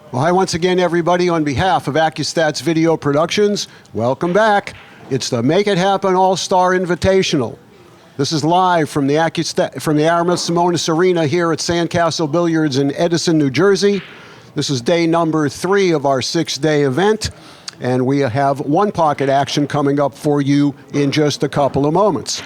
Well, hi once again, everybody. On behalf of ACCUSTATS Video Productions, welcome back. It's the Make It Happen All Star Invitational. This is live from the Aramis Simonis Arena here at Sandcastle Billiards in Edison, New Jersey. This is day number 3 of our 6-day event, and we have one pocket action coming up for you in just a couple of moments.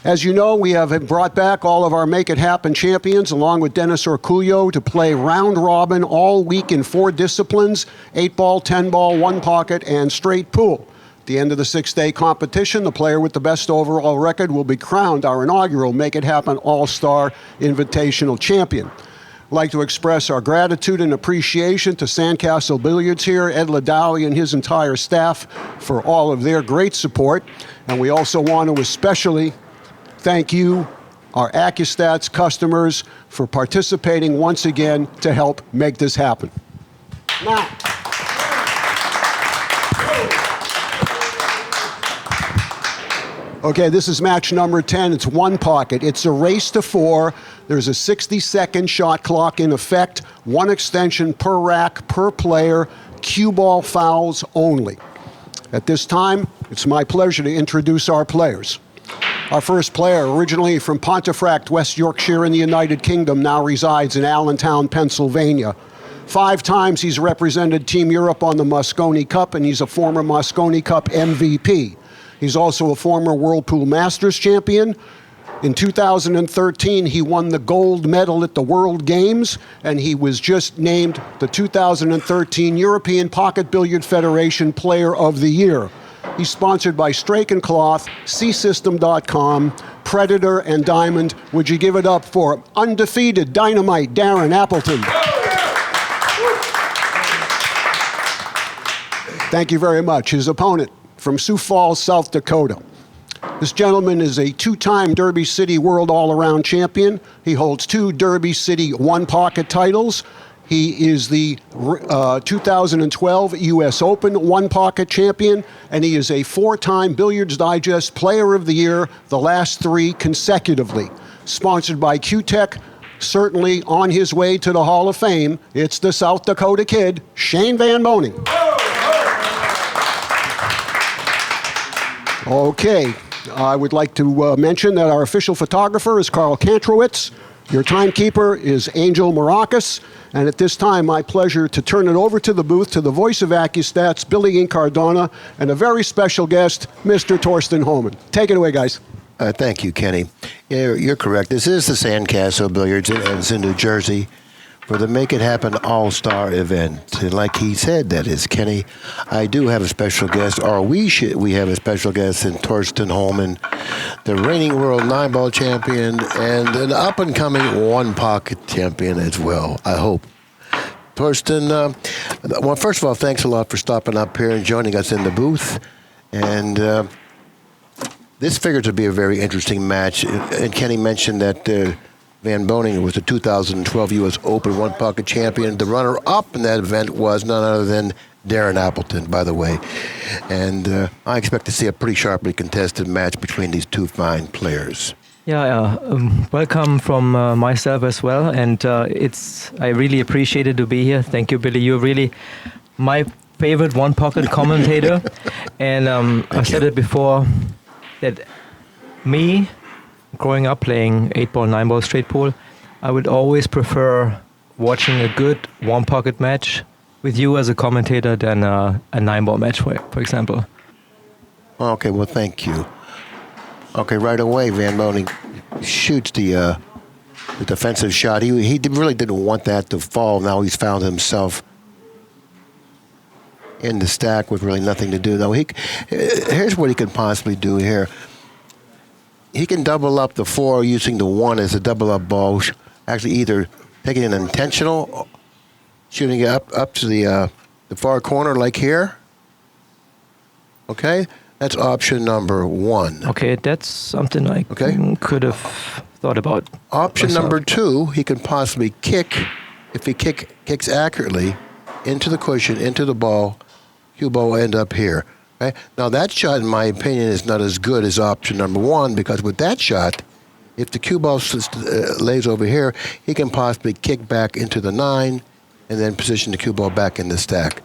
As you know, we have brought back all of our Make It Happen champions, along with Dennis Orcullo, to play round robin all week in 4 disciplines: 8-ball, 10-ball, 1-pocket, and straight pool. At the end of the 6-day competition, the player with the best overall record will be crowned our inaugural Make It Happen All-Star Invitational champion. I'd like to express our gratitude and appreciation to Sandcastle Billiards here, Ed Ladawi and his entire staff, for all of their great support. And we also want to especially thank you, our ACCUSTATS customers, for participating once again to help make this happen. Now, okay, this is match number 10. It's 1 pocket. It's a race to 4. There's a 60-second shot clock in effect, 1 extension per rack, per player, cue ball fouls only. At this time, it's my pleasure to introduce our players. Our first player, originally from Pontefract, West Yorkshire in the United Kingdom, now resides in Allentown, Pennsylvania. 5 times he's represented Team Europe on the Mosconi Cup, and he's a former Mosconi Cup MVP. He's also a former World Pool Masters champion. In 2013, he won the gold medal at the World Games, and he was just named the 2013 European Pocket Billiard Federation Player of the Year. He's sponsored by Strake & Cloth, Csystem.com, Predator, and Diamond. Would you give it up for undefeated Dynamite Darren Appleton? Thank you very much. His opponent from Sioux Falls, South Dakota. This gentleman is a 2-time Derby City World All-Around Champion. He holds 2 Derby City 1-pocket titles. He is the 2012 U.S. Open 1-pocket champion, and he is a 4-time Billiards Digest Player of the Year, the last 3 consecutively. Sponsored by Q-Tech, certainly on his way to the Hall of Fame, it's the South Dakota Kid, Shane Van Boening. Okay, I would like to mention that our official photographer is Carl Kantrowitz. Your timekeeper is Angel Maracas. And at this time, my pleasure to turn it over to the booth to the voice of ACCUSTATS, Billy Incardona, and a very special guest, Mr. Thorsten Hohmann. Take it away, guys. Thank you, Kenny. You're correct. This is the Sandcastle Billiards in Edison, New Jersey, for the Make It Happen All-Star event. And like he said, that is, Kenny, I do have a special guest, or we have a special guest in Thorsten Hohmann, the reigning world 9-ball champion and an up-and-coming 1-pocket champion as well, I hope. Thorsten, well, first of all, thanks a lot for stopping up here and joining us in the booth. And this figures to be a very interesting match. And Kenny mentioned that Van Boening was the 2012 U.S. Open 1-pocket champion. The runner-up in that event was none other than Darren Appleton, by the way. And I expect to see a pretty sharply contested match between these 2 fine players. Yeah, welcome from myself as well. And I really appreciate it to be here. Thank you, Billy. You're really my favorite 1-pocket commentator. And I've said it before that me, growing up playing 8-ball, 9-ball straight pool, I would always prefer watching a good 1-pocket match with you as a commentator than a 9-ball match, for example. Okay, well, thank you. Okay, right away, Van Boening shoots the defensive shot. He really didn't want that to fall. Now he's found himself in the stack with really nothing to do. Now, here's what he could possibly do here. He can double up the 4 using the 1 as a double-up ball, actually either taking an intentional, shooting it up to the far corner like here. Okay? That's option number 1. Okay, that's something I could have thought about. Option myself. number 2, he can possibly kick, if he kicks accurately, into the cushion, into the ball, cue ball will end up here. Okay? Now that shot, in my opinion, is not as good as option number 1, because with that shot, if the cue ball lays over here, he can possibly kick back into the 9 and then position the cue ball back in the stack.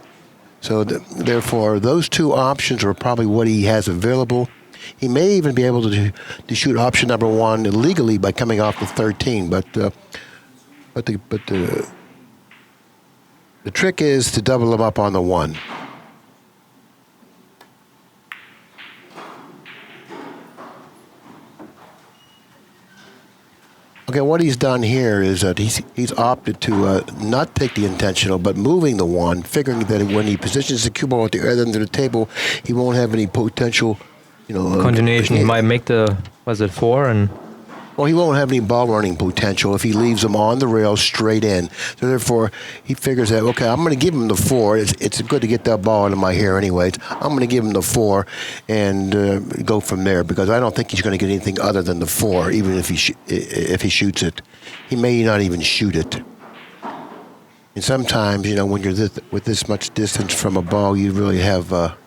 So therefore, those two options are probably what he has available. He may even be able to shoot option number 1 legally by coming off the 13, but the trick is to double him up on the 1. Okay, what he's done here is that he's opted to not take the intentional, but moving the 1, figuring that when he positions the cue ball at the other end of the table, he won't have any potential, continuation. He might make the 4 and. Well, he won't have any ball running potential if he leaves them on the rail straight in. So therefore, he figures that, okay, I'm going to give him the 4. It's good to get that ball into my hair anyways. I'm going to give him the 4 and go from there, because I don't think he's going to get anything other than the 4, even if he shoots it. He may not even shoot it. And sometimes, when you're with this much distance from a ball, you really have a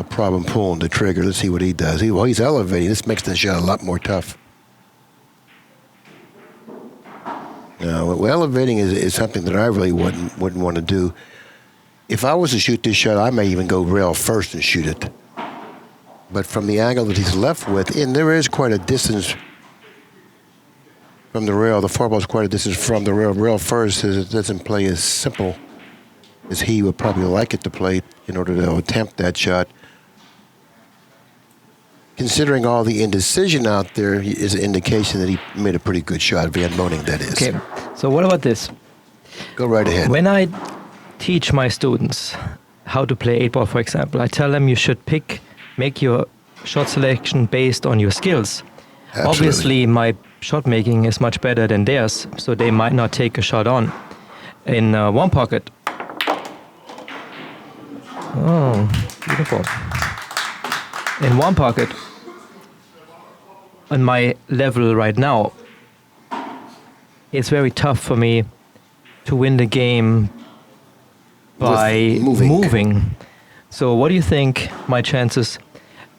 problem pulling the trigger. Let's see what he does. He's elevating. This makes the shot a lot more tough. Elevating is something that I really wouldn't want to do. If I was to shoot this shot, I may even go rail first and shoot it. But from the angle that he's left with, and there is quite a distance from the rail. The 4 ball is quite a distance from the rail. Rail first it doesn't play as simple as he would probably like it to play in order to attempt that shot. Considering all the indecision out there is an indication that he made a pretty good shot, Van Boening, that is. Okay, so what about this? Go right ahead. When I teach my students how to play 8-ball, for example, I tell them you should make your shot selection based on your skills. Absolutely. Obviously, my shot making is much better than theirs, so they might not take a shot on. In one pocket. Oh, beautiful. In one pocket, on my level right now, it's very tough for me to win the game by moving. So what do you think my chances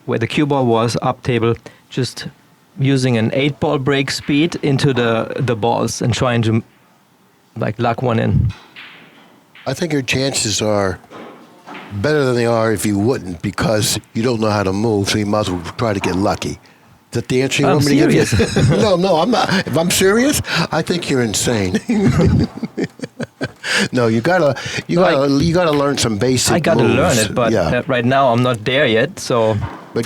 where the cue ball was up table, just using an 8-ball break speed into the balls and trying to luck one in? I think your chances are better than they are if you wouldn't, because you don't know how to move, so you might as well try to get lucky. Is that the answer you want me to give you? No, I'm not. If I'm serious, I think you're insane. No, you gotta learn some basic moves. I gotta learn it, but right now I'm not there yet, so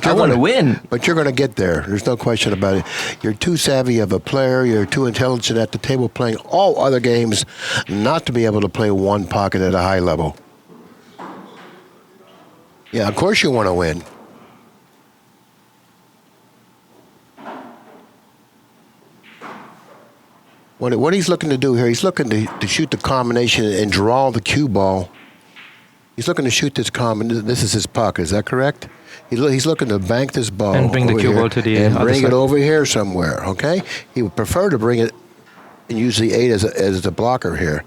I want to win. But you're gonna get there. There's no question about it. You're too savvy of a player. You're too intelligent at the table playing all other games not to be able to play one pocket at a high level. Yeah, of course you want to win. What he's looking to do here, he's looking to shoot the combination and draw the cue ball. He's looking to shoot this combination. This is his pocket, is that correct? He's looking to bank this ball and bring the cue ball to the and other bring side. it over here somewhere, okay? He would prefer to bring it and use the 8 as the blocker here.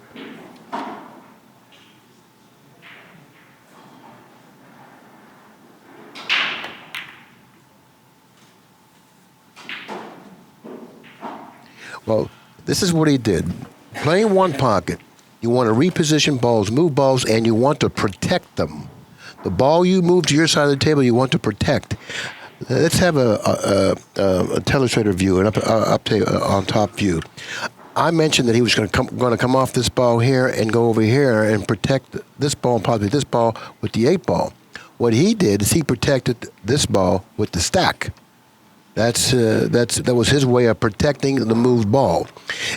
Well, this is what he did. Playing one pocket, you want to reposition balls, move balls, and you want to protect them. The ball you move to your side of the table, you want to protect. Let's have a telestrator view, an on top view. I mentioned that he was going to come off this ball here and go over here and protect this ball and possibly this ball with the 8 ball. What he did is he protected this ball with the stack. That was his way of protecting the moved ball.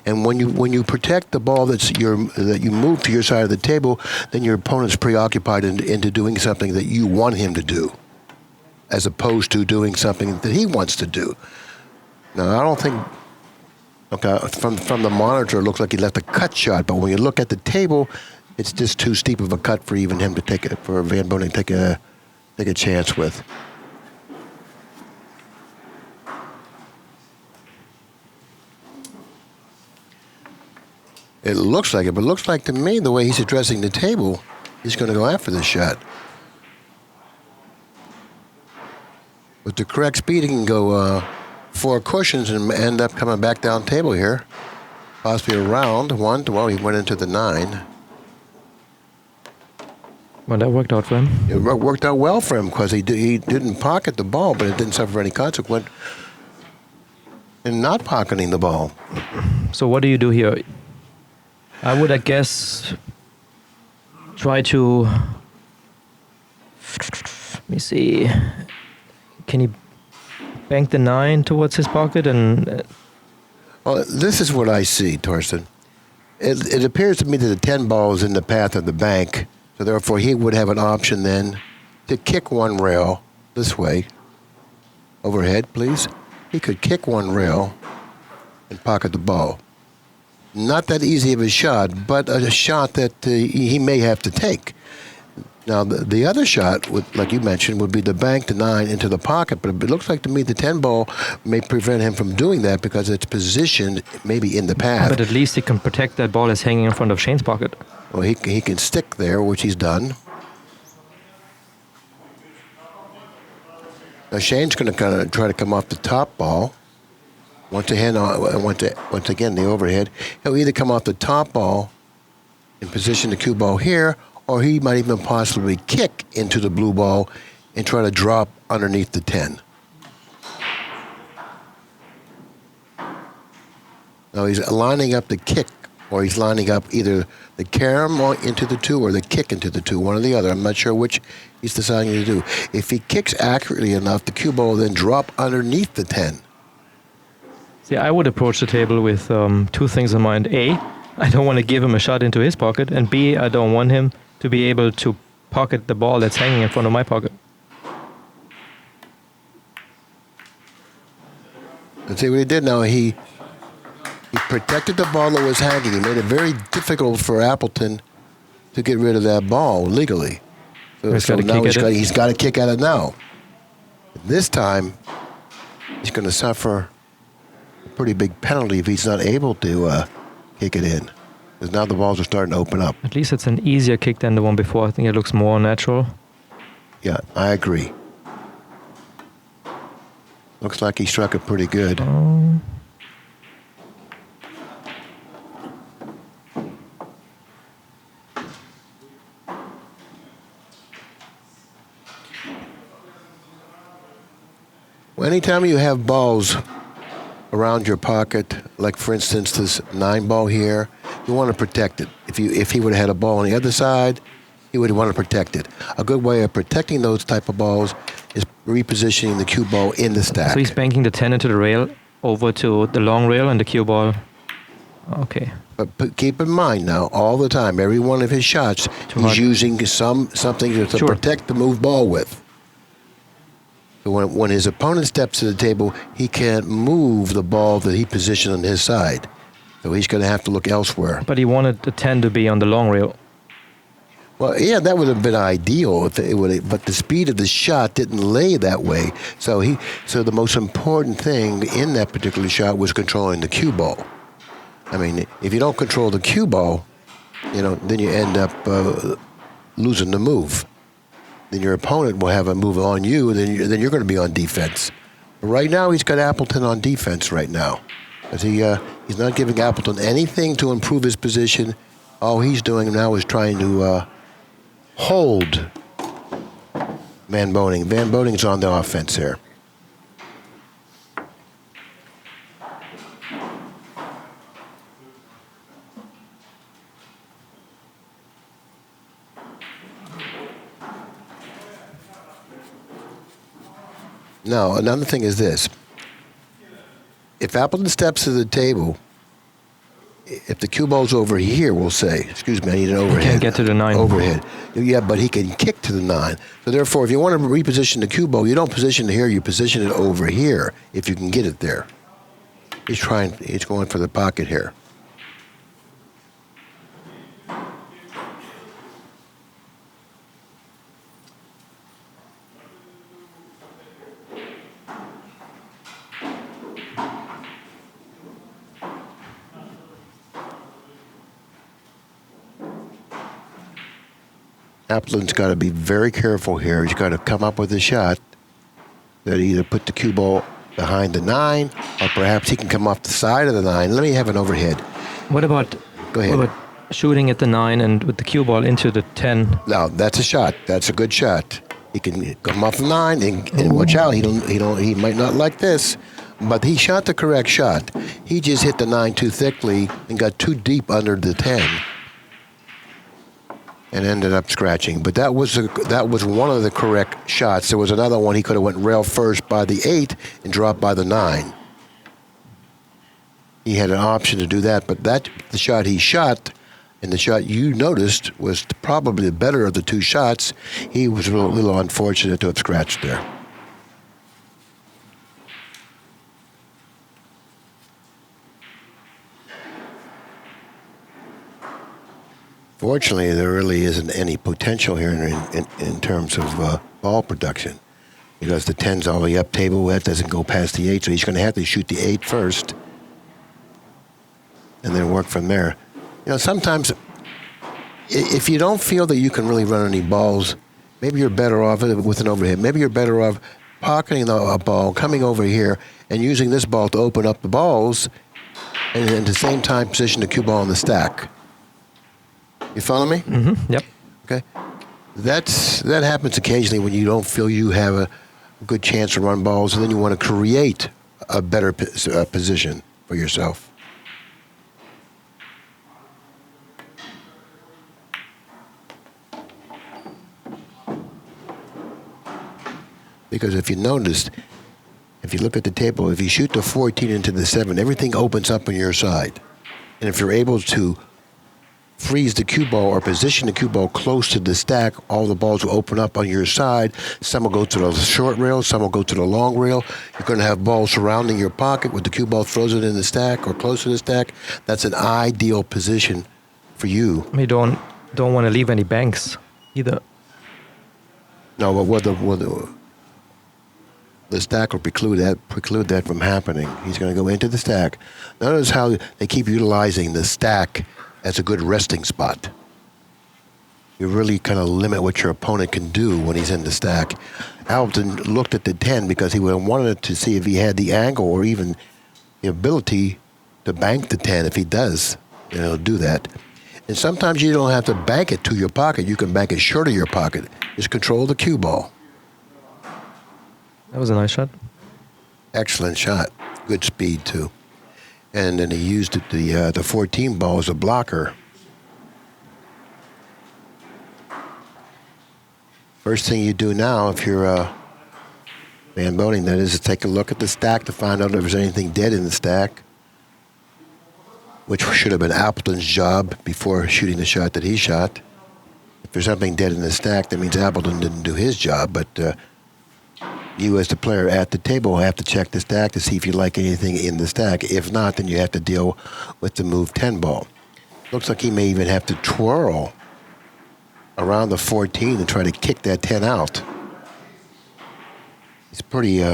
And when you protect the ball that you move to your side of the table, then your opponent's preoccupied into doing something that you want him to do, as opposed to doing something that he wants to do. Now, I don't think. Okay, from the monitor, it looks like he left a cut shot, but when you look at the table, it's just too steep of a cut for even him to take it, for Van Boening to take a chance with. It looks like it, but it looks like to me the way he's addressing the table, he's going to go after this shot. With the correct speed, he can go 4 cushions and end up coming back down table here. Possibly around 1. Well, he went into the 9. Well, that worked out for him. It worked out well for him because he didn't pocket the ball, but it didn't suffer any consequence in not pocketing the ball. So what do you do here? I would, I guess, try to... Let me see. Can he bank the 9 towards his pocket and... Well, this is what I see, Thorsten. It appears to me that the 10 ball is in the path of the bank, so therefore he would have an option then to kick one rail this way. Overhead, please. He could kick one rail and pocket the ball. Not that easy of a shot, but a shot that he may have to take. Now, the other shot, like you mentioned, would be to bank the 9 into the pocket, but it looks like to me the 10 ball may prevent him from doing that because it's positioned maybe in the path. But at least he can protect that ball that's hanging in front of Shane's pocket. Well, he can stick there, which he's done. Now, Shane's going to kind of try to come off the top ball. Once again, the overhead. He'll either come off the top ball and position the cue ball here, or he might even possibly kick into the blue ball and try to drop underneath the 10. Now he's lining up the kick, or he's lining up either the carom into the 2 or the kick into the 2, one or the other. I'm not sure which he's deciding to do. If he kicks accurately enough, the cue ball will then drop underneath the 10. See, I would approach the table with 2 things in mind. A, I don't want to give him a shot into his pocket, and B, I don't want him to be able to pocket the ball that's hanging in front of my pocket. Let's see what he did now. He protected the ball that was hanging. He made it very difficult for Appleton to get rid of that ball legally. So now he's got to kick at it now. This time, he's going to suffer a pretty big penalty if he's not able to kick it in. Because now the balls are starting to open up. At least it's an easier kick than the one before. I think it looks more natural. Yeah, I agree. Looks like he struck it pretty good. Well, anytime you have balls around your pocket, like for instance this 9 ball here, you want to protect it. If he would have had a ball on the other side, he would want to protect it. A good way of protecting those type of balls is repositioning the cue ball in the stack. So he's banking the 10 into the rail over to the long rail and the cue ball. Okay. But keep in mind now, all the time, every one of his shots, he's using something to protect the move ball with. So when his opponent steps to the table, he can't move the ball that he positioned on his side. So he's going to have to look elsewhere. But he wanted the 10 to be on the long rail. Well, yeah, that would have been ideal if it would. But the speed of the shot didn't lay that way. So the most important thing in that particular shot was controlling the cue ball. I mean, if you don't control the cue ball, then you end up losing the move. Then your opponent will have a move on you, and then you're going to be on defense. But right now, he's got Appleton on defense right now. Because he's not giving Appleton anything to improve his position. All he's doing now is trying to hold Van Boening. Van Boening's on the offense here. Now, another thing is this. If Appleton steps to the table, if the cue ball's over here, we'll say, excuse me, I need an overhead. He can't get to the 9. Overhead. Yeah, but he can kick to the 9. So therefore, if you want to reposition the cue ball, you don't position it here, you position it over here, if you can get it there. He's going for the pocket here. Appleton's got to be very careful here. He's got to come up with a shot that either put the cue ball behind the 9, or perhaps he can come off the side of the 9. Let me have an overhead. What about... Go ahead. shooting at the 9 and with the cue ball into the 10. Now that's a shot. That's a good shot. He can come off the 9 and watch out. He might not like this, but he shot the correct shot. He just hit the 9 too thickly and got too deep under the 10, and ended up scratching. But that was one of the correct shots. There was another one he could have went rail first by the 8 and dropped by the 9. He had an option to do that, but the shot he shot and the shot you noticed was probably the better of the two shots. He was a little unfortunate to have scratched there. Fortunately, there really isn't any potential here in terms of ball production, because the 10's all the way up table. That doesn't go past the 8, so he's going to have to shoot the 8 first and then work from there. You know, sometimes if you don't feel that you can really run any balls, maybe you're better off with an overhead. Maybe you're better off pocketing a ball, coming over here, and using this ball to open up the balls, and at the same time position the cue ball on the stack. You follow me? Mm-hmm. Yep. Okay. That happens occasionally when you don't feel you have a good chance to run balls, and then you want to create a better position for yourself. Because if you noticed, if you look at the table, if you shoot the 14 into the 7, everything opens up on your side. And if you're able to freeze the cue ball or position the cue ball close to the stack, all the balls will open up on your side. Some will go to the short rail, some will go to the long rail. You're going to have balls surrounding your pocket with the cue ball frozen in the stack or close to the stack. That's an ideal position for you. We don't want to leave any banks either. No, but the stack will preclude that from happening. He's going to go into the stack. Notice how they keep utilizing the stack as a good resting spot. You really kind of limit what your opponent can do when he's in the stack. Appleton looked at the 10 because he wanted to see if he had the angle or even the ability to bank the 10. If he does, do that. And sometimes you don't have to bank it to your pocket. You can bank it short of your pocket. Just control the cue ball. That was a nice shot. Excellent shot. Good speed, too. And then he used the 14 ball as a blocker. First thing you do now, if you're Van Boening, that is to take a look at the stack to find out if there's anything dead in the stack, which should have been Appleton's job before shooting the shot that he shot. If there's something dead in the stack, that means Appleton didn't do his job, but you as the player at the table have to check the stack to see if you like anything in the stack. If not, then you have to deal with the move 10 ball. Looks like he may even have to twirl around the 14 and try to kick that 10 out. He's pretty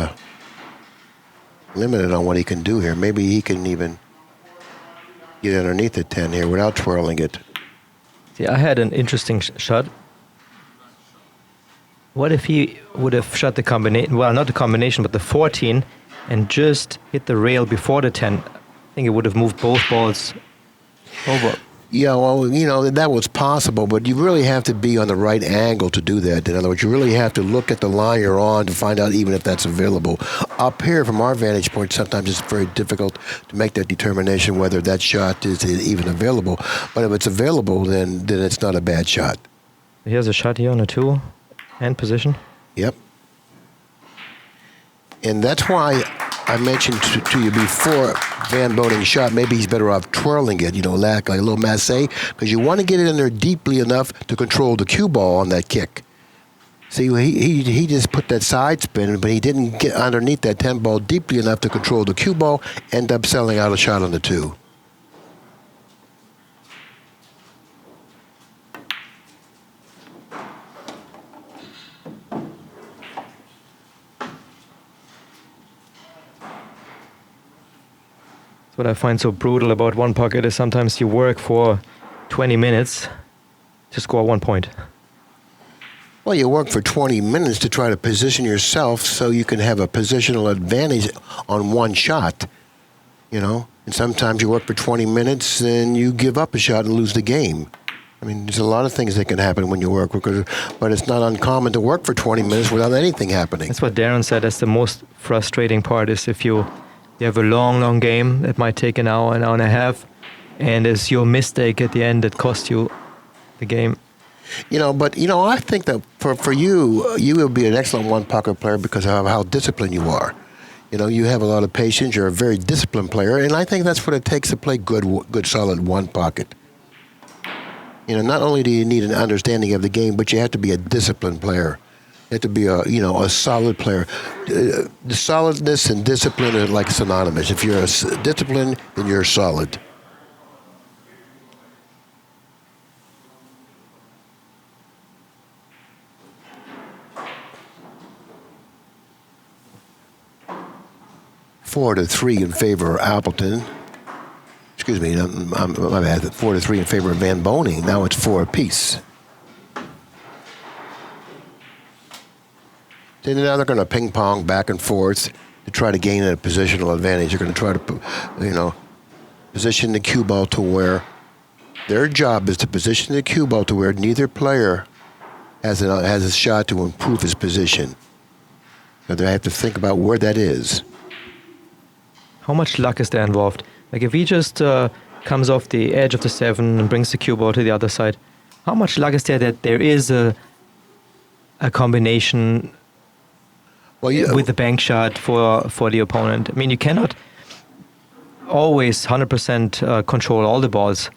limited on what he can do here. Maybe he can even get underneath the 10 here without twirling it. See, I had an interesting shot. What if he would have shot the combination, well, not the combination, but the 14, and just hit the rail before the 10? I think it would have moved both balls over. Yeah, well, that was possible, but you really have to be on the right angle to do that. In other words, you really have to look at the line you're on to find out even if that's available. Up here, from our vantage point, sometimes it's very difficult to make that determination whether that shot is even available. But if it's available, then it's not a bad shot. Here's a shot here on a 2. Hand position. Yep. And that's why I mentioned to you before Van Boning's shot, maybe he's better off twirling it, like a little massé, because you want to get it in there deeply enough to control the cue ball on that kick. See, he just put that side spin, but he didn't get underneath that 10 ball deeply enough to control the cue ball, end up selling out a shot on the 2. What I find so brutal about one pocket is sometimes you work for 20 minutes to score 1 point. Well, you work for 20 minutes to try to position yourself so you can have a positional advantage on one shot. you know. And sometimes you work for 20 minutes and you give up a shot and lose the game. I mean, there's a lot of things that can happen when you work, but it's not uncommon to work for 20 minutes without anything happening. That's what Darren said. That's the most frustrating part is if you have a long game that might take an hour and a half, and it's your mistake at the end that cost you the game. You know, but, you know, I think that for you, you will be an excellent one-pocket player because of how disciplined you are. You know, you have a lot of patience. You're a very disciplined player, and I think that's what it takes to play good, solid one-pocket. You know, not only do you need an understanding of the game, but you have to be a disciplined player. You have to be a solid player. The solidness and discipline are like synonymous. If you're disciplined, then you're solid. Four to three in favor of Appleton. Excuse me, my bad. 4-3 in favor of Van Boening. Now it's 4 apiece. Then now they're going to ping pong back and forth to try to gain a positional advantage. They're going to try to, position the cue ball to where their job is to position the cue ball to where neither player has a shot to improve his position. So they have to think about where that is. How much luck is there involved? Like if he just comes off the edge of the 7 and brings the cue ball to the other side, how much luck is there that there is a combination with the bank shot for the opponent? I mean, you cannot always 100% control all the balls.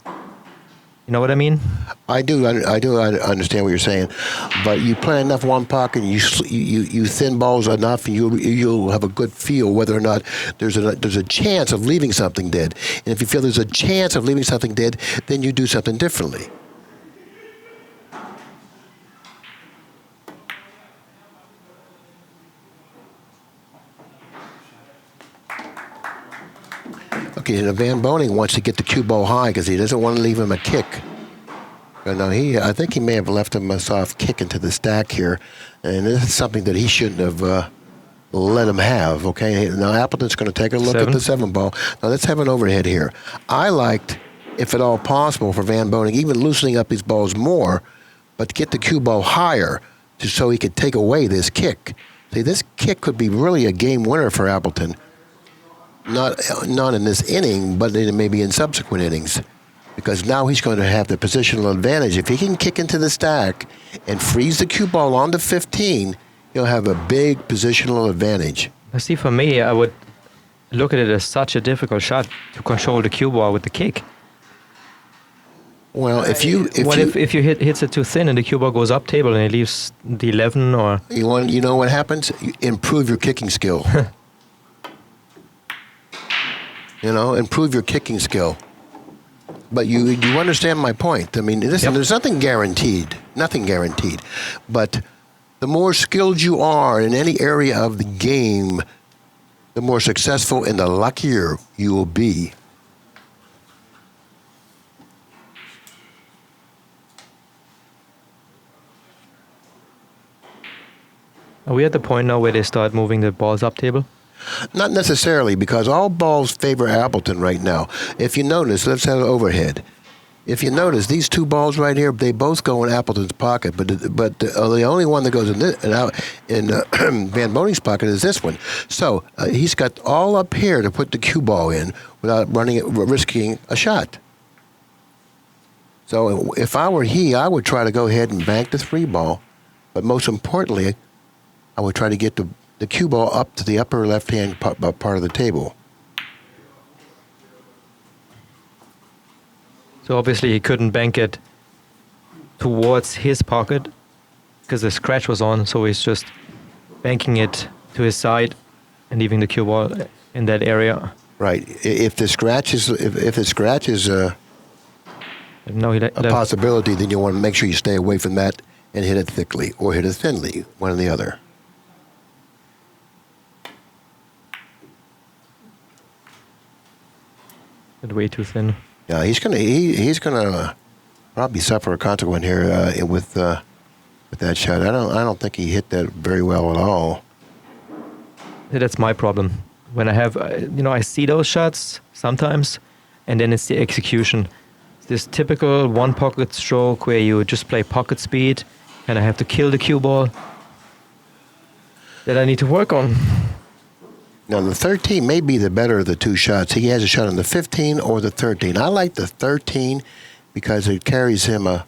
You know what I mean? I do understand what you're saying, but you play enough one pocket, and you thin balls enough, and you'll have a good feel whether or not there's a chance of leaving something dead. And if you feel there's a chance of leaving something dead, then you do something differently. Okay, and Van Boening wants to get the cue ball high because he doesn't want to leave him a kick. But no, I think he may have left him a soft kick into the stack here, and this is something that he shouldn't have let him have. Okay, now Appleton's going to take a look at the 7 ball. Now let's have an overhead here. I liked, if at all possible, for Van Boening even loosening up his balls more, but to get the cue ball higher, so he could take away this kick. See, this kick could be really a game winner for Appleton. Not in this inning, but maybe in subsequent innings. Because now he's going to have the positional advantage. If he can kick into the stack and freeze the cue ball onto 15, he'll have a big positional advantage. See, for me, I would look at it as such a difficult shot to control the cue ball with the kick. Well, if you hits it too thin and the cue ball goes up table and it leaves the 11 or... You know what happens? You improve your kicking skill. Improve your kicking skill. But you understand my point. I mean, listen, There's nothing guaranteed. Nothing guaranteed. But the more skilled you are in any area of the game, the more successful and the luckier you will be. Are we at the point now where they start moving the balls up table? Not necessarily, because all balls favor Appleton right now. If you notice, let's have an overhead. If you notice, these 2 balls right here, they both go in Appleton's pocket, but the only one that goes in Van Boning's pocket is this one. So he's got all up here to put the cue ball in without risking a shot. So if I were he, I would try to go ahead and bank the 3 ball, but most importantly, I would try to get the cue ball up to the upper left-hand part of the table. So obviously he couldn't bank it towards his pocket because the scratch was on, so he's just banking it to his side and leaving the cue ball in that area. Right. If the scratch is a possibility, then you want to make sure you stay away from that and hit it thickly or hit it thinly, one or the other. Way too thin. Yeah, he's gonna probably suffer a consequence here with that shot. I don't think he hit that very well at all. Yeah, that's my problem. when I have, I see those shots sometimes, and then it's the execution. This typical one pocket stroke where you just play pocket speed, and I have to kill the cue ball that I need to work on. Now, the 13 may be the better of the two shots. He has a shot on the 15 or the 13. I like the 13 because it carries him a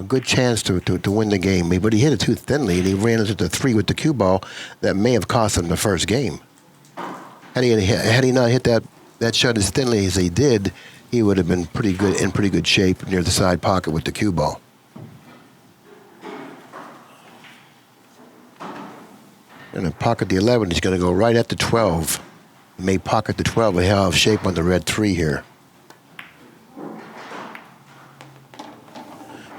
good chance to win the game. But he hit it too thinly, and he ran into the 3 with the cue ball that may have cost him the first game. Had he not hit that shot as thinly as he did, he would have been in pretty good shape near the side pocket with the cue ball. And in pocket the 11, he's going to go right at the 12. He may pocket the 12, but he'll have shape on the red 3 here.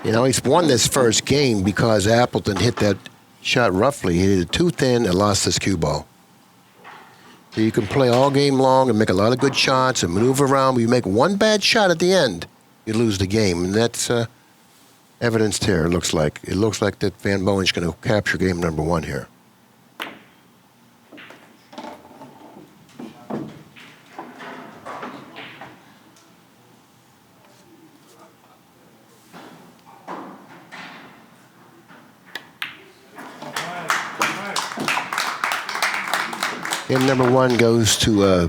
He's won this first game because Appleton hit that shot roughly. He hit it too thin and lost his cue ball. So you can play all game long and make a lot of good shots and maneuver around, but you make one bad shot at the end, you lose the game. And that's evidenced here, it looks like. It looks like that Van Boening's going to capture game number 1 here. Game number 1 goes to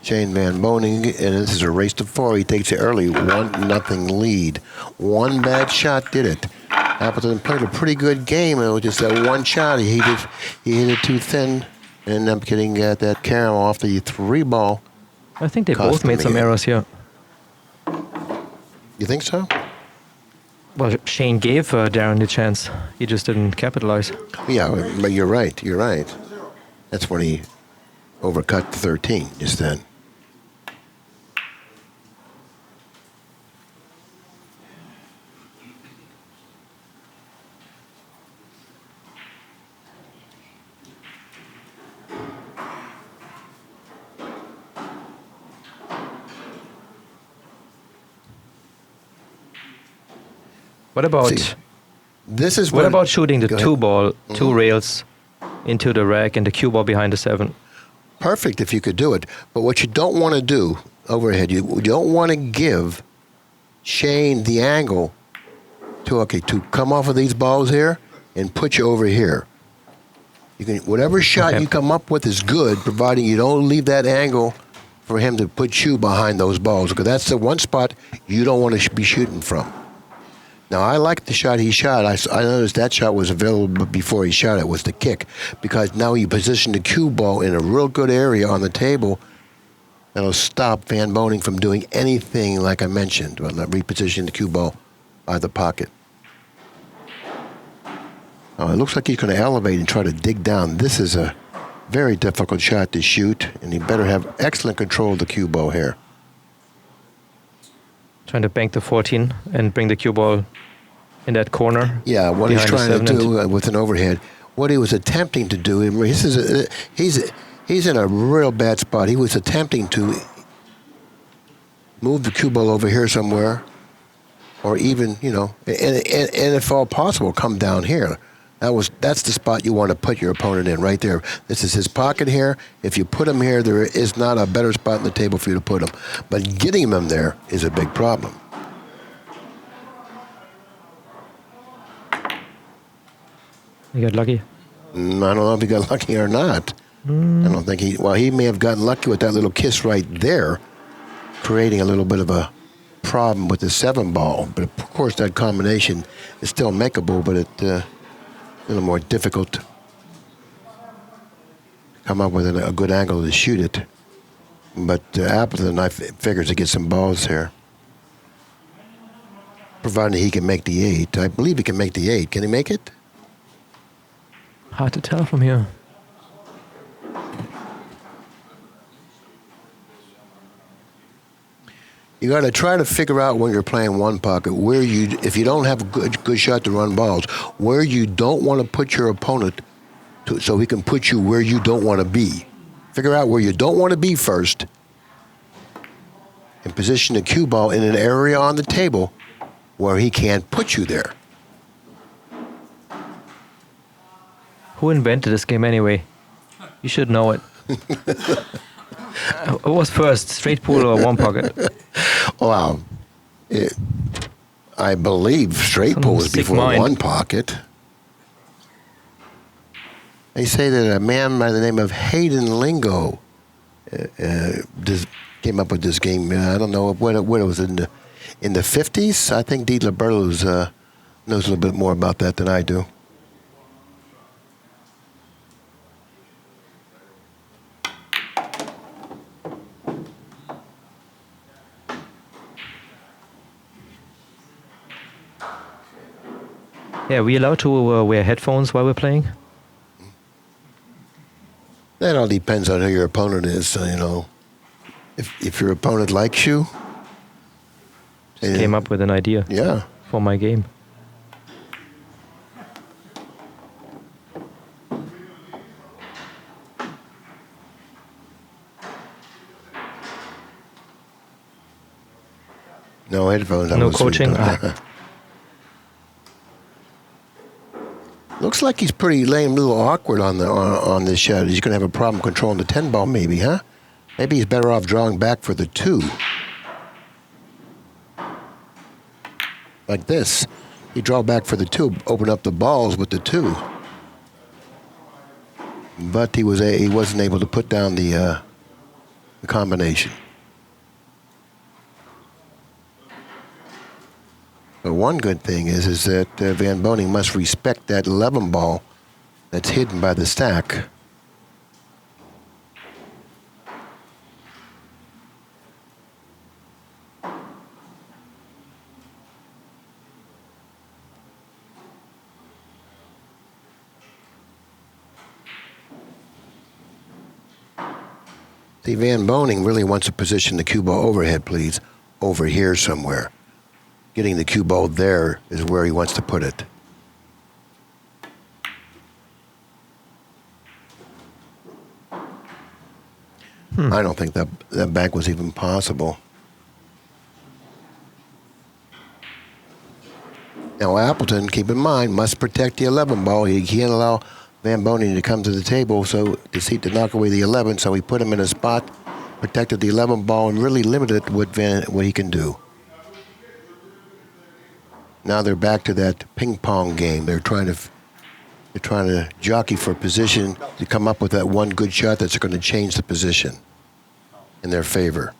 Shane Van Boening, and this is a race to 4. He takes the early 1-0 lead. One bad shot did it. Appleton played a pretty good game. It was just that one shot. He hit it too thin, and ended up getting that carom off the 3 ball. I think they both made some errors here. You think so? Well, Shane gave Darren the chance. He just didn't capitalize. Yeah, but you're right. You're right. That's when he overcut the 13 just then. What about what about shooting the 2 ball, 2 rails into the rack and the cue ball behind the 7? Perfect if you could do it. But what you don't want to do overhead, you don't want to give Shane the angle to come off of these balls here and put you over here. You can whatever shot you come up with is good, providing you don't leave that angle for him to put you behind those balls, because that's the one spot you don't want to be shooting from. Now, I like the shot he shot. I noticed that shot was available before he shot it, was the kick, because now you position the cue ball in a real good area on the table that'll stop Van Boening from doing anything like I mentioned, repositioning the cue ball by the pocket. It looks like he's going to elevate and try to dig down. This is a very difficult shot to shoot, and he better have excellent control of the cue ball here. Trying to bank the 14 and bring the cue ball in that corner. Yeah, what he's trying to do with an overhead, what he was attempting to do, he's in a real bad spot. He was attempting to move the cue ball over here somewhere, or even, and if all possible, come down here. That's the spot you want to put your opponent in, right there. This is his pocket here. If you put him here, there is not a better spot on the table for you to put him. But getting him there is a big problem. You got lucky? I don't know if he got lucky or not. I don't think he may have gotten lucky with that little kiss right there, creating a little bit of a problem with the 7 ball. But of course, that combination is still makeable, but it's a little more difficult to come up with a good angle to shoot it. But Appleton, I figures to get some balls here, provided he can make the 8. I believe he can make the 8. Can he make it? Hard to tell from here. You got to try to figure out when you're playing one pocket where if you don't have a good shot to run balls, where you don't want to put your opponent so he can put you where you don't want to be. Figure out where you don't want to be first, and position the cue ball in an area on the table where he can't put you there. Who invented this game anyway? You should know it. What was first, straight pool or one pocket? Wow. I believe straight Some pool was sick before mind. one pocket. They say that a man by the name of Hayden Lingo came up with this game. I don't know when it was in the 50s. I think D. Liberos knows a little bit more about that than I do. Yeah, are we allowed to wear headphones while we're playing? That all depends on who your opponent is. You know, if your opponent likes you, Came up with an idea yeah. for my game. No headphones. No coaching? Looks like he's pretty laying a little awkward on this shot. He's going to have a problem controlling the 10 ball, maybe, huh? Maybe he's better off drawing back for the 2. Like this. He draw back for the 2, open up the balls with the 2. But he wasn't able to put down the combination. But one good thing is that Van Boening must respect that 11 ball that's hidden by the stack. See, Van Boening really wants to position the cue ball overhead, please, over here somewhere. Getting the cue ball there is where he wants to put it. I don't think that back was even possible. Now, Appleton, keep in mind, must protect the 11 ball. He can't allow Van Boening to come to the table to knock away the 11, so he put him in a spot, protected the 11 ball, and really limited what he can do. Now they're back to that ping pong game. They're trying to jockey for position to come up with that one good shot that's going to change the position in their favor.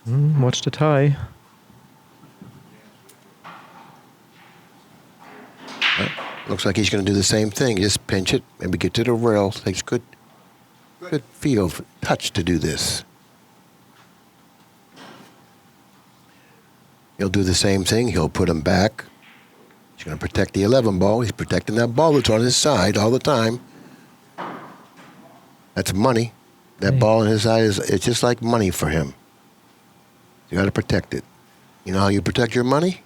Watch the tie. Looks like he's going to do the same thing. Just pinch it, maybe get to the rail. Takes good feel, touch to do this. He'll do the same thing. He'll put him back. He's going to protect the 11 ball. He's protecting that ball that's on his side all the time. That's money. That ball on his side it's just like money for him. You got to protect it. You know how you protect your money?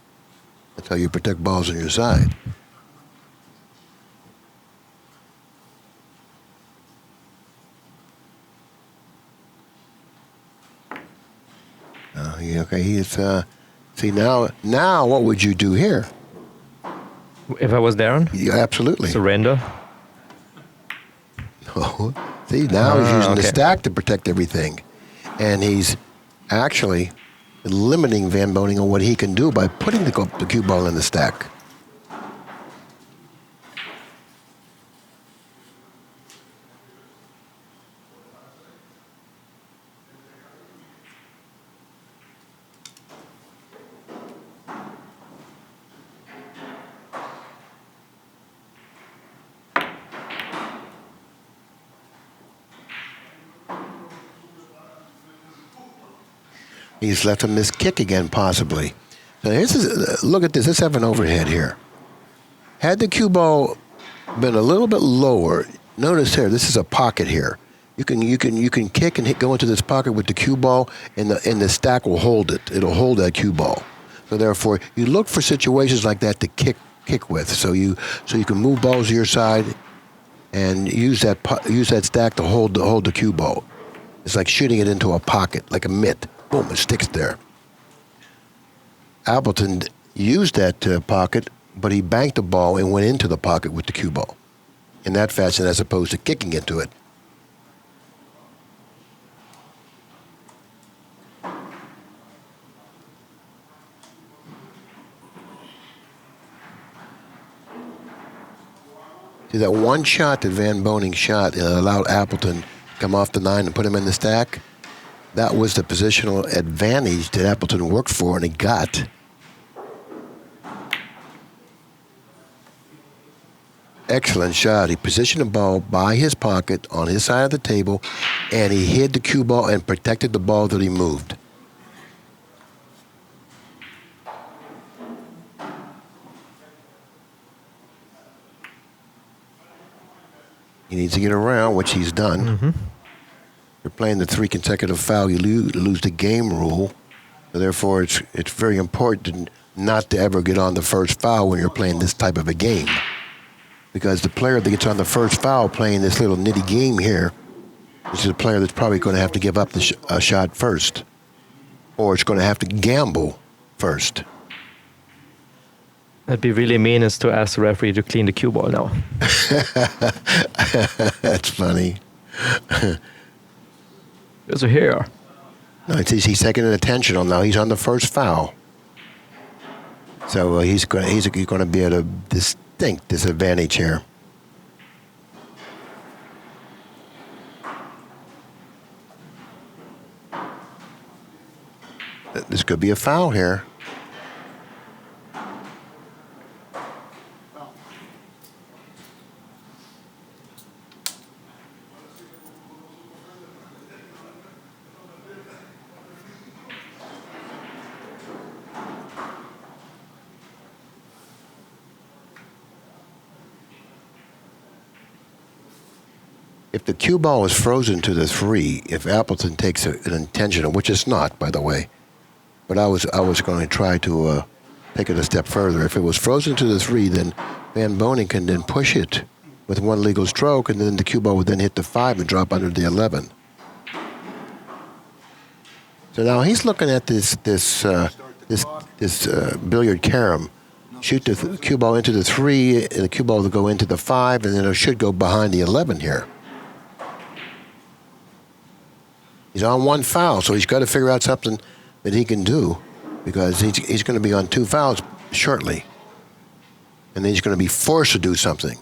That's how you protect balls on your side. Okay, he's see now what would you do here? If I was Darren? Yeah, absolutely. Surrender. Oh, see, now he's using the okay. stack to protect everything. And he's actually limiting Van Boening on what he can do by putting the cue ball in the stack. He's left him this kick again, possibly. So look at this. Let's have an overhead here. Had the cue ball been a little bit lower, notice here, this is a pocket here. You can kick and go into this pocket with the cue ball, and the stack will hold it. It'll hold that cue ball. So therefore, you look for situations like that to kick with. So you can move balls to your side and use that stack to hold the cue ball. It's like shooting it into a pocket, like a mitt. Boom, it sticks there. Appleton used that pocket but he banked the ball and went into the pocket with the cue ball in that fashion as opposed to kicking into it. See, that one shot that Van Boening shot allowed Appleton to come off the 9 and put him in the stack. That was the positional advantage that Appleton worked for, and he got. Excellent shot. He positioned the ball by his pocket on his side of the table, and he hid the cue ball and protected the ball that he moved. He needs to get around, which he's done. Mm-hmm. You're playing the 3 consecutive foul, you lose the game rule. So therefore, it's very important not to ever get on the first foul when you're playing this type of a game. Because the player that gets on the first foul playing this little nitty game here is a player that's probably going to have to give up a shot first. Or it's going to have to gamble first. That'd be really mean is to ask the referee to clean the cue ball now. That's funny. There's a hair. No, he's taking an attentional now. He's on the first foul. So he's going to be at a distinct disadvantage here. This could be a foul here. If the cue ball is frozen to the 3, if Appleton takes an intentional, which it's not, by the way, but I was going to try to take it a step further. If it was frozen to the 3, then Van Boening can then push it with one legal stroke, and then the cue ball would then hit the 5 and drop under the 11. So now he's looking at this billiard carom. Shoot the cue ball into the 3, and the cue ball will go into the 5, and then it should go behind the 11 here. He's on 1 foul, so he's got to figure out something that he can do because he's going to be on 2 fouls shortly. And then he's going to be forced to do something.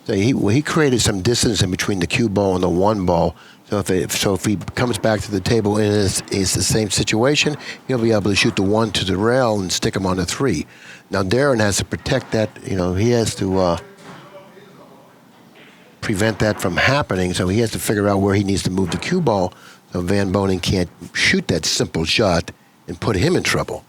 So he created some distance in between the cue ball and the 1 ball. So if he comes back to the table and it's the same situation, he'll be able to shoot the 1 to the rail and stick him on the 3. Now Darren has to protect that. He has to prevent that from happening. So he has to figure out where he needs to move the cue ball so Van Boening can't shoot that simple shot and put him in trouble.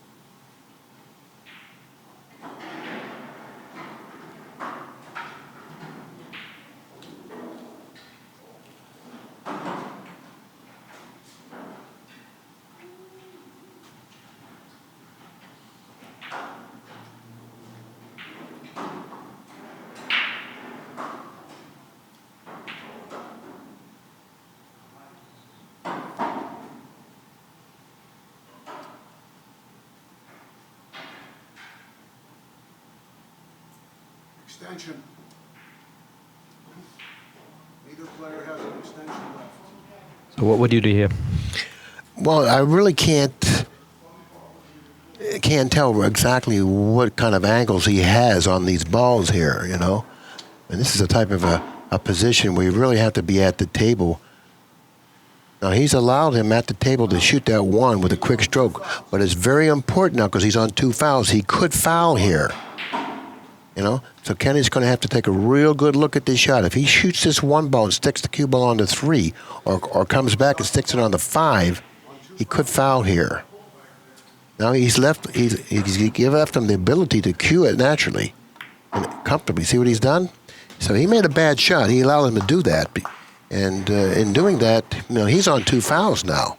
Extension. Neither player has an extension left. So what would you do here? Well, I really can't tell exactly what kind of angles he has on these balls here, And this is a type of a position where you really have to be at the table. Now, he's allowed him at the table to shoot that 1 with a quick stroke, but it's very important now because he's on 2 fouls. He could foul here, So Kenny's going to have to take a real good look at this shot. If he shoots this 1 ball and sticks the cue ball on the 3 or comes back and sticks it on the 5, he could foul here. Now he's left him the ability to cue it naturally and comfortably. See what he's done? So he made a bad shot. He allowed him to do that. And in doing that, he's on 2 fouls now.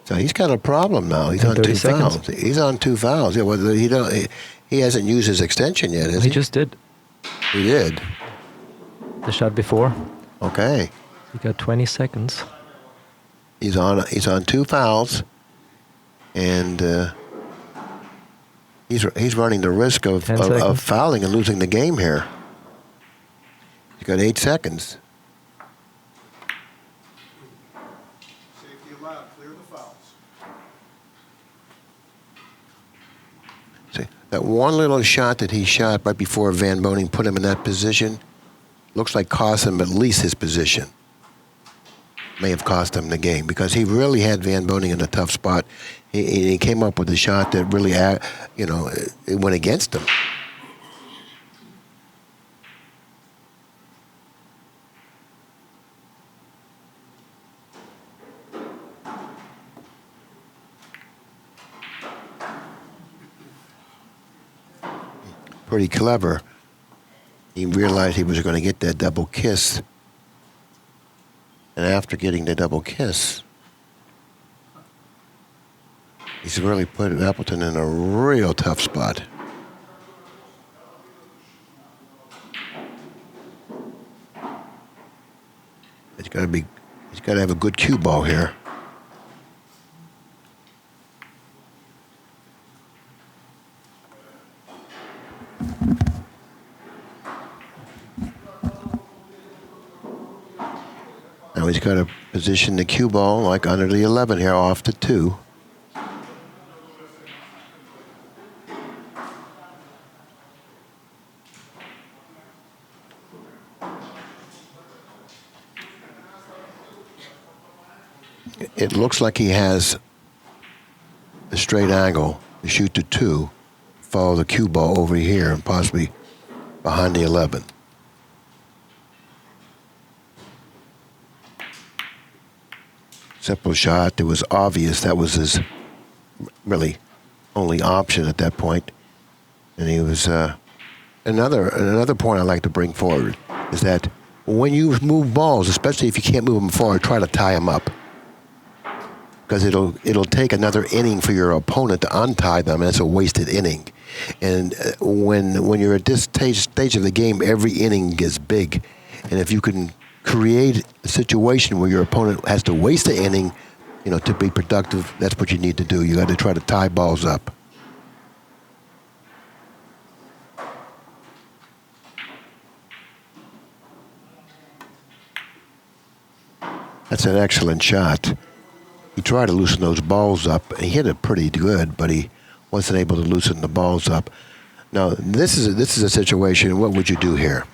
So he's got a problem now. He's In on 30 2 seconds. fouls. He's on 2 fouls. Yeah, well, he hasn't used his extension yet, has He he? just did He did. the shot before. Okay. He got 20 seconds. He's on 2 fouls, and he's running the risk 10 of seconds. fouling and losing the game here. He's got 8 seconds. Safety allowed. Clear the fouls. See, that one little shot that he shot right before Van Boening put him in that position looks like cost him at least his position. May have cost him the game because he really had Van Boening in a tough spot. He came up with a shot that really, it went against him. Pretty clever. He realized he was going to get that double kiss. And after getting the double kiss, he's really put Appleton in a real tough spot. He's got to have a good cue ball here. Now he's got to position the cue ball like under the 11 here, off to 2. It looks like he has a straight angle to shoot to 2, follow the cue ball over here and possibly behind the 11. Simple shot. It was obvious that was his really only option at that point. And he was another point I'd like to bring forward is that when you move balls, especially if you can't move them forward, try to tie them up. Because it'll take another inning for your opponent to untie them, and it's a wasted inning. And when you're at this stage of the game, every inning gets big. And if you can create a situation where your opponent has to waste the inning, to be productive, that's what you need to do. You got to try to tie balls up. That's an excellent shot. He tried to loosen those balls up, and he hit it pretty good, but he wasn't able to loosen the balls up. Now, this is a situation. What would you do here?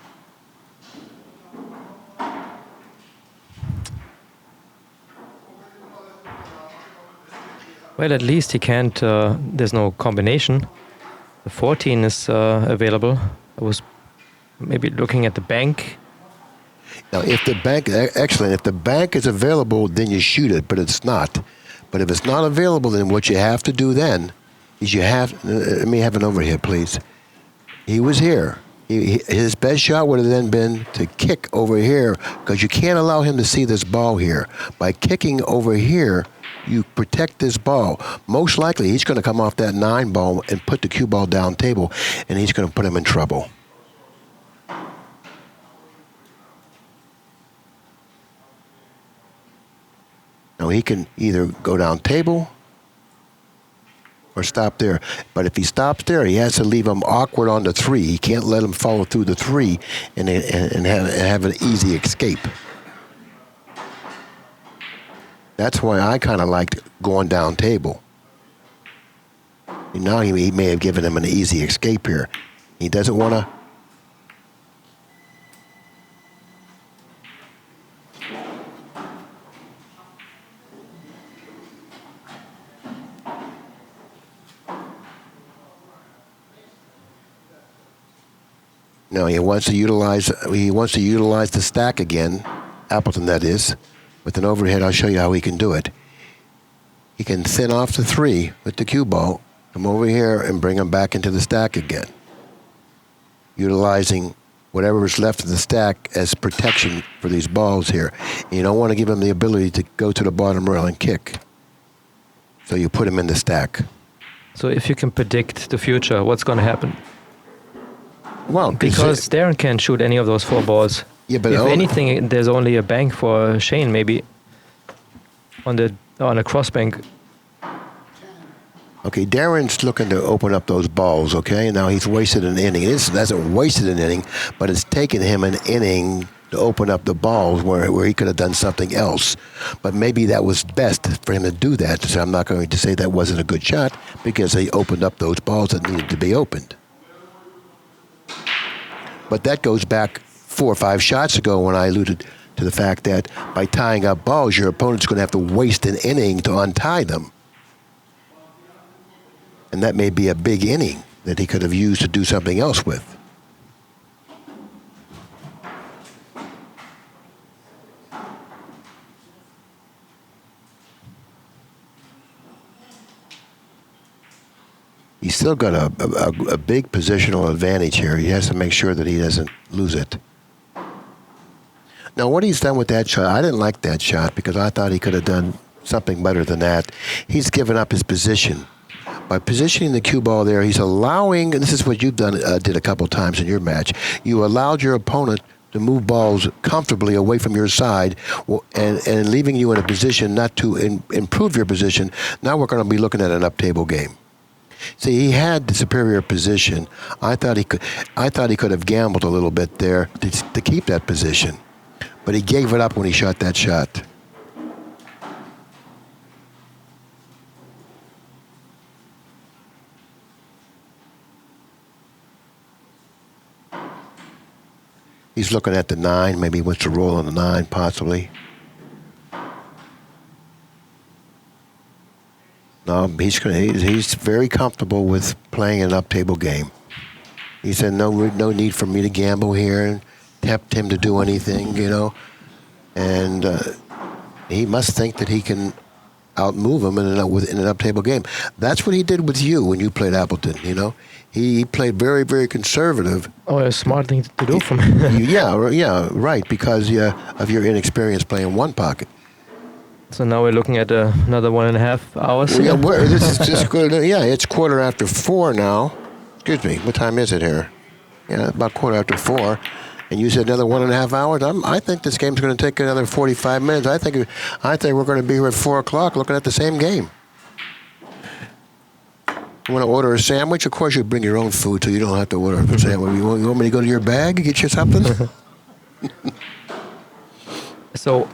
Well, at least he can't. There's no combination. The 14 is available. I was maybe looking at the bank. Now, if the bank, excellent. If the bank is available, then you shoot it, but it's not. But if it's not available, then what you have to do then is let me have an overhead, please. He was here. His best shot would have then been to kick over here because you can't allow him to see this ball here. By kicking over here, you protect this ball. Most likely, he's going to come off that 9 ball and put the cue ball down table, and he's going to put him in trouble. Now, he can either go down table or stop there. But if he stops there, he has to leave him awkward on the 3. He can't let him follow through the 3 and have an easy escape. That's why I kind of liked going down table. And now he may have given him an easy escape here. He doesn't want to. No, he wants to utilize the stack again, Appleton that is. With an overhead, I'll show you how he can do it. He can thin off the 3 with the cue ball, come over here and bring him back into the stack again, utilizing whatever is left of the stack as protection for these balls here. And you don't want to give him the ability to go to the bottom rail and kick. So you put him in the stack. So if you can predict the future, what's going to happen? Well, Because Darren can't shoot any of those 4 balls. Yeah, but if anything, there's only a bank for Shane, maybe on a cross bank. Okay, Darren's looking to open up those balls, okay? Now he's wasted an inning. This hasn't wasted an inning, but it's taken him an inning to open up the balls where he could have done something else. But maybe that was best for him to do that. So I'm not going to say that wasn't a good shot because he opened up those balls that needed to be opened. But that goes back 4 or 5 shots ago when I alluded to the fact that by tying up balls, your opponent's going to have to waste an inning to untie them. And that may be a big inning that he could have used to do something else with. He's still got a big positional advantage here. He has to make sure that he doesn't lose it. Now, what he's done with that shot, I didn't like that shot because I thought he could have done something better than that. He's given up his position. By positioning the cue ball there, he's allowing, and this is what you've did a couple times in your match, you allowed your opponent to move balls comfortably away from your side and leaving you in a position not to improve your position. Now we're going to be looking at an up-table game. See, he had the superior position. I thought he could have gambled a little bit there to keep that position, but he gave it up when he shot that shot. He's looking at the 9. Maybe he wants to roll on the 9, possibly. No, he's very comfortable with playing an up-table game. He said no need for me to gamble here and tempt him to do anything, you know. And he must think that he can outmove him in an up-table game. That's what he did with you when you played Appleton, you know. He played very, very conservative. Oh, a smart thing to do for me. yeah, right, because of your inexperience playing one pocket. So now we're looking at another 1.5 hours. Yeah, this is just good. Yeah, it's 4:15 now. Excuse me, what time is it here? Yeah, about 4:15. And you said another 1.5 hours. I think this game's going to take another 45 minutes. I think we're going to be here at 4 o'clock looking at the same game. You want to order a sandwich? Of course, you bring your own food, so you don't have to order a sandwich. You want me to go to your bag and get you something? So,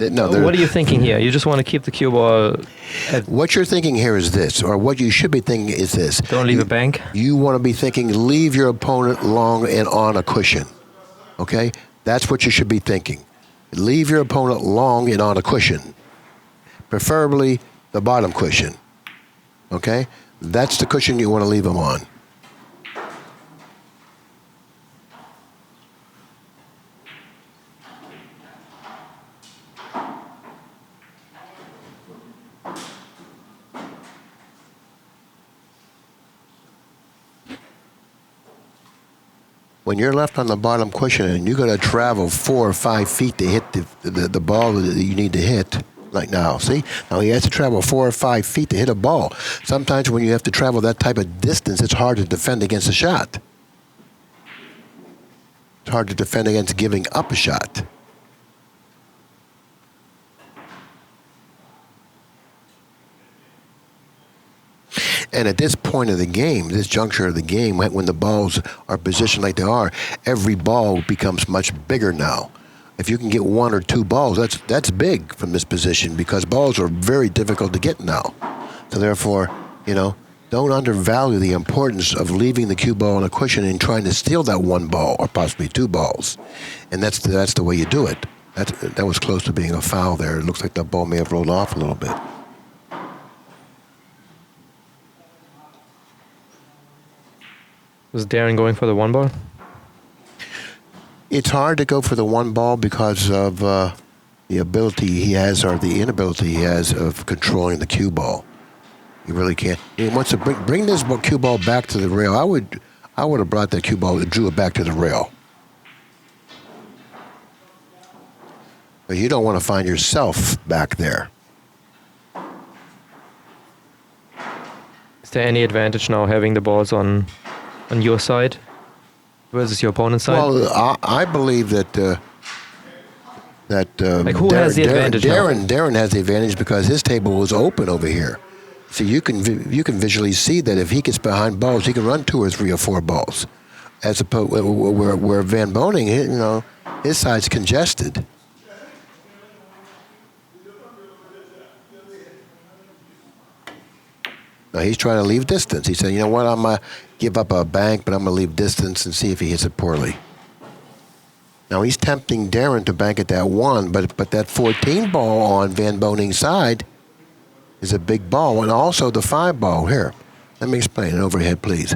no, what are you thinking here? You just want to keep the cue ball at... What you're thinking here is this, or what you should be thinking is this. Don't leave a bank? You want to be thinking, leave your opponent long and on a cushion. Okay? That's what you should be thinking. Leave your opponent long and on a cushion. Preferably the bottom cushion. Okay? That's the cushion you want to leave them on. When you're left on the bottom cushion and you're going to travel 4 or 5 feet to hit the ball that you need to hit, like now, see? Now he has to travel 4 or 5 feet to hit a ball. Sometimes when you have to travel that type of distance, it's hard to defend against a shot. It's hard to defend against giving up a shot. And at this point of the game, this juncture of the game, when the balls are positioned like they are, every ball becomes much bigger now. If you can get 1 or 2 balls, that's big from this position because balls are very difficult to get now. So therefore, you know, don't undervalue the importance of leaving the cue ball on a cushion and trying to steal that 1 ball or possibly 2 balls. And that's the way you do it. That was close to being a foul there. It looks like the ball may have rolled off a little bit. Was Darren going for the 1 ball? It's hard to go for the 1 ball because of the ability he has or the inability he has of controlling the cue ball. He really can't. He wants to bring this cue ball back to the rail. I would have brought that cue ball and drew it back to the rail. But you don't want to find yourself back there. Is there any advantage now having the balls on your side versus your opponent's side? Well, I believe that Like, who has the advantage now? Darren has the advantage because his table was open over here. So you can visually see that if he gets behind balls, he can run 2 or 3 or 4 balls, as opposed where Van Boening, his side's congested. Now he's trying to leave distance. He said, you know what, I'm going to give up a bank, but I'm going to leave distance and see if he hits it poorly. Now he's tempting Darren to bank at that 1, but that 14 ball on Van Boning's side is a big ball, and also the 5 ball. Here, let me explain it overhead, please.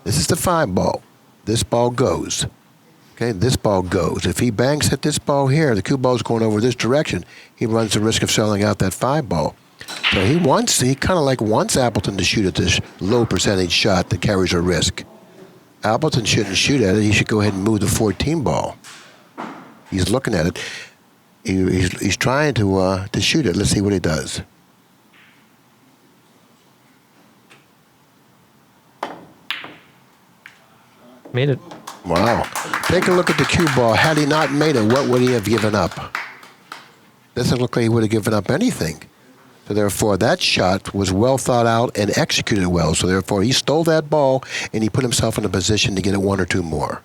This is the 5 ball. This ball goes. Okay, this ball goes. If he banks at this ball here, the cue ball's going over this direction, he runs the risk of selling out that 5 ball. So he kind of like wants Appleton to shoot at this low percentage shot that carries a risk. Appleton shouldn't shoot at it. He should go ahead and move the 14 ball. He's looking at it. He's trying to shoot it. Let's see what he does. Made it. Wow. Take a look at the cue ball. Had he not made it, what would he have given up? Doesn't look like he would have given up anything. So therefore, that shot was well thought out and executed well. So therefore, he stole that ball, and he put himself in a position to get it 1 or 2 more.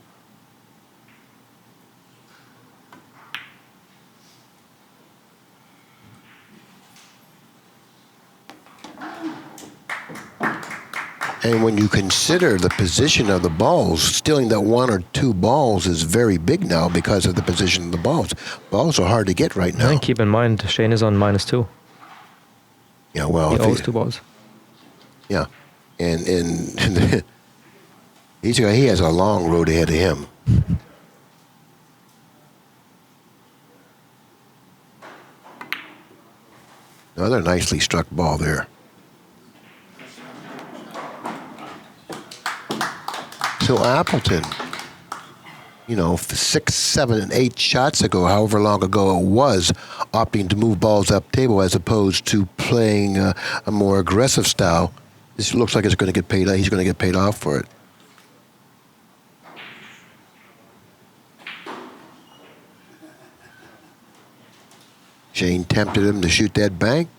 And when you consider the position of the balls, stealing that 1 or 2 balls is very big now because of the position of the balls. Balls are hard to get right now. And keep in mind, Shane is on -2. Yeah, well, He owes 2 balls. Yeah, and he has a long road ahead of him. Another nicely struck ball there. So Appleton, 6, 7, and 8 shots ago, however long ago it was, opting to move balls up table as opposed to playing a more aggressive style. This looks like it's going to get paid. He's going to get paid off for it. Shane tempted him to shoot that bank.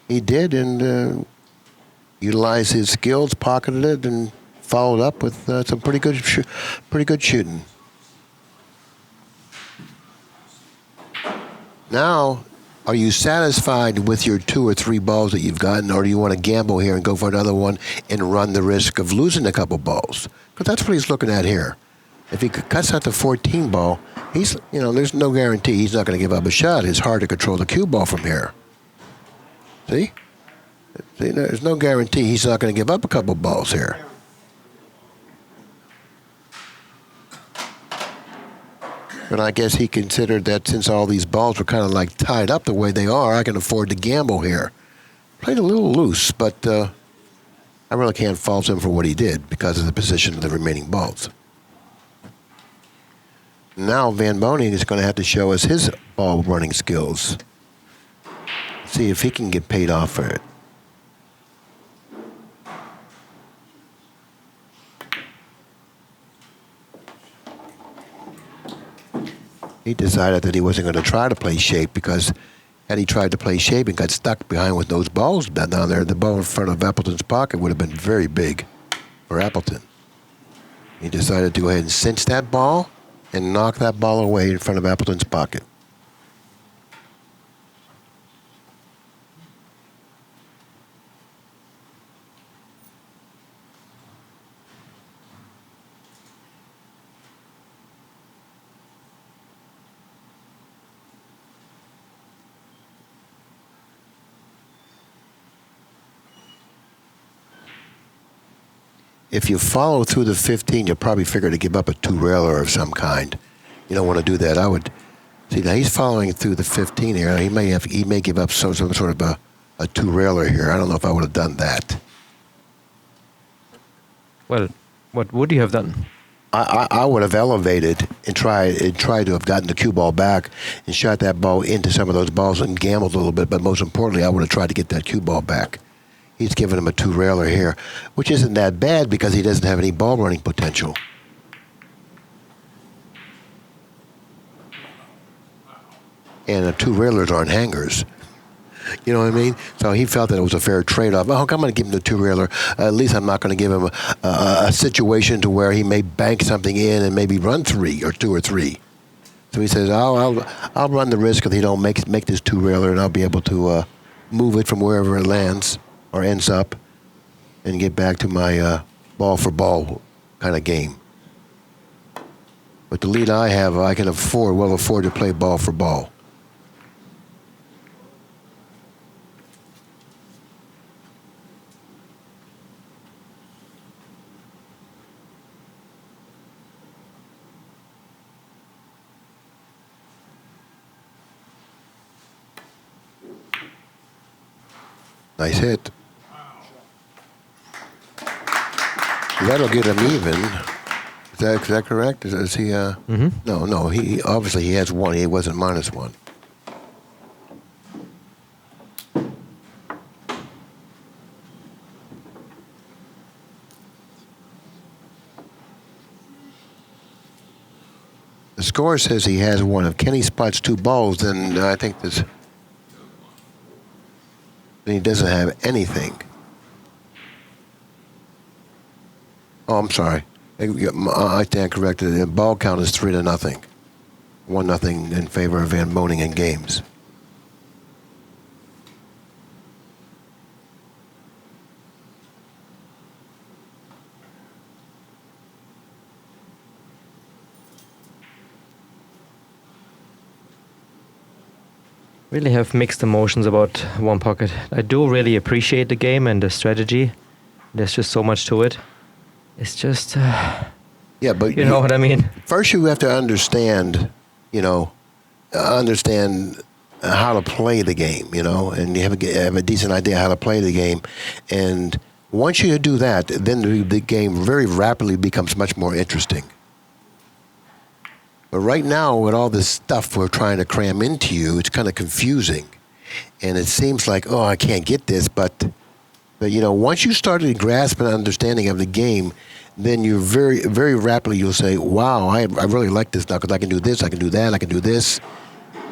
He did, and utilized his skills, pocketed it, and followed up with some pretty good shooting. Now, are you satisfied with your 2 or 3 balls that you've gotten, or do you want to gamble here and go for another one and run the risk of losing a couple balls? Because that's what he's looking at here. If he cuts out the 14 ball, there's no guarantee he's not going to give up a shot. It's hard to control the cue ball from here. See, there's no guarantee he's not going to give up a couple balls here. But I guess he considered that since all these balls were kind of like tied up the way they are, I can afford to gamble here. Played a little loose, but I really can't fault him for what he did because of the position of the remaining balls. Now Van Boening is going to have to show us his ball running skills. See if he can get paid off for it. He decided that he wasn't going to try to play shape because had he tried to play shape and got stuck behind with those balls down there, the ball in front of Appleton's pocket would have been very big for Appleton. He decided to go ahead and cinch that ball and knock that ball away in front of Appleton's pocket. If you follow through the 15, you'll probably figure to give up a 2-railer of some kind. You don't want to do that. I would see now he's following through the 15 here. He may give up some sort of a 2-railer here. I don't know if I would have done that. Well, what would you have done? I would have elevated and tried to have gotten the cue ball back and shot that ball into some of those balls and gambled a little bit. But most importantly, I would have tried to get that cue ball back. He's giving him a two-railer here, which isn't that bad because he doesn't have any ball running potential. And two-railers aren't hangers. You know what I mean? So he felt that it was a fair trade-off. Oh, I'm going to give him the two-railer. At least I'm not going to give him a situation to where he may bank something in and maybe run two or three. So he says, I'll run the risk if he don't make this two-railer, and I'll be able to move it from wherever it lands or ends up and get back to my ball-for-ball kind of game. With the lead I have, I can well afford to play ball-for-ball. Nice hit. That'll get him even. Is that correct? Is he? No. He obviously he has one. He wasn't minus one. The score says he has one. If Kenny spots two balls, then I think this. He doesn't have anything. Oh, I'm sorry. I stand corrected. The ball count is 3-0. 1-0 in favor of Van Boening in games. Really have mixed emotions about One Pocket. I do really appreciate the game and the strategy. There's just so much to it. It's just, yeah, but you know what I mean. First, you have to understand, understand how to play the game, and you have a decent idea how to play the game. And once you do that, then the game very rapidly becomes much more interesting. But right now, with all this stuff we're trying to cram into you, it's kind of confusing. And it seems like, oh, I can't get this. But once you start to grasp an understanding of the game, then you very, very rapidly you'll say, wow, I really like this now because I can do this, I can do that, I can do this.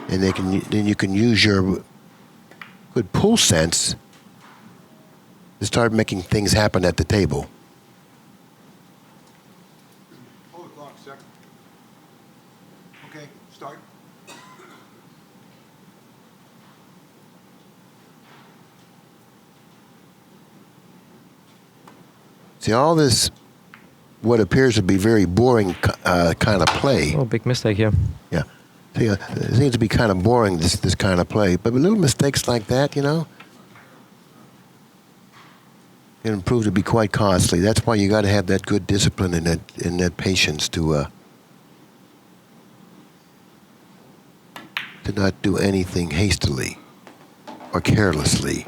And then you can use your good pool sense to start making things happen at the table. Okay, start. See, all this, what appears to be very boring kind of play. Oh, big mistake here. Yeah. See, it seems to be kind of boring, this kind of play. But with little mistakes like that, can prove to be quite costly. That's why you got to have that good discipline and that patience to not do anything hastily or carelessly.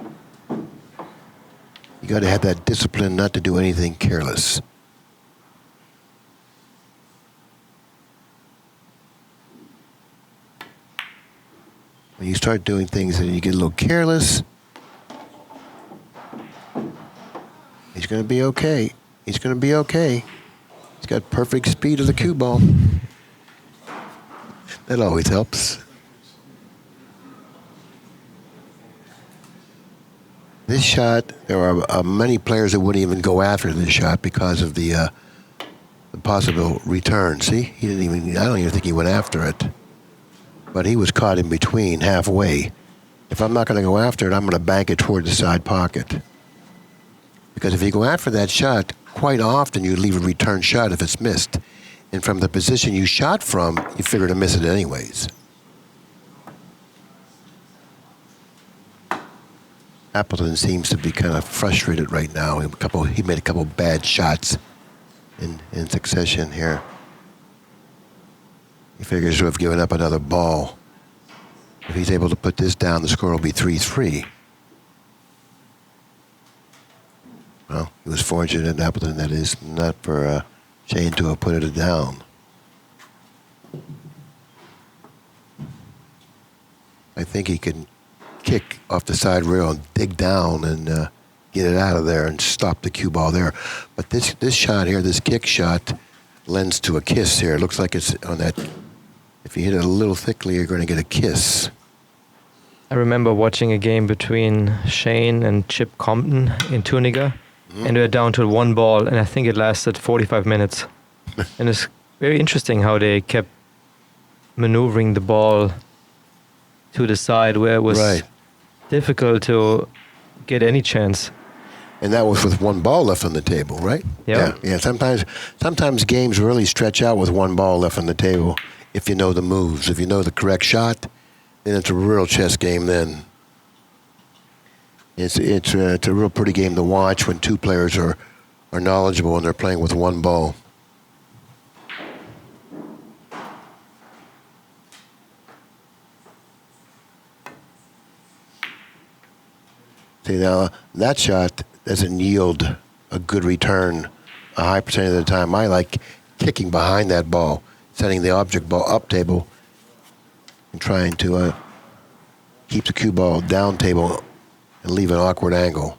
You got to have that discipline not to do anything careless. When you start doing things and you get a little careless, he's going to be okay. He's going to be okay. He's got perfect speed of the cue ball. That always helps. This shot, there are many players that wouldn't even go after this shot because of the possible return. See, I don't even think he went after it. But he was caught in between, halfway. If I'm not going to go after it, I'm going to bank it toward the side pocket. Because if you go after that shot, quite often you leave a return shot if it's missed. And from the position you shot from, you figure to miss it anyways. Appleton seems to be kind of frustrated right now. He made a couple bad shots in succession here. He figures to have given up another ball. If he's able to put this down, the score will be 3-3. Well, he was fortunate, Appleton, that is, not for Shane to have put it down. I think he can kick off the side rail and dig down and get it out of there and stop the cue ball there. But this shot here, this kick shot, lends to a kiss here. It looks like it's on that. If you hit it a little thickly, you're going to get a kiss. I remember watching a game between Shane and Chip Compton in Tunica, and we were down to one ball, and I think it lasted 45 minutes. And it's very interesting how they kept maneuvering the ball to the side where it was difficult to get any chance. And that was with one ball left on the table, right? Yeah. Yeah. Sometimes games really stretch out with one ball left on the table if you know the moves. If you know the correct shot, then it's a real chess game then. It's a real pretty game to watch when two players are knowledgeable and they're playing with one ball. See, now that shot doesn't yield a good return a high percentage of the time. I like kicking behind that ball, setting the object ball up table, and trying to keep the cue ball down table and leave an awkward angle,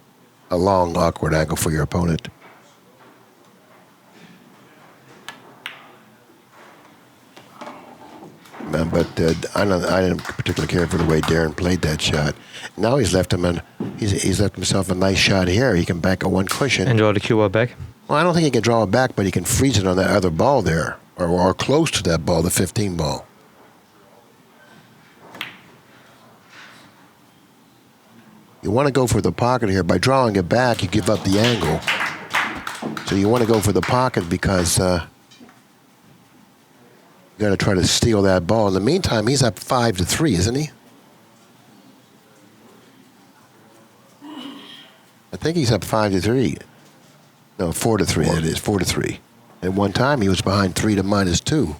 a long awkward angle for your opponent. But I didn't particularly care for the way Darren played that shot. Now he's left himself a nice shot here. He can back a one cushion. And draw the cue ball back? Well, I don't think he can draw it back, but he can freeze it on that other ball there, or close to that ball, the 15 ball. You want to go for the pocket here. By drawing it back, you give up the angle. So you want to go for the pocket because you got to try to steal that ball. In the meantime, he's up 5-3, isn't he? I think he's up 5-3. No, 4-3. That is 4-3. At one time, he was behind 3 to -2.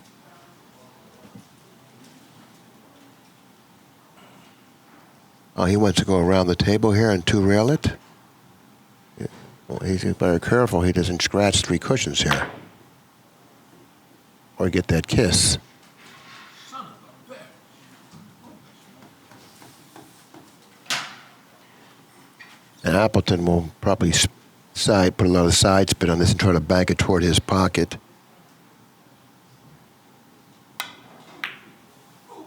Oh, he wants to go around the table here and two-rail it. Well, he's very careful he doesn't scratch 3 cushions here. Or get that kiss. And Appleton will probably put a lot of side spin on this and try to bank it toward his pocket.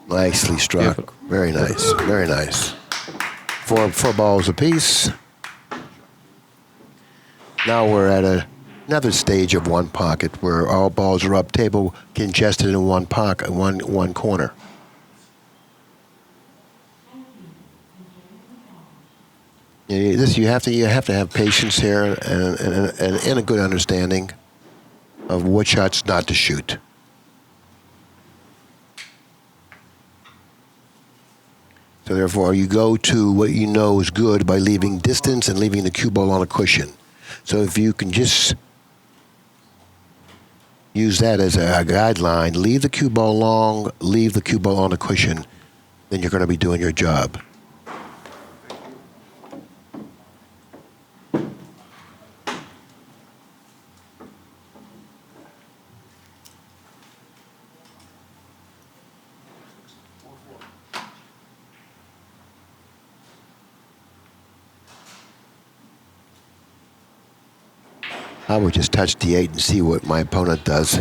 Nicely struck. Beautiful. Very nice. Very nice. Four balls apiece. Now we're at another stage of one pocket where all balls are up table, congested in one pocket, one corner. You have to have patience here and a good understanding of what shots not to shoot. So therefore, you go to what you know is good by leaving distance and leaving the cue ball on a cushion. So if you can just use that as a guideline, leave the cue ball long, leave the cue ball on a cushion, then you're going to be doing your job. I would just touch the 8 and see what my opponent does.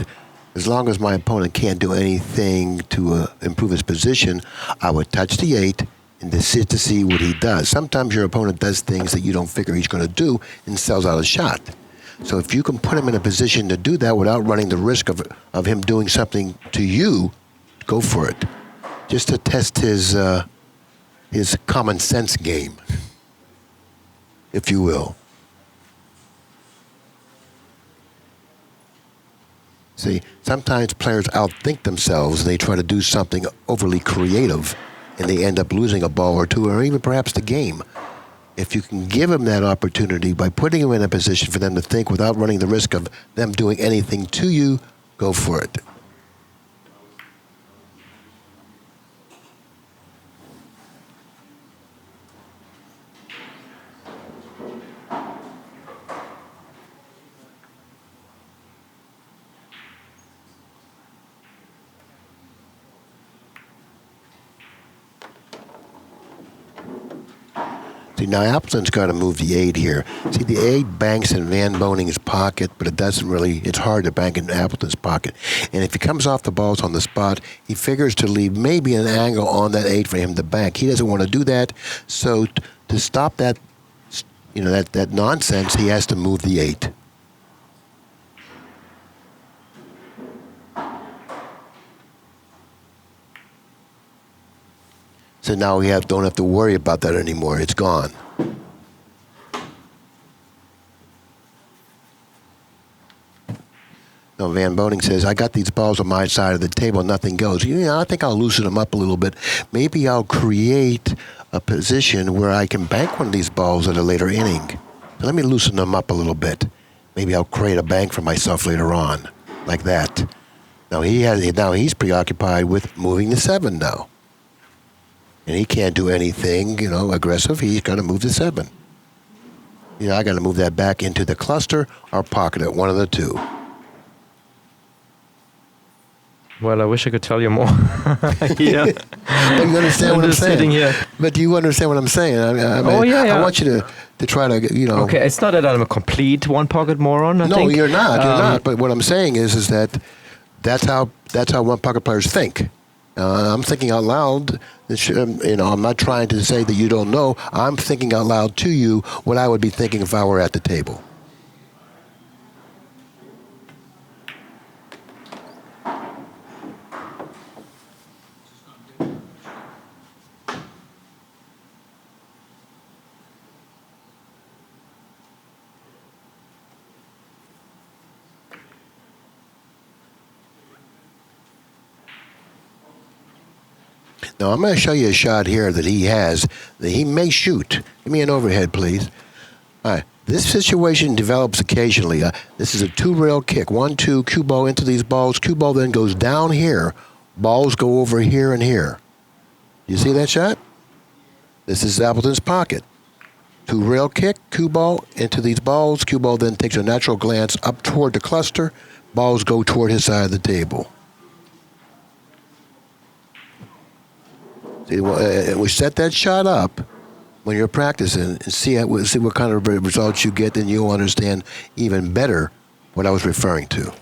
As long as my opponent can't do anything to improve his position, I would touch the 8 and just sit to see what he does. Sometimes your opponent does things that you don't figure he's going to do and sells out a shot. So if you can put him in a position to do that without running the risk of him doing something to you, go for it. Just to test his common sense game, if you will. See, sometimes players outthink themselves and they try to do something overly creative and they end up losing a ball or two or even perhaps the game. If you can give them that opportunity by putting them in a position for them to think without running the risk of them doing anything to you, go for it. See, now Appleton's got to move the 8 here. See, the 8 banks in Van Boning's pocket, but it doesn't really, it's hard to bank in Appleton's pocket. And if he comes off the balls on the spot, he figures to leave maybe an angle on that 8 for him to bank. He doesn't want to do that, so to stop that, that nonsense, he has to move the 8. So now we don't have to worry about that anymore. It's gone. Now Van Boening says, I got these balls on my side of the table, nothing goes. I think I'll loosen them up a little bit. Maybe I'll create a position where I can bank one of these balls at a later inning. So let me loosen them up a little bit. Maybe I'll create a bank for myself later on, like that. Now he's preoccupied with moving the 7 now. And he can't do anything, aggressive. He's got to move the 7. I got to move that back into the cluster or pocket it, one of the two. Well, I wish I could tell you more. Yeah. But you understand what I'm saying? Sitting here. But do you understand what I'm saying? I want you to try to, Okay, it's not that I'm a complete one-pocket moron, I think. No, you're not. You're not. But what I'm saying is that that's how one-pocket players think. I'm thinking out loud. I'm not trying to say that you don't know. I'm thinking out loud to you what I would be thinking if I were at the table. Now, I'm going to show you a shot here that he has, that he may shoot. Give me an overhead, please. All right. This situation develops occasionally. This is a 2-rail kick. 1-2, cue ball into these balls. Cue ball then goes down here. Balls go over here and here. You see that shot? This is Appleton's pocket. 2-rail kick, cue ball into these balls. Cue ball then takes a natural glance up toward the cluster. Balls go toward his side of the table. We set that shot up when you're practicing and see what kind of results you get, then you'll understand even better what I was referring to.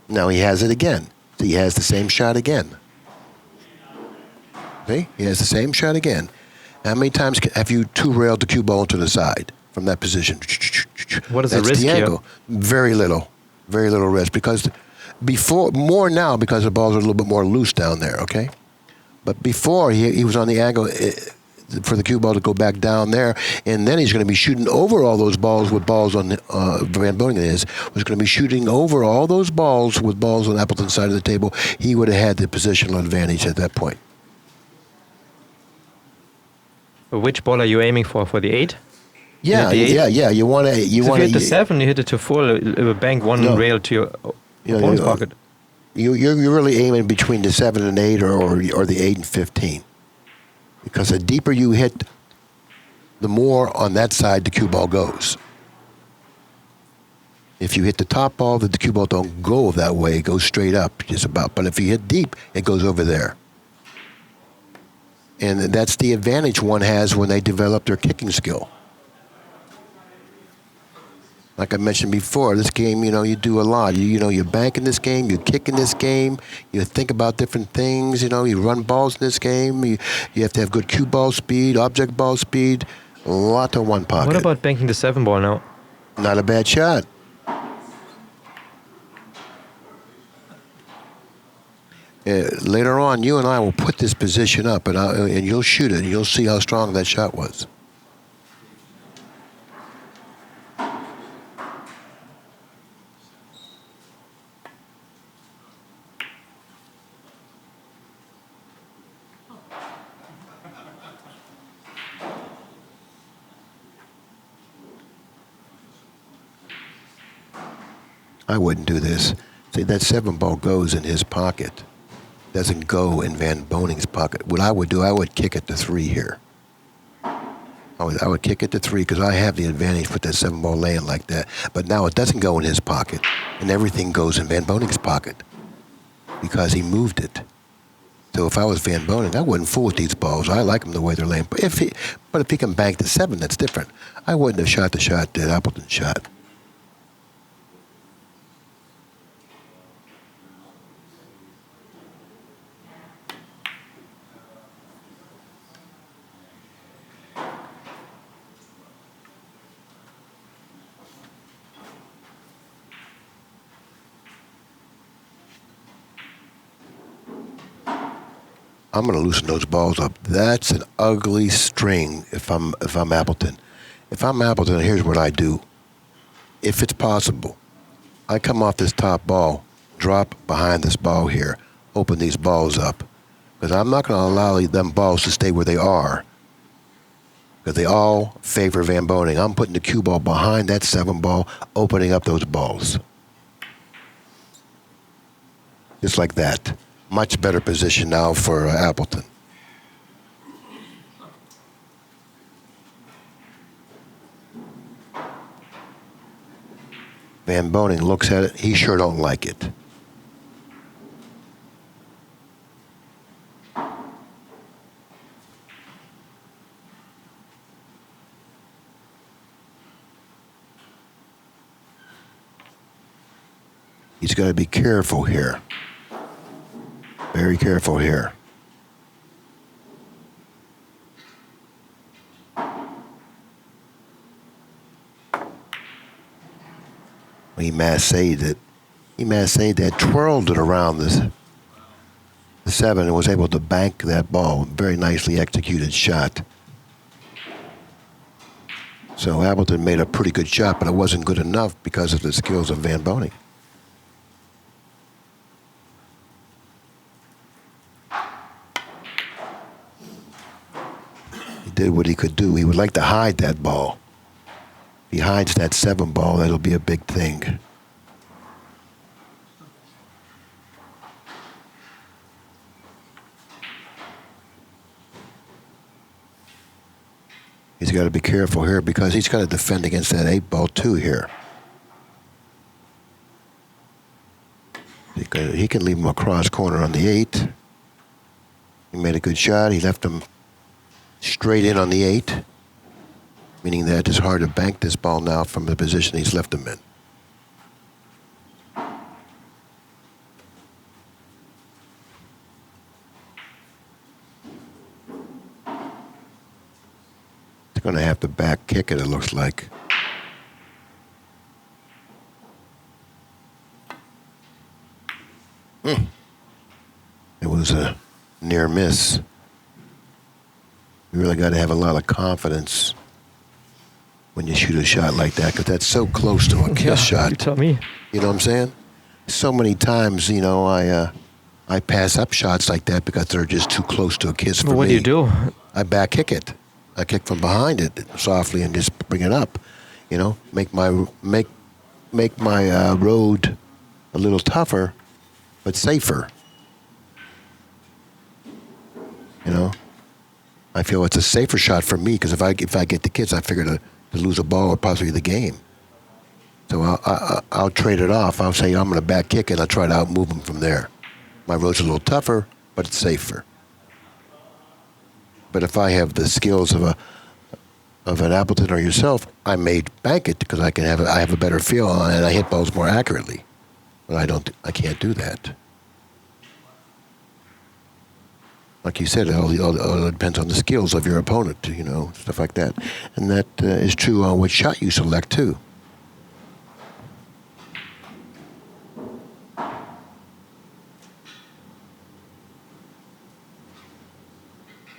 Now he has it again. See, he has the same shot again. See? He has the same shot again. How many times have you 2-railed the cue ball to the side from that position? What is the risk That's the here? angle. Very little risk, because more now because the balls are a little bit more loose down there, okay? But before, he was on the angle for the cue ball to go back down there, and then he's going to be shooting over all those balls with balls on Van Boening was going to be shooting over all those balls with balls on Appleton's side of the table. He would have had the positional advantage at that point. Which ball are you aiming for? For the 8? Yeah. You want to. If you hit the 7, you hit it to full. It will bank one rail to your opponent's pocket. You're really aiming between the 7 and 8 or the 8 and 15. Because the deeper you hit, the more on that side the cue ball goes. If you hit the top ball, the cue ball don't go that way. It goes straight up just about. But if you hit deep, it goes over there. And that's the advantage one has when they develop their kicking skill. Like I mentioned before, this game, you do a lot. You bank in this game, you kick in this game, you think about different things, you run balls in this game, you have to have good cue ball speed, object ball speed, a lot of one pocket. What about banking the 7 ball now? Not a bad shot. Later on, you and I will put this position up, and you'll shoot it, and you'll see how strong that shot was. I wouldn't do this. See, that 7 ball goes in his pocket. Doesn't go in Van Boning's pocket. What I would do, I would kick it to 3 here. I would kick it to 3 because I have the advantage with that 7 ball laying like that. But now it doesn't go in his pocket, and everything goes in Van Boning's pocket because he moved it. So if I was Van Boening, I wouldn't fool with these balls. I like them the way they're laying. But if he can bank the 7, that's different. I wouldn't have shot the shot that Appleton shot. I'm going to loosen those balls up. That's an ugly string if I'm Appleton. If I'm Appleton, here's what I do. If it's possible, I come off this top ball, drop behind this ball here, open these balls up. Because I'm not going to allow them balls to stay where they are. Because they all favor Van Boening. I'm putting the cue ball behind that 7 ball, opening up those balls. Just like that. Much better position now for Appleton. Van Boening looks at it. He sure don't like it. He's got to be careful here. Very careful here. He massaged it. He massaged that, twirled it around the 7 and was able to bank that ball. Very nicely executed shot. So Appleton made a pretty good shot, but it wasn't good enough because of the skills of Van Boening. Did what he could do. He would like to hide that ball. If he hides that 7 ball, that'll be a big thing. He's got to be careful here because he's got to defend against that 8 ball too here. He can leave him across corner on the 8. He made a good shot. He left him straight in on the 8, meaning that it's hard to bank this ball now from the position he's left him in. He's going to have to back kick it looks like. It was a near miss. You really got to have a lot of confidence when you shoot a shot like that, because that's so close to a kiss shot. You tell me. You know what I'm saying? So many times, I pass up shots like that because they're just too close to a kiss for me. What do you do? I back kick it. I kick from behind it softly and just bring it up. Make my road a little tougher, but safer. I feel it's a safer shot for me because if I get the kiss, I figure to lose a ball or possibly the game. So I'll trade it off. I'll say I'm going to back kick it. I'll try to outmove him from there. My road's a little tougher, but it's safer. But if I have the skills of an Appleton or yourself, I may bank it because I have a better feel on it and I hit balls more accurately. But I can't do that. Like you said, it all depends on the skills of your opponent, stuff like that. And that is true on what shot you select, too.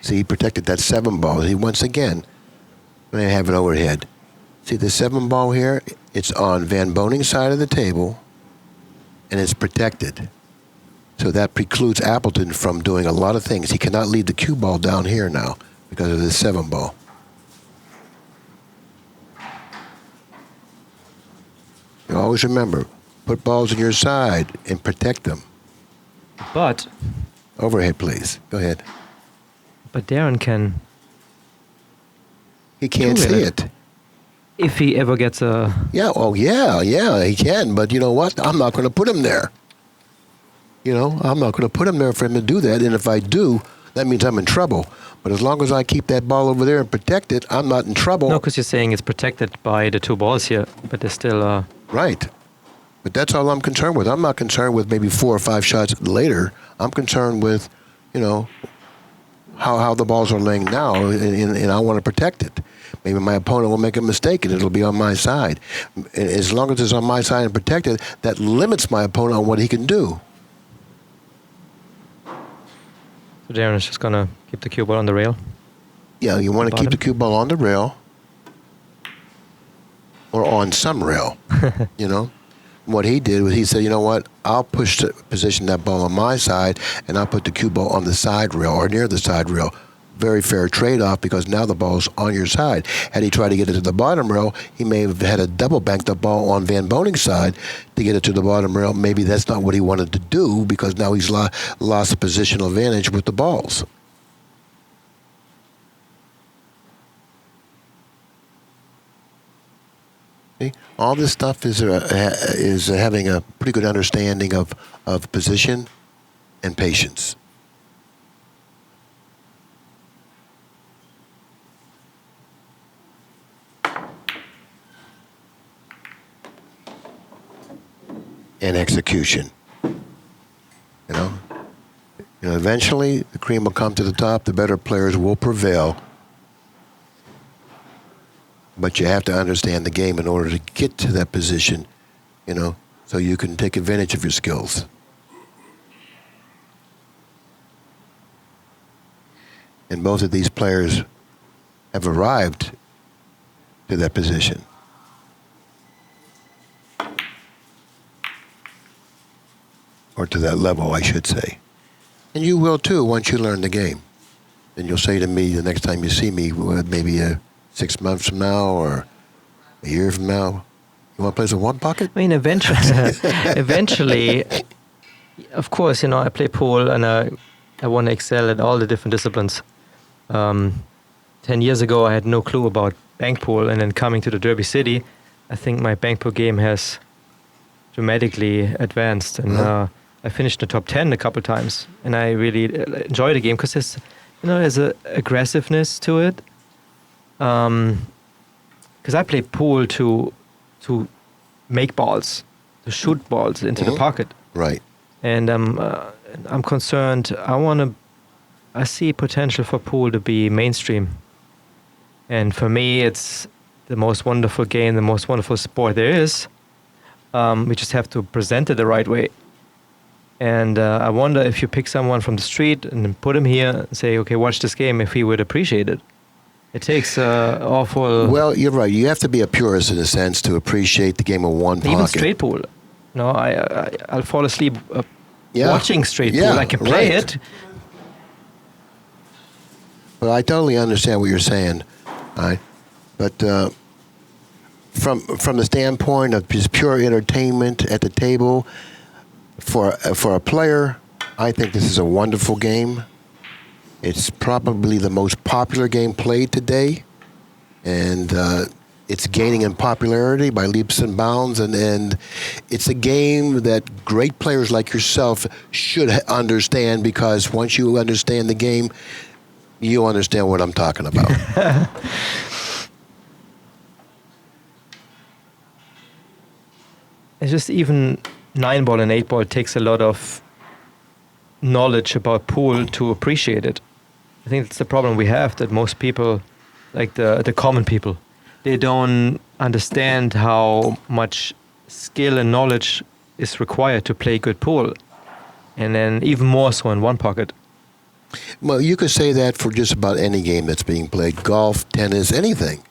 See, he protected that 7 ball. He once again, I have it overhead. See the 7 ball here? It's on Van Boning's side of the table, and it's protected. So that precludes Appleton from doing a lot of things. He cannot leave the cue ball down here now because of this 7 ball. You always remember, put balls on your side and protect them. But Overhead, please. Go ahead. But Darren can. He can't see it. If he ever gets a. Yeah, he can. But you know what? I'm not going to put him there. I'm not going to put him there for him to do that. And if I do, that means I'm in trouble. But as long as I keep that ball over there and protect it, I'm not in trouble. No, because you're saying it's protected by the two balls here, but there's still... Right. But that's all I'm concerned with. I'm not concerned with maybe 4 or 5 shots later. I'm concerned with, how the balls are laying now, and I want to protect it. Maybe my opponent will make a mistake, and it'll be on my side. As long as it's on my side and protected, that limits my opponent on what he can do. So Darren is just going to keep the cue ball on the rail? Yeah, you want to keep the cue ball on the rail or on some rail, What he did was he said, you know what, I'll position that ball on my side, and I'll put the cue ball on the side rail or near the side rail. Very fair trade-off, because now the ball's on your side. Had he tried to get it to the bottom rail, he may have had to double bank the ball on Van Boning's side to get it to the bottom rail. Maybe that's not what he wanted to do, because now he's lost a positional advantage with the balls. See? All this stuff is having a pretty good understanding of position and patience. And execution. Eventually the cream will come to the top. The better players will prevail. But you have to understand the game in order to get to that position, so you can take advantage of your skills. And both of these players have arrived to that position. Or to that level, I should say. And you will too once you learn the game. And you'll say to me the next time you see me, maybe 6 months from now or a year from now, you want to play some one pocket? I mean, eventually, of course, I play pool and I want to excel at all the different disciplines. 10 years ago, I had no clue about bank pool, and then coming to the Derby City, I think my bank pool game has dramatically advanced, and I finished in the top 10 a couple times, and I really enjoy the game because there's an aggressiveness to it. Because I play pool to make balls, to shoot balls into the pocket. Right. And I'm concerned. I see potential for pool to be mainstream. And for me, it's the most wonderful game, the most wonderful sport there is. We just have to present it the right way. And I wonder if you pick someone from the street and then put him here and say, okay, watch this game, if he would appreciate it. It takes awful... Well, you're right. You have to be a purist in a sense to appreciate the game of one pocket. Even straight pool. I'll fall asleep watching straight pool. I can play it. Well, I totally understand what you're saying. Right? But from the standpoint of just pure entertainment at the table, for a player, I think this is a wonderful game. It's probably the most popular game played today, and it's gaining in popularity by leaps and bounds, and it's a game that great players like yourself should understand, because once you understand the game, you understand what I'm talking about. It's just even 9-ball and 8-ball takes a lot of knowledge about pool to appreciate it. I think that's the problem we have, that most people, like the common people, they don't understand how much skill and knowledge is required to play good pool. And then even more so in one pocket. Well, you could say that for just about any game that's being played, golf, tennis, anything.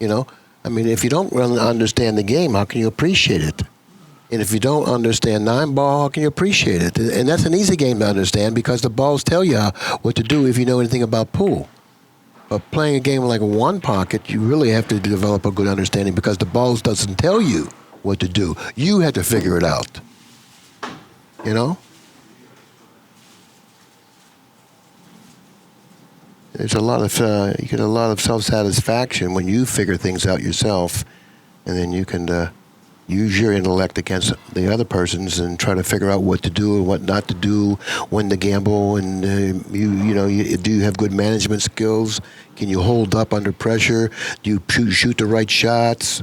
I mean, if you don't really understand the game, how can you appreciate it? And if you don't understand 9-ball, how can you appreciate it? And that's an easy game to understand, because the balls tell you what to do if you know anything about pool. But playing a game like one pocket, you really have to develop a good understanding, because the balls doesn't tell you what to do. You have to figure it out. There's you get a lot of self-satisfaction when you figure things out yourself, and then you can use your intellect against the other person's and try to figure out what to do and what not to do, when to gamble, and do you have good management skills? Can you hold up under pressure? Do you shoot the right shots?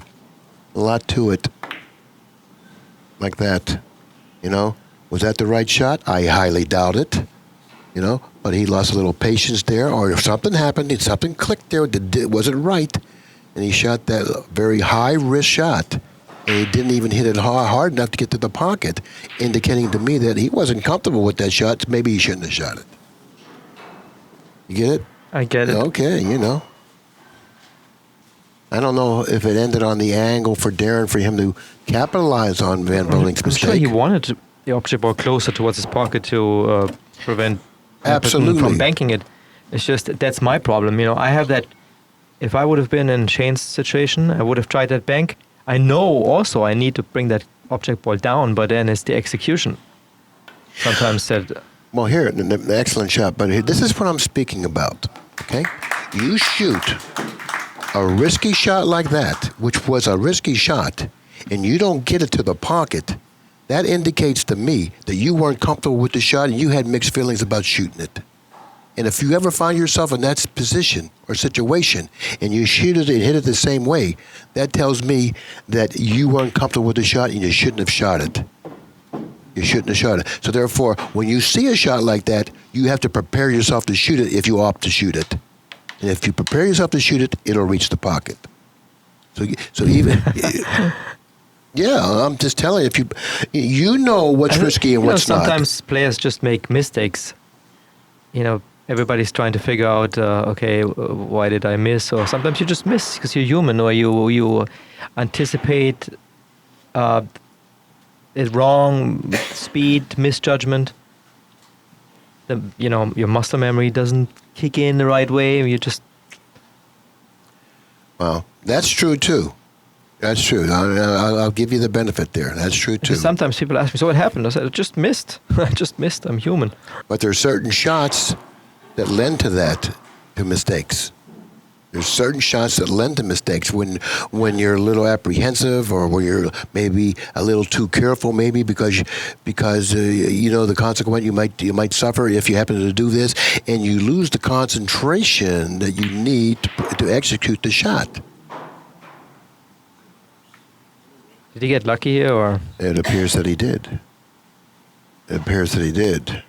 A lot to it. Like that, Was that the right shot? I highly doubt it, But he lost a little patience there, or if something happened, something clicked there, it wasn't right, and he shot that very high-risk shot. And he didn't even hit it hard enough to get to the pocket, indicating to me that he wasn't comfortable with that shot. Maybe he shouldn't have shot it. You get it? I get it. Okay, I don't know if it ended on the angle for Darren for him to capitalize on Van Boning's mistake. I'm sure he wanted the object ball closer towards his pocket to prevent Absolutely from banking it. It's just that's my problem. I have that. If I would have been in Shane's situation, I would have tried that bank. I know also I need to bring that object ball down, but then it's the execution. Sometimes that. Well, here, an excellent shot, but this is what I'm speaking about, okay? You shoot a risky shot like that, which was a risky shot, and you don't get it to the pocket, that indicates to me that you weren't comfortable with the shot and you had mixed feelings about shooting it. And if you ever find yourself in that position or situation and you shoot it and hit it the same way, that tells me that you weren't comfortable with the shot and you shouldn't have shot it. You shouldn't have shot it. So therefore, when you see a shot like that, you have to prepare yourself to shoot it if you opt to shoot it. And if you prepare yourself to shoot it, it'll reach the pocket. So even... Yeah, I'm just telling you, you know what's risky and what's not. Sometimes players just make mistakes. Everybody's trying to figure out, why did I miss? Or sometimes you just miss because you're human, or you anticipate it wrong, speed, misjudgment. Your muscle memory doesn't kick in the right way. You just. Well, that's true too. That's true. I'll give you the benefit there. That's true too. Because sometimes people ask me, "So what happened?" I said, "I just missed. I just missed. I'm human." But there are certain shots that lend to that, to mistakes. There's certain shots that lend to mistakes when you're a little apprehensive, or when you're maybe a little too careful, maybe because the consequence you might suffer if you happen to do this, and you lose the concentration that you need to execute the shot. Did he get lucky here, or? It appears that he did. It appears that he did.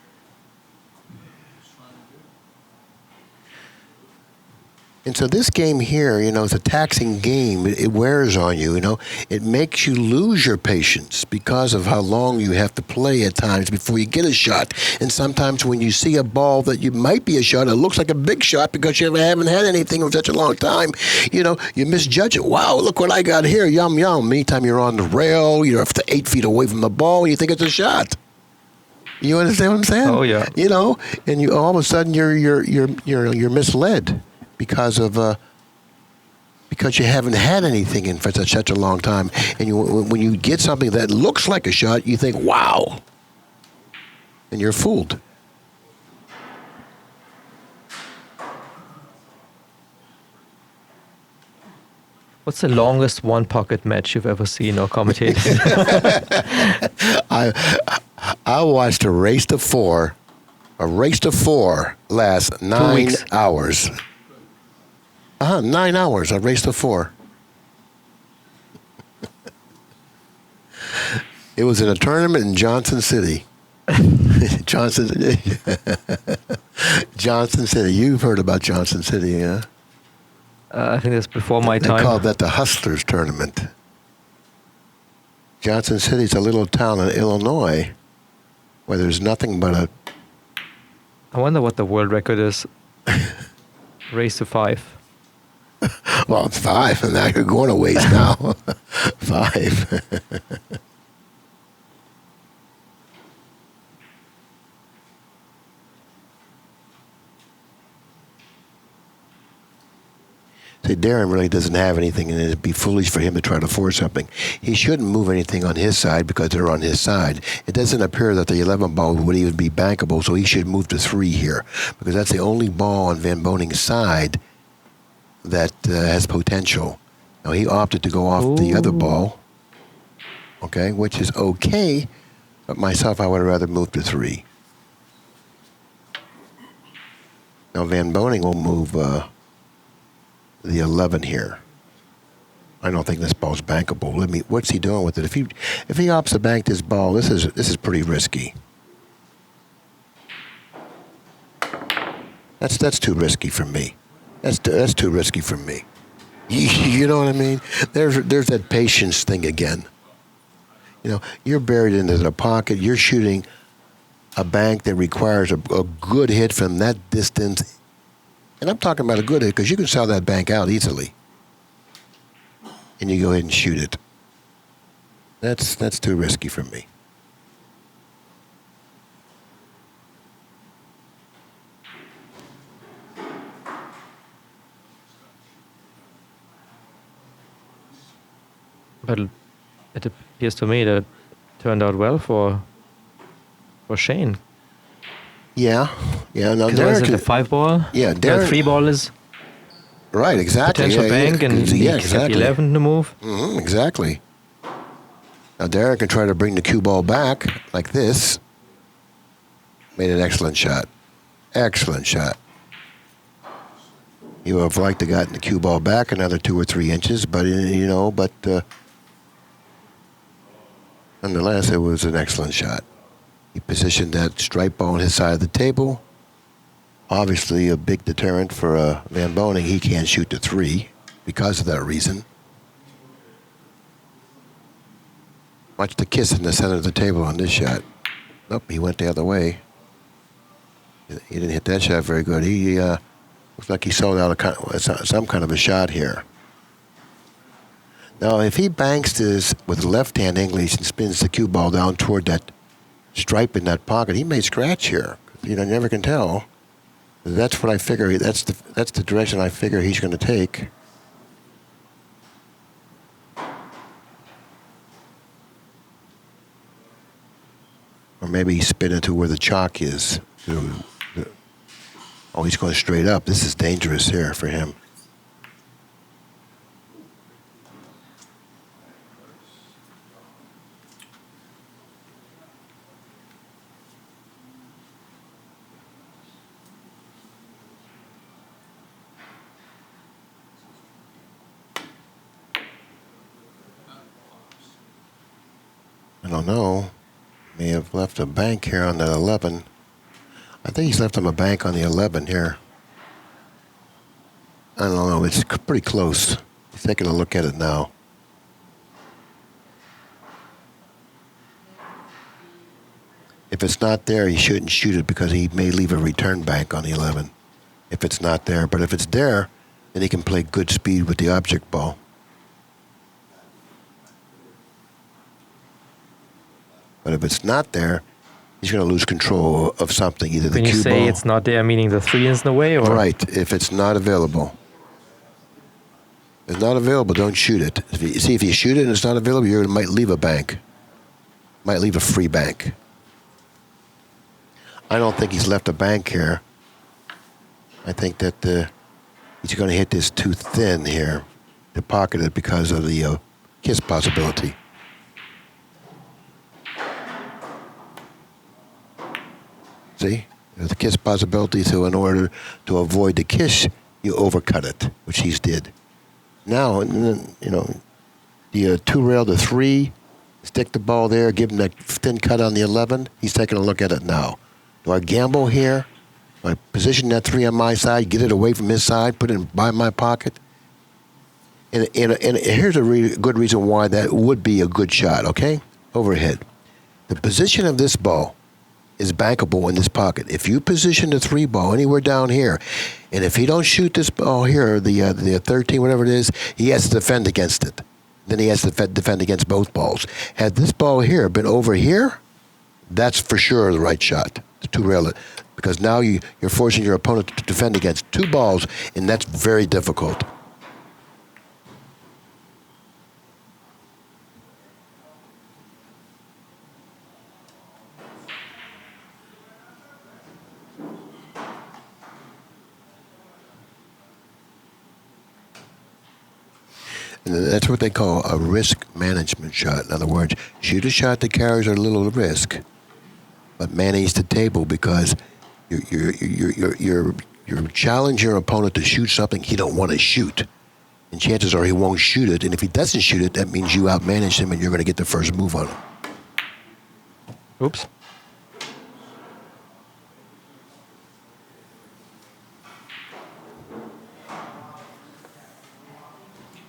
And so this game here, it's a taxing game. It wears on you, It makes you lose your patience because of how long you have to play at times before you get a shot. And sometimes when you see a ball that you might be a shot, it looks like a big shot because you haven't had anything for such a long time. You misjudge it. Wow, look what I got here. Yum, yum. Meantime, you're on the rail. You're up to 8 feet away from the ball, and you think it's a shot. You understand what I'm saying? Oh, yeah. And you all of a sudden you're misled. Because you haven't had anything in for such a long time, and when you get something that looks like a shot, you think, "Wow," and you're fooled. What's the longest one-pocket match you've ever seen or commentated? I watched a race to four. A race to four lasts 9 hours. 9 hours. I raced to 4. It was in a tournament in Johnson City. Johnson City. You've heard about Johnson City, yeah? I think that's before my time. They called that the Hustlers Tournament. Johnson City's a little town in Illinois where there's nothing but a... I wonder what the world record is. Race to 5. Well, it's 5, and now you're going a ways now. 5. See, Darren really doesn't have anything, and it'd be foolish for him to try to force something. He shouldn't move anything on his side because they're on his side. It doesn't appear that the 11 ball would even be bankable, so he should move to 3 here because that's the only ball on Van Boning's side that has potential. Now, he opted to go off the other ball. okay, which is okay, but myself, I would rather move to 3. Now Van Boening will move the 11 here. I don't think this ball's bankable. What's he doing with it? If he opts to bank this ball, this is pretty risky. That's too risky for me. That's too risky for me. You know what I mean? There's that patience thing again. You know, you're buried into the pocket. You're shooting a bank that requires a good hit from that distance. And I'm talking about a good hit because you can sell that bank out easily. And you go ahead and shoot it. That's too risky for me. But it appears to me that it turned out well for Shane. Yeah. Now Because Derek was it a 5-ball? Yeah, The Derek. 3-ball is Right, exactly. potential bank, and he yeah, kept exactly. 11 to move. Exactly. Now Derek can try to bring the cue ball back like this. Made an excellent shot. Excellent shot. He would have liked to gotten the cue ball back another 2 or 3 inches, but nonetheless, it was an excellent shot. He positioned that stripe ball on his side of the table. Obviously, a big deterrent for Van Boening. He can't shoot the 3 because of that reason. Watch the kiss in the center of the table on this shot. Nope, he went the other way. He didn't hit that shot very good. He looks like he sold out some kind of a shot here. Now, if he banks this with left-hand English and spins the cue ball down toward that stripe in that pocket, he may scratch here. You never can tell. That's what I figure. That's the direction I figure he's going to take. Or maybe he's spinning to where the chalk is. Oh, he's going straight up. This is dangerous here for him. I don't know. May have left a bank here on that 11. I think he's left him a bank on the 11 here. I don't know. It's pretty close. He's taking a look at it now. If it's not there, he shouldn't shoot it because he may leave a return bank on the 11. If it's not there. But if it's there, then he can play good speed with the object ball. But if it's not there, he's going to lose control of something, either the cue ball. When you say it's not there, meaning the 3 is in the way, or Right, if it's not available. If it's not available, don't shoot it. If you shoot it and it's not available, you might leave a bank. Might leave a free bank. I don't think he's left a bank here. I think that he's going to hit this too thin here to pocket it because of the kiss possibility. See? There's a kiss possibility, so in order to avoid the kiss, you overcut it, which he's did. Now, the 2 rail to 3, stick the ball there, give him that thin cut on the 11. He's taking a look at it now. Do I gamble here? Do I position that 3 on my side, get it away from his side, put it by my pocket? And here's a good reason why that would be a good shot, okay? Overhead. The position of this ball is bankable in this pocket. If you position the 3 ball anywhere down here, and if he don't shoot this ball here, the 13, whatever it is, he has to defend against it. Then he has to defend against both balls. Had this ball here been over here, that's for sure the right shot, the 2 rail, because now you're forcing your opponent to defend against 2 balls, and that's very difficult. And that's what they call a risk management shot. In other words, shoot a shot that carries a little risk, but manage the table because you're challenging your opponent to shoot something he don't want to shoot. And chances are he won't shoot it. And if he doesn't shoot it, that means you outmanage him and you're going to get the first move on him. Oops.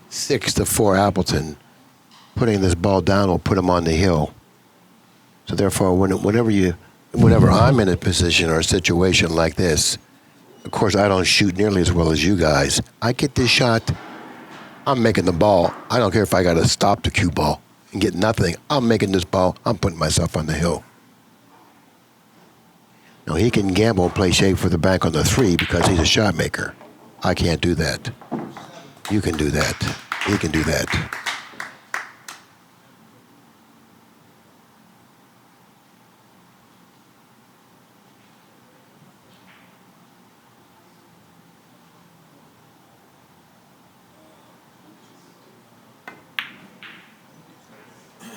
Six to four Appleton. Putting this ball down will put him on the hill. So therefore, whenever I'm in a position or a situation like this, of course I don't shoot nearly as well as you guys. I get this shot, I'm making the ball. I don't care if I got to stop the cue ball and get nothing. I'm making this ball. I'm putting myself on the hill. Now he can gamble and play shape for the bank on the 3 because he's a shot maker. I can't do that. You can do that. He can do that.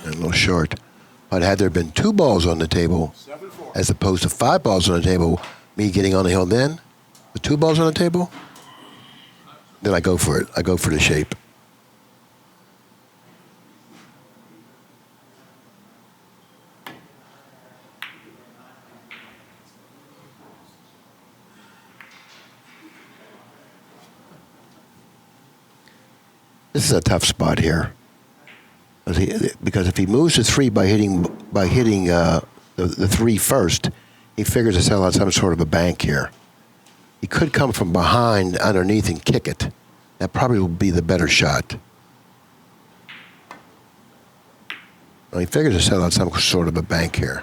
A little short. But had there been 2 balls on the table, as opposed to 5 balls on the table, me getting on the hill then, with 2 balls on the table, then I go for it. I go for the shape. This is a tough spot here. Because if he moves to 3 by hitting the 3 first, he figures to sell out some sort of a bank here. He could come from behind underneath and kick it. That probably will be the better shot. Well, he figures to sell out some sort of a bank here.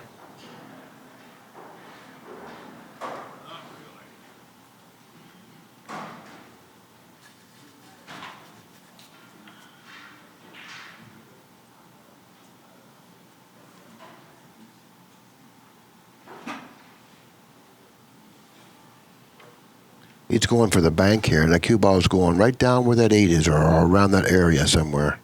He's going for the bank here, and that cue ball is going right down where that 8 is, or around that area somewhere.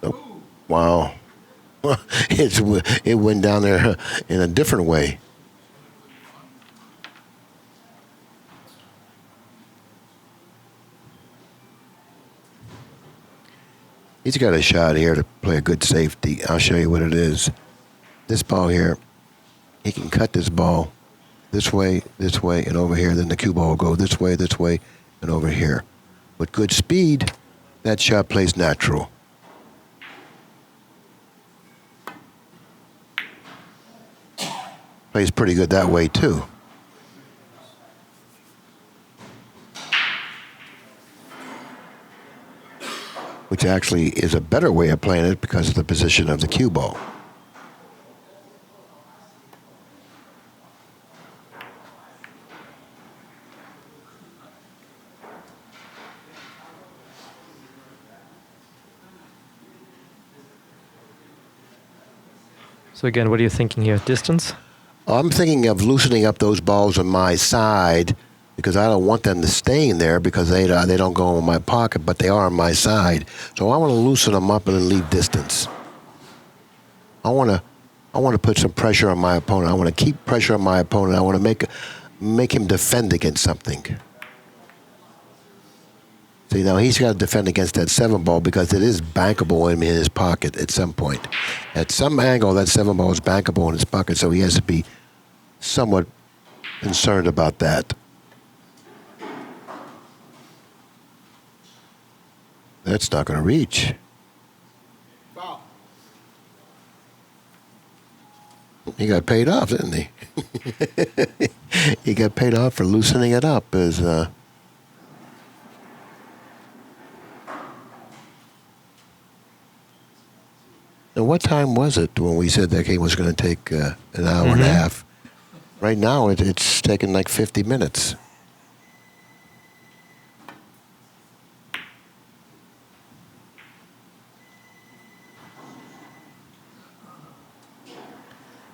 Oh, wow. It went down there in a different way. He's got a shot here to play a good safety. I'll show you what it is. This ball here, he can cut this ball this way, and over here. Then the cue ball will go this way, and over here. With good speed, that shot plays natural. Plays pretty good that way, too. Which actually is a better way of playing it because of the position of the cue ball. So again, what are you thinking here? Distance? I'm thinking of loosening up those balls on my side because I don't want them to stay in there because they don't go in my pocket, but they are on my side. So I want to loosen them up and then leave distance. I want to put some pressure on my opponent. I want to keep pressure on my opponent. I want to make him defend against something. See, now he's got to defend against that 7 ball because it is bankable in his pocket at some point. At some angle, that 7 ball is bankable in his pocket, so he has to be somewhat concerned about that. That's not going to reach. Foul. He got paid off, didn't he? He got paid off for loosening it up. And what time was it when we said that game was going to take an hour and a half? Right now, it's taken like 50 minutes.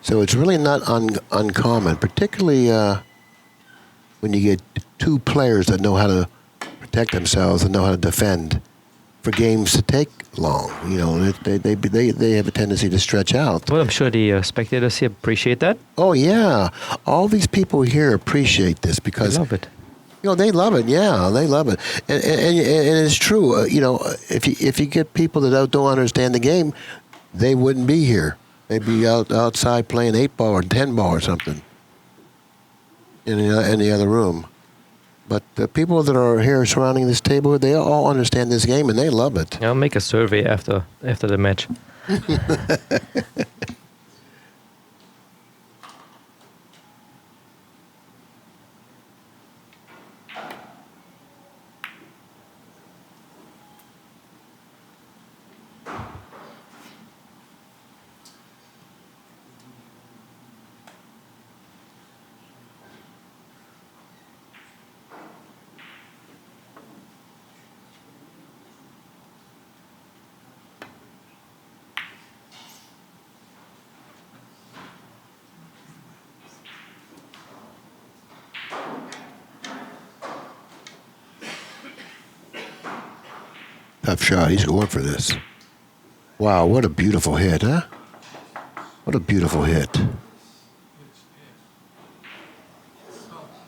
So it's really not uncommon, particularly when you get two players that know how to protect themselves and know how to defend for games to take long. You know, they have a tendency to stretch out. Well, I'm sure the spectators here appreciate that. Oh yeah, all these people here appreciate this because They love it. you know, they love it. Yeah, they love it, and it's true. You know, if you get people that don't understand the game, they wouldn't be here. They'd be outside playing 8-ball or 10-ball or something in the other room. But the people that are here surrounding this table, they all understand this game and they love it. I'll make a survey after the match. Tough shot. He's going for this. Wow, what a beautiful hit, huh? What a beautiful hit.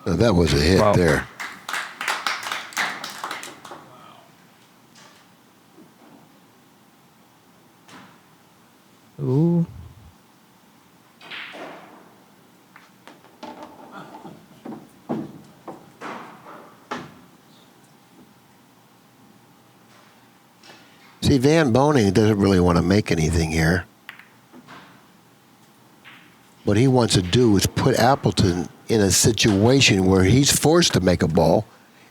Now, that was a hit there. Ooh. See, Van Boening doesn't really want to make anything here. What he wants to do is put Appleton in a situation where he's forced to make a ball,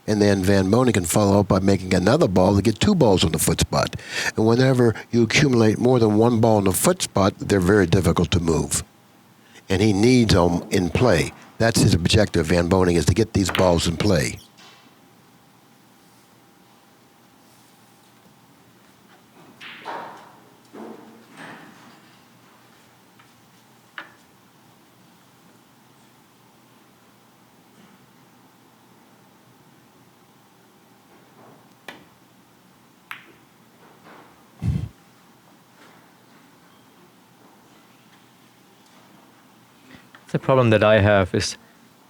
and then Van Boening can follow up by making another ball to get two balls on the foot spot. And whenever you accumulate more than one ball on the foot spot, they're very difficult to move. And he needs them in play. That's his objective, Van Boening, is to get these balls in play. The problem that I have is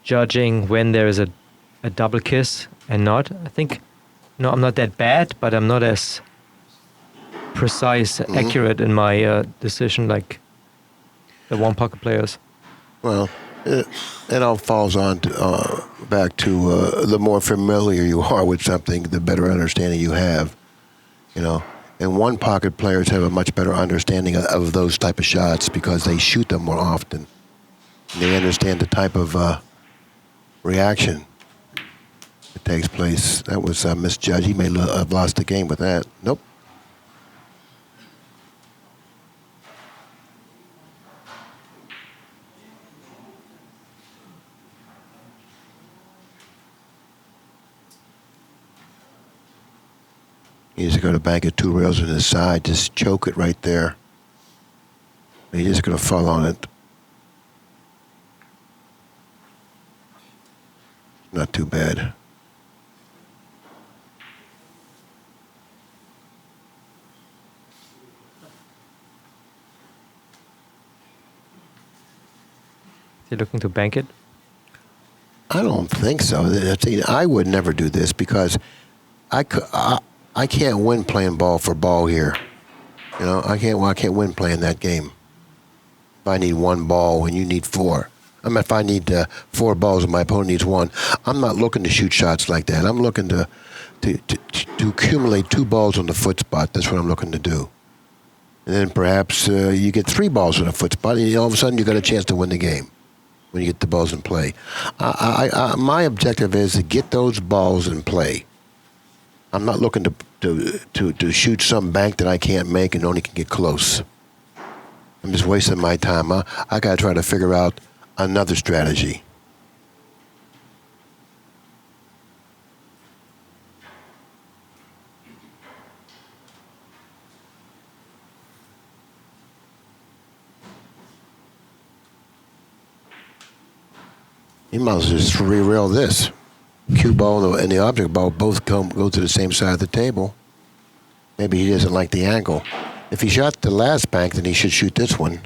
judging when there is a double kiss and not. I think, no, I'm not that bad, but I'm not as precise, accurate in my decision like the one pocket players. Well, it all falls on to, back to the more familiar you are with something, the better understanding you have, you know. And one pocket players have a much better understanding of those type of shots because they shoot them more often. And they understand the type of reaction that takes place. That was misjudged. He may have lost the game with that. Nope. He's going to bank it 2 rails on his side, just choke it right there. He's just going to fall on it. Not too bad. Is he looking to bank it? I don't think so. I would never do this because I can't win playing ball for ball here. You know, I can't win playing that game. If I need 1 ball and you need 4. I mean, if I need 4 balls and my opponent needs 1, I'm not looking to shoot shots like that. I'm looking to accumulate 2 balls on the foot spot. That's what I'm looking to do. And then perhaps you get 3 balls on the foot spot, and all of a sudden you got a chance to win the game when you get the balls in play. My objective is to get those balls in play. I'm not looking to shoot some bank that I can't make and only can get close. I'm just wasting my time. I got to try to figure out another strategy. You might as well just re-rail this. cue ball and the object ball both go to the same side of the table. Maybe he doesn't like the angle. If he shot the last bank, then he should shoot this one.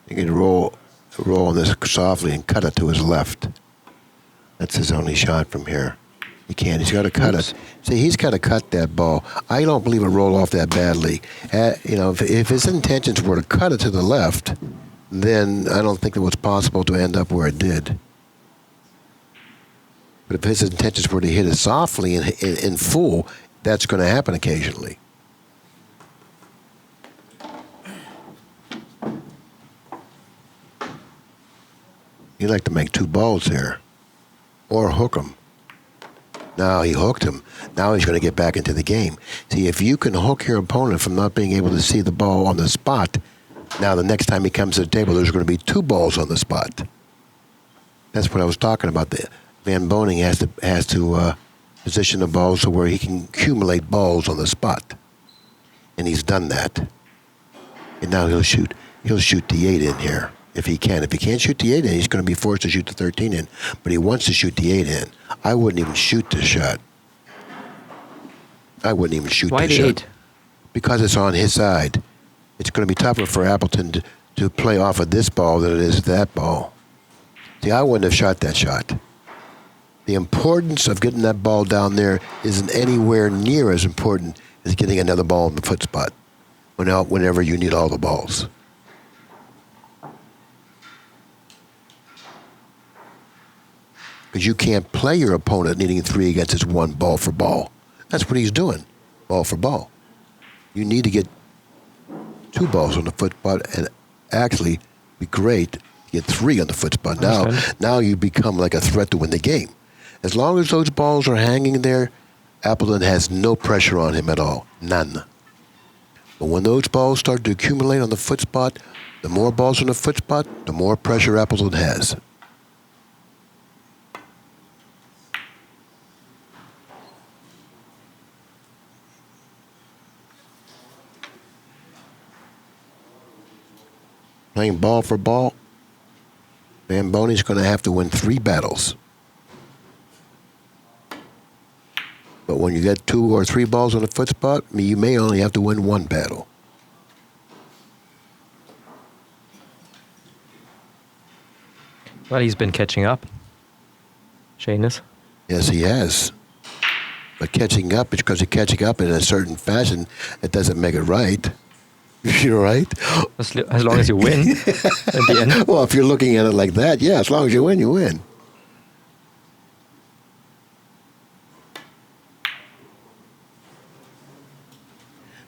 He can roll on this softly and cut it to his left. That's his only shot from here. He can't. He's got to cut it. See, he's got to cut that ball. I don't believe it rolled off that badly. If his intentions were to cut it to the left, then I don't think it was possible to end up where it did. But if his intentions were to hit it softly and in full, that's going to happen occasionally. He'd like to make 2 balls here, or hook him. Now he hooked him. Now he's going to get back into the game. See, if you can hook your opponent from not being able to see the ball on the spot, now the next time he comes to the table, there's going to be 2 balls on the spot. That's what I was talking about. Van Boening has to position the ball so where he can accumulate balls on the spot, and he's done that. And now he'll shoot the 8 in here. If he can. If he can't shoot the 8 in, he's going to be forced to shoot the 13 in. But he wants to shoot the 8 in. I wouldn't even shoot this shot. I wouldn't even shoot Why this the shot. 8? Because it's on his side. It's going to be tougher for Appleton to play off of this ball than it is that ball. See, I wouldn't have shot that shot. The importance of getting that ball down there isn't anywhere near as important as getting another ball in the foot spot whenever you need all the balls. Because you can't play your opponent needing 3 against his 1 ball for ball. That's what he's doing, ball for ball. You need to get 2 balls on the foot spot, and actually be great to get 3 on the foot spot. Now you become like a threat to win the game. As long as those balls are hanging there, Appleton has no pressure on him at all, none. But when those balls start to accumulate on the foot spot, the more balls on the foot spot, the more pressure Appleton has. Playing ball for ball, Van Boning's going to have to win 3 battles. But when you get 2 or 3 balls on the foot spot, you may only have to win 1 battle. Well, he's been catching up. Seamus. Yes, he has. But catching up is because he's catching up in a certain fashion. It doesn't make it right. You're right. As long as you win at the end. Well, if you're looking at it like that, yeah, as long as you win, you win.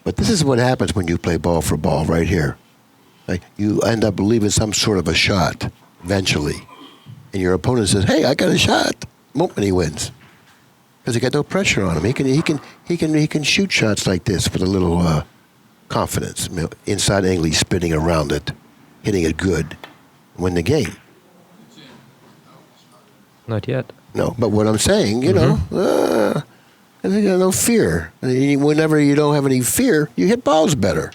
But this is what happens when you play ball for ball right here. Like, you end up leaving some sort of a shot eventually. And your opponent says, hey, I got a shot. And he wins. Because he got no pressure on him. He can shoot shots like this with a little confidence. Inside angle, he's spinning around it, hitting it good, win the game. Not yet. No, but what I'm saying, you know, I think no fear. Whenever you don't have any fear, you hit balls better.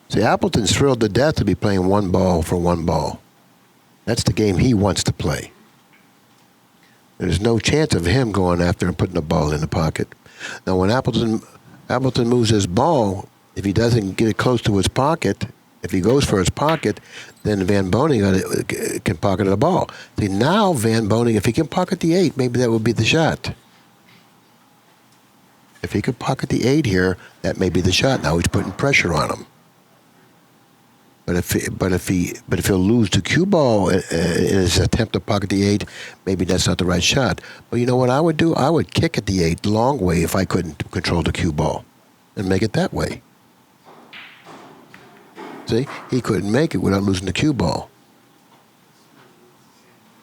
See, Appleton's thrilled to death to be playing 1 ball for 1 ball. That's the game he wants to play. There's no chance of him going after and putting the ball in the pocket. Now, when Appleton moves his ball, if he doesn't get it close to his pocket, if he goes for his pocket, then Van Boening can pocket the ball. See, now Van Boening, if he can pocket the 8, maybe that would be the shot. If he could pocket the 8 here, that may be the shot. Now he's putting pressure on him. But if he'll lose the cue ball in his attempt to pocket the 8, maybe that's not the right shot. But you know what I would do? I would kick at the 8 the long way if I couldn't control the cue ball, and make it that way. See, he couldn't make it without losing the cue ball.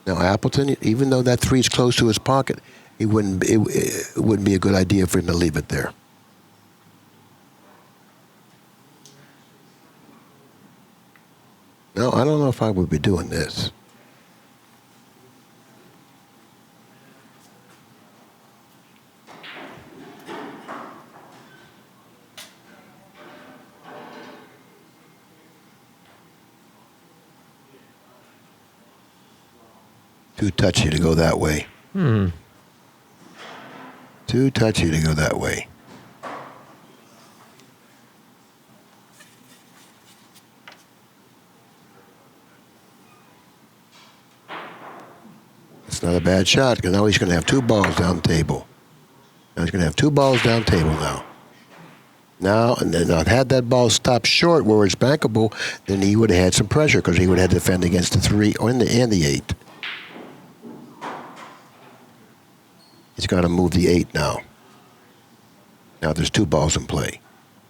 Now Appleton, even though that 3 is close to his pocket, it wouldn't be a good idea for him to leave it there. No, I don't know if I would be doing this. Too touchy to go that way. Too touchy to go that way. It's not a bad shot, because now he's going to have 2 balls down the table. Now he's going to have 2 balls down the table now. Now, and then had that ball stopped short where it's bankable, then he would have had some pressure, because he would have had to defend against the 3 and the 8. He's got to move the 8 now. Now there's 2 balls in play.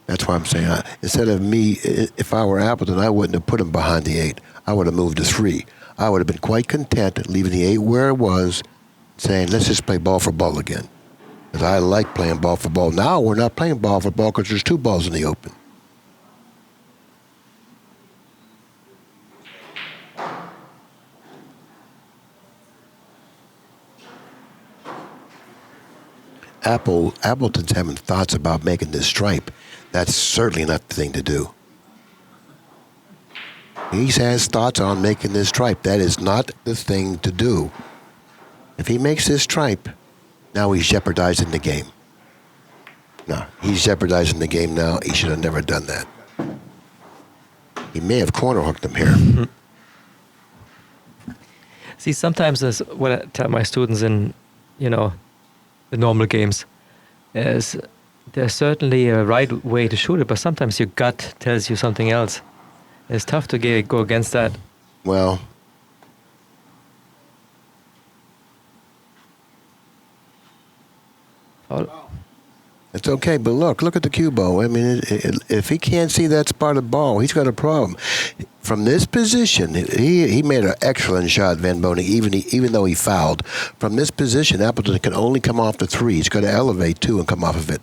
That's why I'm saying, instead of me, if I were Appleton, I wouldn't have put him behind the 8. I would have moved the 3. I would have been quite content at leaving the 8 where it was, saying, let's just play ball for ball again. Because I like playing ball for ball. Now we're not playing ball for ball because there's 2 balls in the open. Appleton's having thoughts about making this stripe. That's certainly not the thing to do. He has thoughts on making this stripe. That is not the thing to do. If he makes this stripe, now he's jeopardizing the game. No, he's jeopardizing the game now. He should have never done that. He may have corner hooked him here. See, sometimes that's what I tell my students in, the normal games, is there's certainly a right way to shoot it, but sometimes your gut tells you something else. It's tough to go against that. Well, it's okay, but look at the cue ball. I mean, if he can't see that spotted ball, he's got a problem. From this position, he made an excellent shot, Van Boening, even though he fouled. From this position, Appleton can only come off the 3. He's got to elevate, too, and come off of it.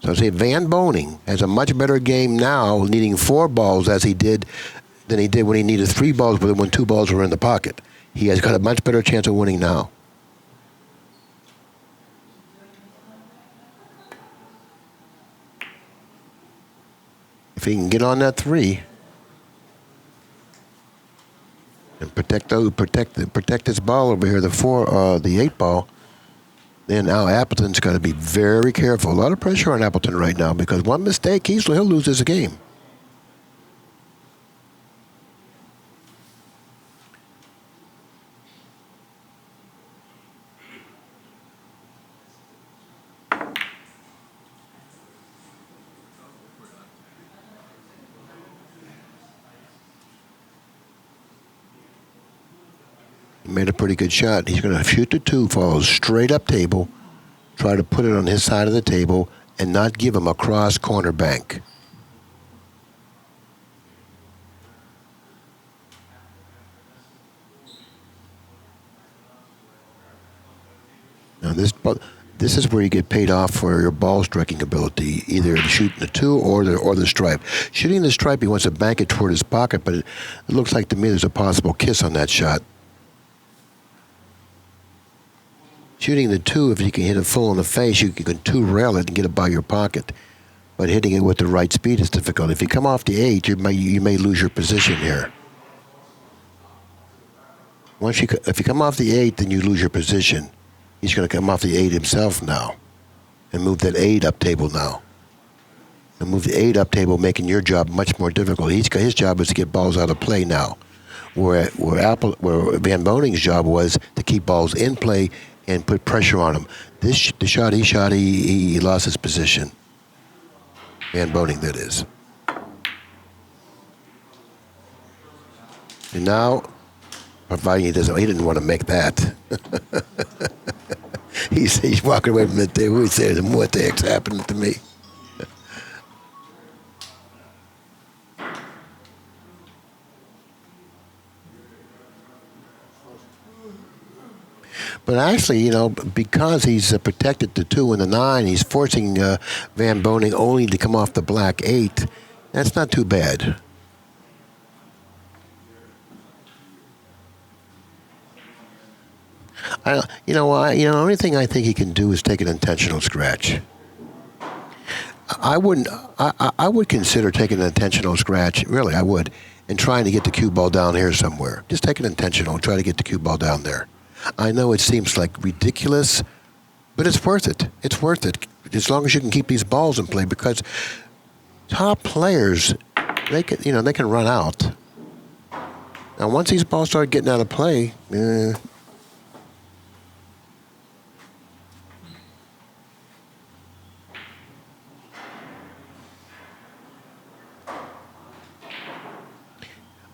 So, see, Van Boening has a much better game now, needing 4 balls than he did when he needed 3 balls, but when 2 balls were in the pocket. He has got a much better chance of winning now. If he can get on that 3 and protect this ball over here, the 8 ball, then now Appleton's got to be very careful. A lot of pressure on Appleton right now, because one mistake, he'll lose this game. He made a pretty good shot. He's going to shoot the 2, follow straight up table, try to put it on his side of the table, and not give him a cross corner bank. Now this is where you get paid off for your ball striking ability, either shooting the 2 or the stripe. Shooting the stripe, he wants to bank it toward his pocket, but it looks like to me there's a possible kiss on that shot. Shooting the 2, if you can hit it full in the face, you can 2-rail it and get it by your pocket. But hitting it with the right speed is difficult. If you come off the 8, you may lose your position here. If you come off the 8, then you lose your position. He's going to come off the 8 himself now and move that 8 up table now. And move the 8 up table, making your job much more difficult. His job is to get balls out of play now, where Van Boning's job was to keep balls in play and put pressure on him. The shot he shot, he lost his position. Van Boening, that is. And now, providing he didn't want to make that. he's walking away from the table. He says, "What the heck's happening to me?" But actually, you know, because he's protected the 2 and the 9, he's forcing Van Boening only to come off the black 8. That's not too bad. The only thing I think he can do is take an intentional scratch. I would consider taking an intentional scratch. Really, I would, and trying to get the cue ball down here somewhere. Just take an intentional, try to get the cue ball down there. I know it seems like ridiculous, but it's worth it. It's worth it as long as you can keep these balls in play, because top players, they can run out. Now, once these balls start getting out of play,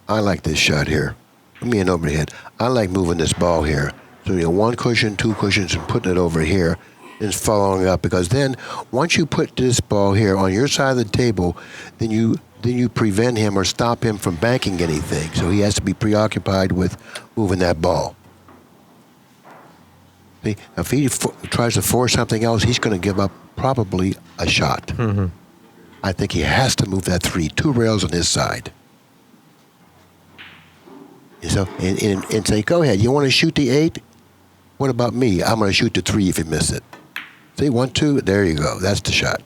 I like this shot here. Put me an overhead. I like moving this ball here. So, 1 cushion, 2 cushions, and putting it over here and following up. Because then, once you put this ball here on your side of the table, then you prevent him or stop him from banking anything. So he has to be preoccupied with moving that ball. See, if he tries to force something else, he's going to give up probably a shot. Mm-hmm. I think he has to move that 3, 2 rails on his side. So, and say, go ahead. You want to shoot the 8? What about me? I'm going to shoot the 3 if you miss it. See, 1, 2, there you go. That's the shot.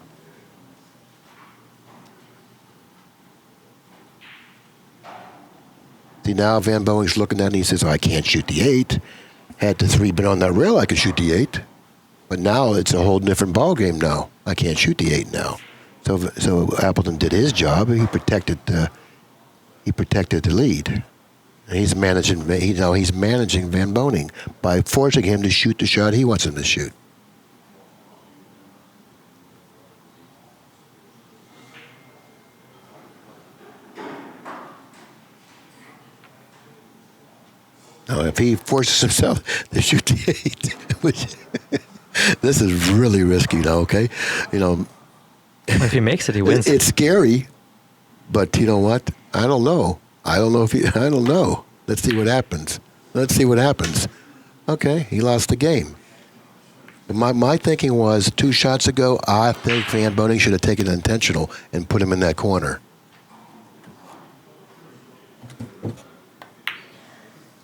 See, now Van Boening's looking at it and he says, I can't shoot the 8. Had the 3 been on that rail, I could shoot the 8. But now it's a whole different ball game now. I can't shoot the 8 now. So Appleton did his job. He protected the lead. He's managing Van Boening by forcing him to shoot the shot he wants him to shoot. Now, if he forces himself to shoot the 8, which this is really risky now, okay? If he makes it, he wins. It's scary, but you know what? I don't know. I don't know. Let's see what happens. Okay, he lost the game. But my thinking was 2 shots ago, I think Van Boening should have taken it intentional and put him in that corner.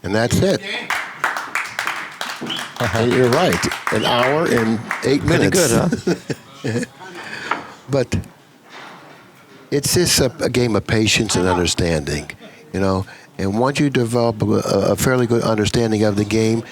And that's it. And you're right. An hour and 8 minutes. Pretty good, huh? But it's just a game of patience and understanding, And once you develop a fairly good understanding of the game,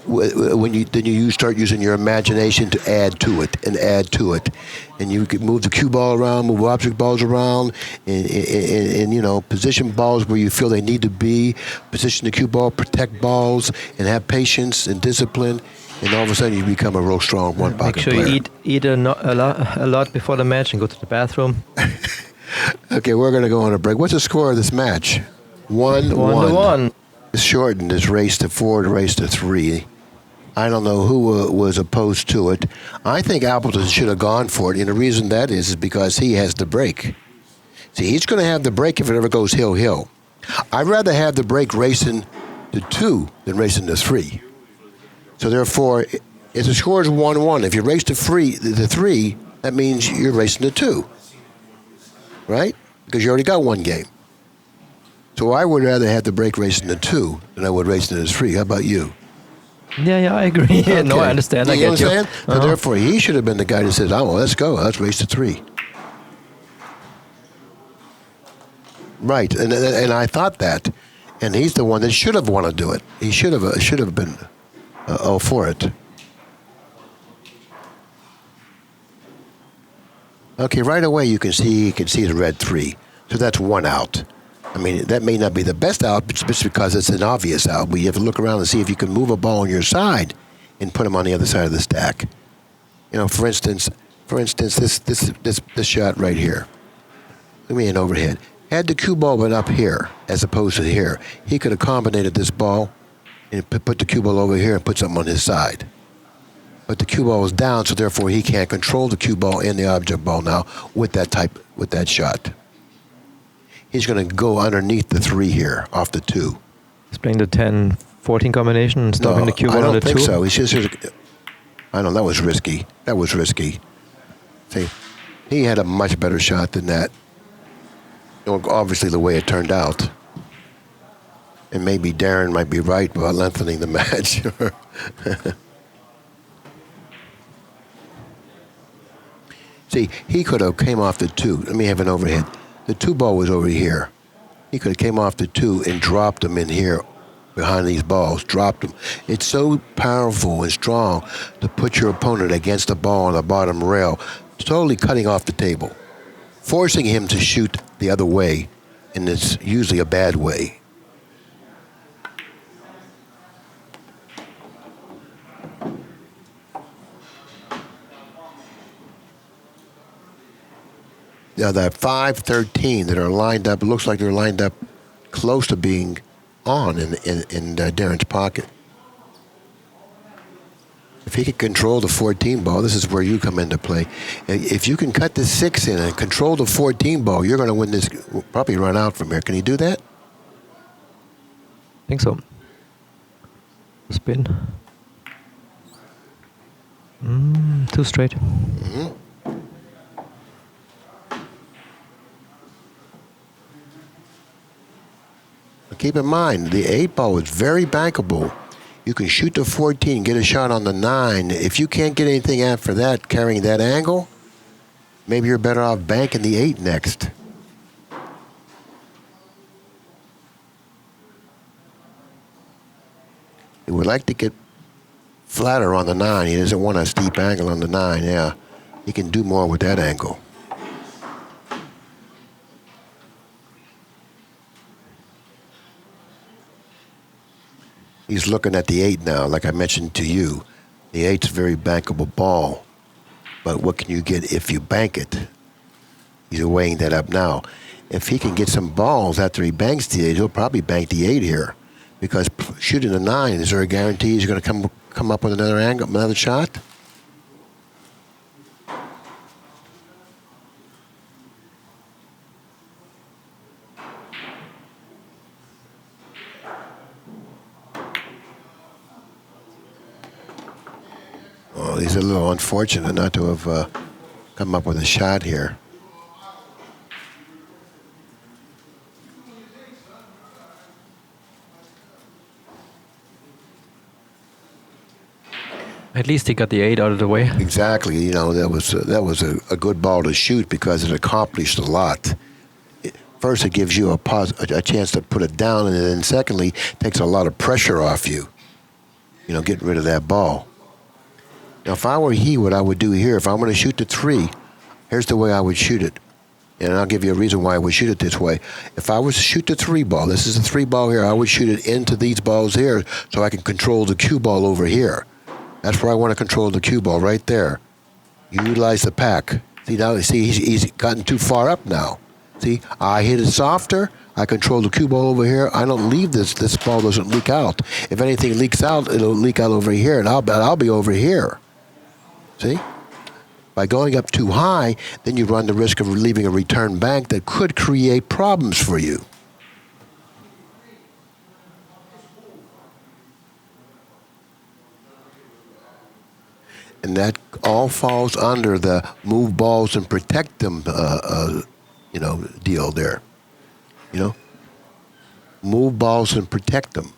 you start using your imagination to add to it, and you can move the cue ball around, move object balls around, and position balls where you feel they need to be, position the cue ball, protect balls, and have patience and discipline. And all of a sudden, you become a real strong one-pocket player. Make sure you eat a lot before the match and go to the bathroom. Okay, we're going to go on a break. What's the score of this match? 1-1. It's shortened this race to 4 to race to 3. I don't know who was opposed to it. I think Appleton should have gone for it, and the reason that is because he has the break. See, he's going to have the break if it ever goes hill-hill. I'd rather have the break racing to 2 than racing to 3. So therefore, if the score is 1-1, if you race to 3, that means you're racing to 2, right? Because you already got 1 game. So I would rather have the break racing to 2 than I would racing to 3. How about you? Yeah, I agree. Okay. No, I understand. You I get understand? you. So therefore, he should have been the guy that says, "Oh, well, let's go. Let's race to 3." Right, and I thought that, and he's the one that should have wanted to do it. He should have been for it. Okay, right away you can see the red 3. So that's 1 out. I mean, that may not be the best out, but just because it's an obvious out. But you have to look around and see if you can move a ball on your side and put them on the other side of the stack. For instance, this shot right here. Give me an overhead. Had the cue ball been up here as opposed to here, he could have combinated this ball and put the cue ball over here and put something on his side. But the cue ball is down, so therefore he can't control the cue ball and the object ball now with that shot. He's going to go underneath the 3 here, off the 2. He's playing the 10-4 14 combination and stopping the cue ball I on the don't think 2? so. He's just, I know, that was risky. That was risky. See, he had a much better shot than that. Well, obviously, the way it turned out. And maybe Darren might be right about lengthening the match. See, he could have came off the 2. Let me have an overhead. The 2 ball was over here. He could have came off the 2 and dropped them in here behind these balls, dropped them. It's so powerful and strong to put your opponent against the ball on the bottom rail, totally cutting off the table, forcing him to shoot the other way, and it's usually a bad way. Now that 5-13 that are lined up, it looks like they're lined up close to being on in Darren's pocket. If he can control the 14 ball, this is where you come into play. If you can cut the 6 in and control the 14 ball, you're going to win this, probably run out from here. Can he do that? I think so. Spin. 2 straight. Mm-hmm. Keep in mind, the 8 ball is very bankable. You can shoot the 14, get a shot on the 9. If you can't get anything after that, carrying that angle, maybe you're better off banking the 8 next. He would like to get flatter on the 9. He doesn't want a steep angle on the 9, yeah. He can do more with that angle. He's looking at the 8 now, like I mentioned to you. The 8's a very bankable ball, but what can you get if you bank it? He's weighing that up now. If he can get some balls after he banks the 8, he'll probably bank the 8 here, because shooting the 9, is there a guarantee he's going to come up with another angle, another shot? Oh, he's a little unfortunate not to have come up with a shot here. At least he got the 8 out of the way. Exactly. You know, that was a good ball to shoot because it accomplished a lot. First, it gives you a chance to put it down, and then secondly, takes a lot of pressure off you. You know, getting rid of that ball. Now, if I were he, what I would do here, if I'm going to shoot the 3, here's the way I would shoot it. And I'll give you a reason why I would shoot it this way. If I was to shoot the 3 ball, this is the 3 ball here, I would shoot it into these balls here so I can control the cue ball over here. That's where I want to control the cue ball, right there. You utilize the pack. See, now, he's gotten too far up now. See, I hit it softer. I control the cue ball over here. I don't leave this ball doesn't leak out. If anything leaks out, it'll leak out over here, and I'll be over here. See? By going up too high, then you run the risk of leaving a return bank that could create problems for you. And that all falls under the move balls and protect them, deal there. You know, move balls and protect them.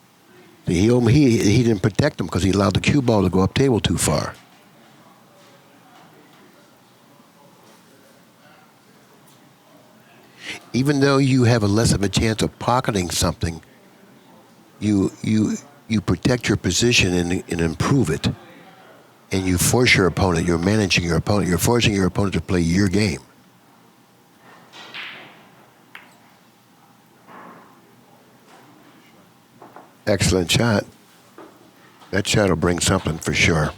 He didn't protect them because he allowed the cue ball to go up table too far. Even though you have a less of a chance of pocketing something, you protect your position and improve it. And you force your opponent, you're managing your opponent, you're forcing your opponent to play your game. Excellent shot. That shot will bring something for sure.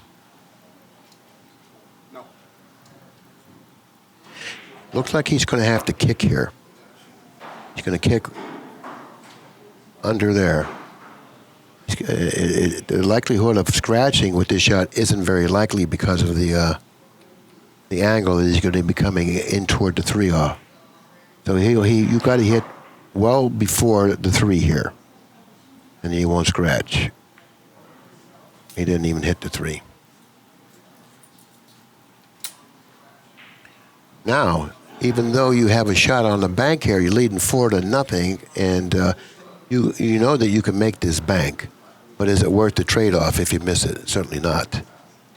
No. Looks like he's going to have to kick here. He's going to kick under there. The likelihood of scratching with this shot isn't very likely because of the angle that he's going to be coming in toward the 3-off. So you got to hit well before the 3 here, and he won't scratch. He didn't even hit the 3. Now, even though you have a shot on the bank here, you're leading 4-0, and you know that you can make this bank, but is it worth the trade-off if you miss it? Certainly not.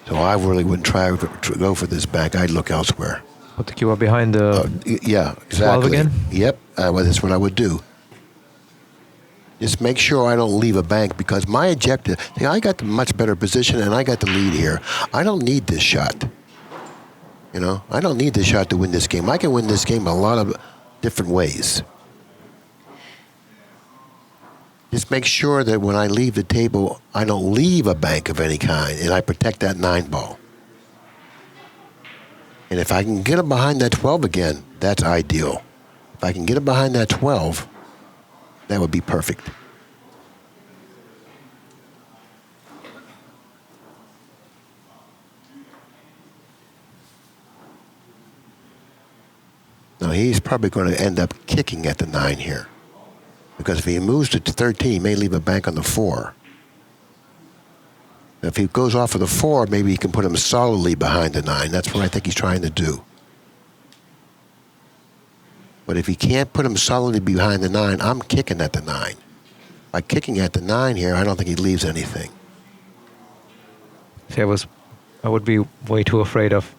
So I really wouldn't try to go for this bank. I'd look elsewhere. Put the cue behind the Yeah, 12 exactly. again? Yep, well, that's what I would do. Just make sure I don't leave a bank, because my objective, I got the much better position and I got the lead here. I don't need this shot. You know, I don't need this shot to win this game. I can win this game a lot of different ways. Just make sure that when I leave the table, I don't leave a bank of any kind, and I protect that 9 ball. And if I can get him behind that 12 again, that's ideal. If I can get him behind that 12, that would be perfect. Now, he's probably going to end up kicking at the 9 here, because if he moves it to 13, he may leave a bank on the 4. If he goes off of the 4, maybe he can put him solidly behind the 9. That's what I think he's trying to do. But if he can't put him solidly behind the 9, I'm kicking at the 9. By kicking at the 9 here, I don't think he leaves anything. See, I would be way too afraid of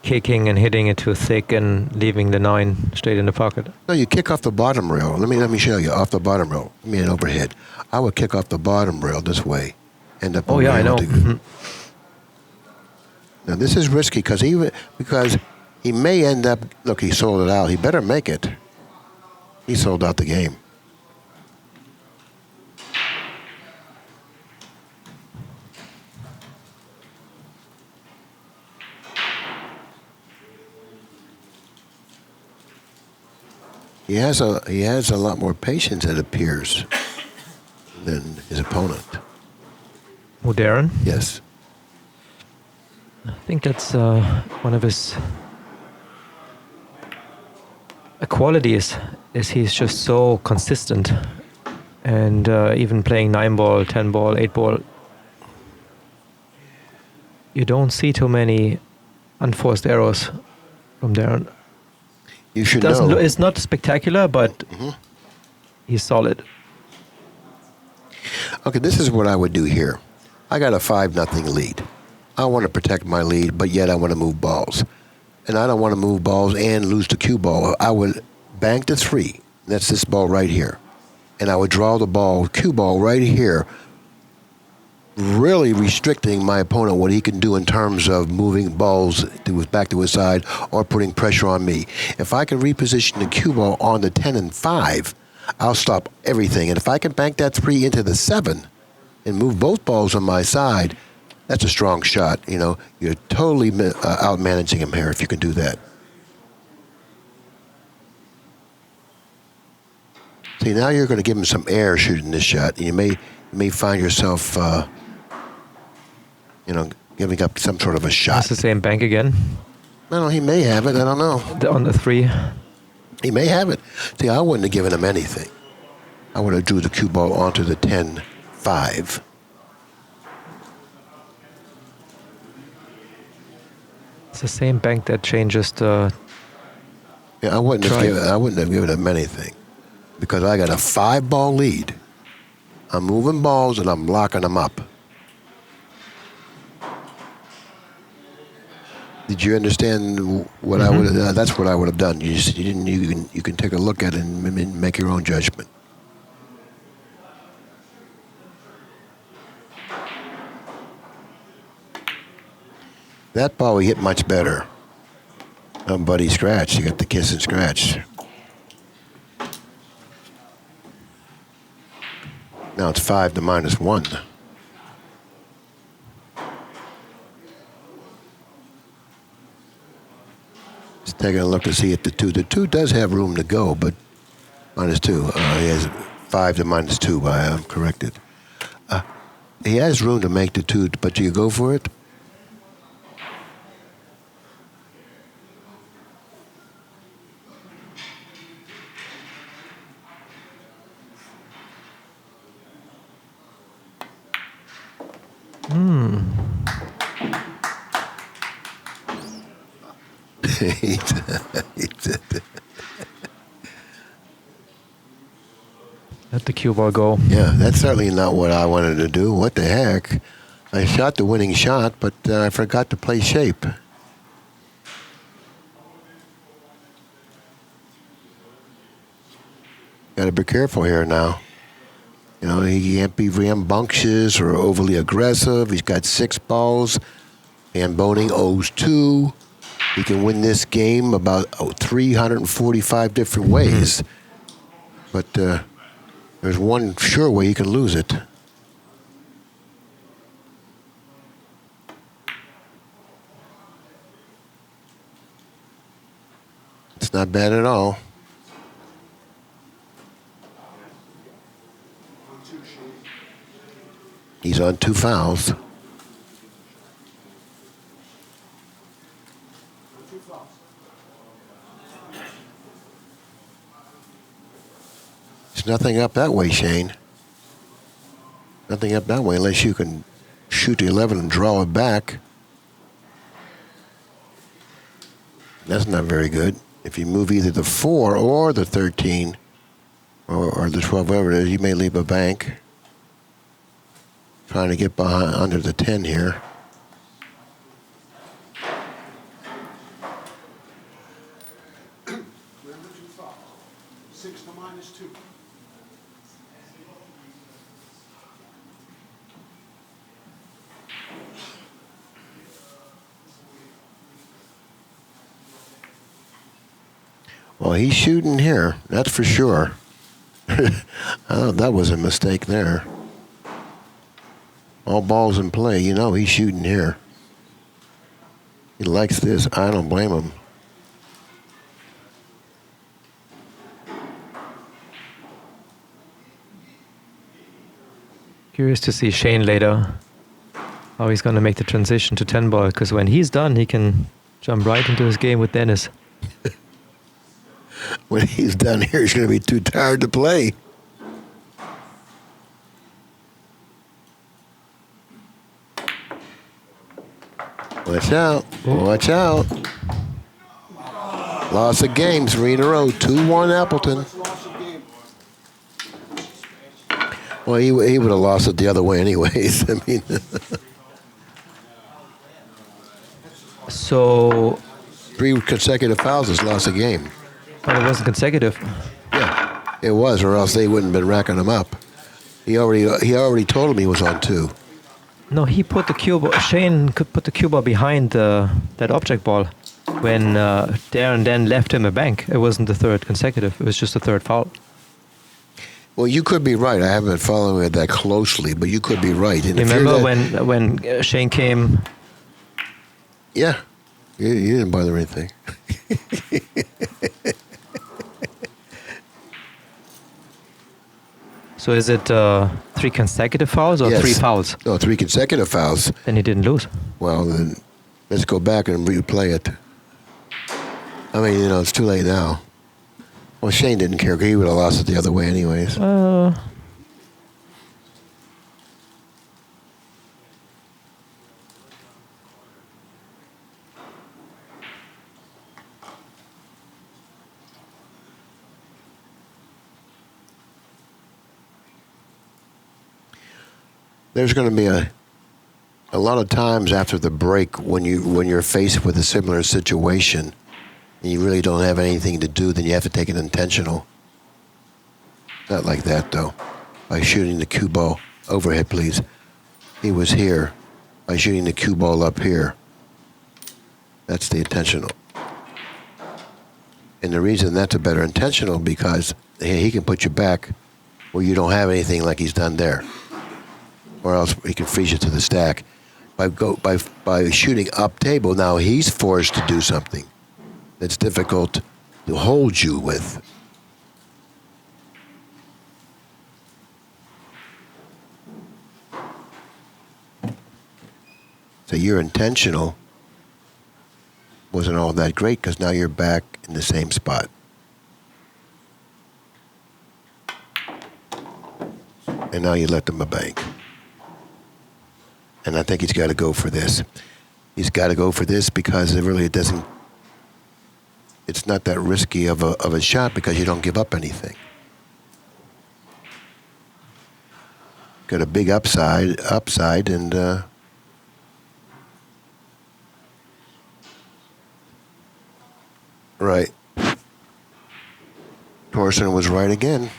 kicking and hitting it too thick and leaving the 9 straight in the pocket. No, you kick off the bottom rail. Let me show you off the bottom rail. Give me an overhead. I would kick off the bottom rail this way. End up. Oh yeah, I know. Now this is risky because he may end up. Look, he sold it out. He better make it. He sold out the game. He has a lot more patience, it appears, than his opponent. Oh, Darren? Yes. I think that's one of his qualities is he's just so consistent, and even playing 9 ball, 10 ball, 8 ball, you don't see too many unforced errors from Darren. You should know. It's not spectacular, but he's solid. Okay, this is what I would do here. I got a 5-0 lead. I want to protect my lead, but yet I want to move balls. And I don't want to move balls and lose the cue ball. I would bank the 3. That's this ball right here. And I would draw the ball, cue ball right here, really restricting my opponent what he can do in terms of moving balls back to his side or putting pressure on me. If I can reposition the cue ball on the 10 and 5, I'll stop everything. And if I can bank that 3 into the 7 and move both balls on my side, that's a strong shot. You know, you're totally out-managing him here if you can do that. See, now you're going to give him some air shooting this shot. You may find yourself, giving up some sort of a shot. That's the same bank again. No, he may have it. I don't know. On the 3. He may have it. See, I wouldn't have given him anything. I would have drew the cue ball onto the 10-5. It's the same bank that changes the. Yeah, I wouldn't have given him anything, because I got a 5-ball lead. I'm moving balls and I'm locking them up. Did you understand what I would have? That's what I would have done. You can take a look at it and make your own judgment. That ball he hit much better. But he scratched. He got the kiss and scratch. Now it's 5 to -1. Just taking a look to see if the 2. The 2 does have room to go, but -2. He has 5 to -2. I'm corrected. He has room to make the 2, but do you go for it? Let the cue ball go. Yeah, that's certainly not what I wanted to do. What the heck? I shot the winning shot, but I forgot to play shape. Got to be careful here now. You know, he can't be rambunctious or overly aggressive. He's got 6 balls, and Boening owes 2. He can win this game about 345 different ways. But there's one sure way he can lose it. It's not bad at all. He's on 2 fouls. There's nothing up that way, Shane. Nothing up that way unless you can shoot the 11 and draw it back. That's not very good. If you move either the 4 or the 13 or the 12, whatever it is, you may leave a bank. Trying to get behind under the 10 here. Remember 2 fouls. 6 to -2. Well, he's shooting here, that's for sure. That was a mistake there. All balls in play, you know he's shooting here. He likes this. I don't blame him. Curious to see Shane later, how he's going to make the transition to 10 ball, because when he's done, he can jump right into his game with Dennis. When he's done here, he's going to be too tired to play. Watch out. Watch out. Loss of game, 3 in a row. 2-1 Appleton. Well, he would have lost it the other way anyways. I mean. So 3 consecutive fouls has lost a game. but it wasn't consecutive. Yeah, it was, or else they wouldn't have been racking them up. He already told him he was on 2. No, he put the cue ball. Shane could put the cue ball behind that object ball when Darren then left him a bank. It wasn't the 3rd consecutive. It was just the 3rd foul. Well, you could be right. I haven't been following it that closely, but you could be right. And Remember when Shane came? Yeah, you didn't bother anything. So is it 3 consecutive fouls or Yes. 3 fouls? No, 3 consecutive fouls. Then he didn't lose. Well, then let's go back and replay it. I mean, it's too late now. Well, Shane didn't care. He would have lost it the other way anyways. There's going to be a lot of times after the break when you're faced with a similar situation and you really don't have anything to do, then you have to take it intentional. Not like that, though. By shooting the cue ball overhead, please. He was here. By shooting the cue ball up here. That's the intentional. And the reason that's a better intentional because he can put you back where you don't have anything like he's done there. Or else he can freeze you to the stack. By shooting up table, now he's forced to do something that's difficult to hold you with. So your intentional wasn't all that great because now you're back in the same spot. And now you let them a bank. And I think he's got to go for this. He's got to go for this because it really doesn't, it's not that risky of a shot because you don't give up anything. Got a big upside, and right. Thorsten was right again.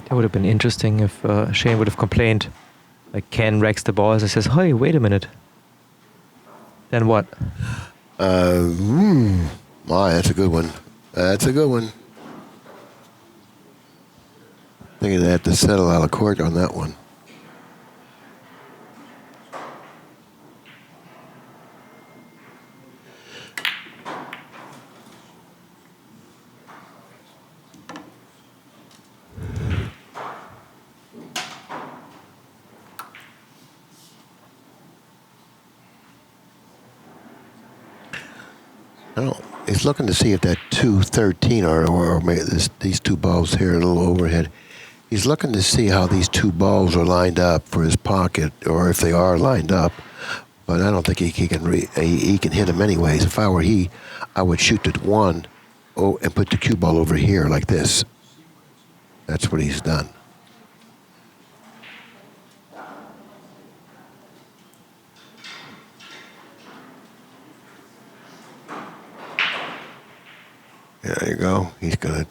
That would have been interesting if Shane would have complained. Like Ken wrecks the balls and says, "Hey, wait a minute." Then what? My, that's a good one. That's a good one. I think they have to settle out of court on that one. He's looking to see if that 213 or maybe these two balls here, a little overhead. He's looking to see how these two balls are lined up for his pocket, or if they are lined up. But I don't think he can hit them anyways. If I were he, I would shoot the one and put the cue ball over here like this. That's what he's done. There you go. He's gonna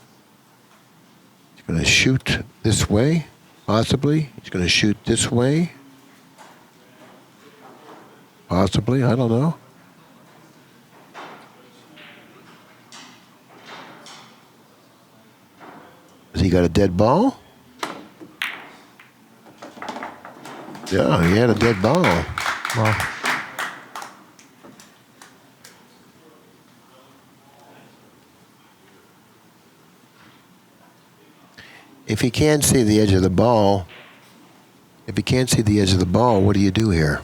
shoot this way, possibly. He's gonna shoot this way, possibly. I don't know. Has he got a dead ball? Yeah, he had a dead ball. Wow. If he can't see the edge of the ball, what do you do here?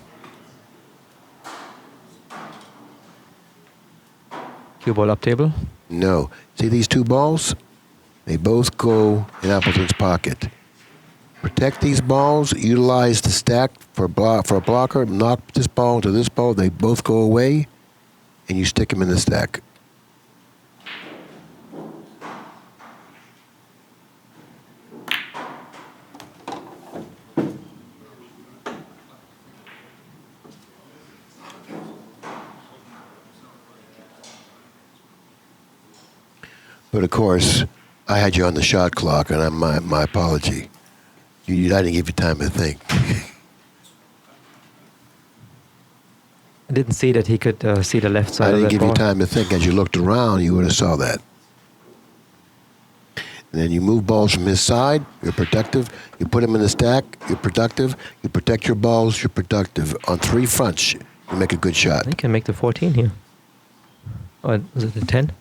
Cue ball up table? No. See these two balls? They both go in Appleton's pocket. Protect these balls, utilize the stack for a blocker, knock this ball into this ball, they both go away, and you stick them in the stack. But of course, I had you on the shot clock, and my apology. I didn't give you time to think. I didn't see that he could see the left side I of didn't that give you ball. time to think. As you looked around, you would have saw that. And then you move balls from his side, you're productive. You put them in the stack, you're productive. You protect your balls, you're productive. On three fronts, you make a good shot. He can make the 14 here. Or was it the 10?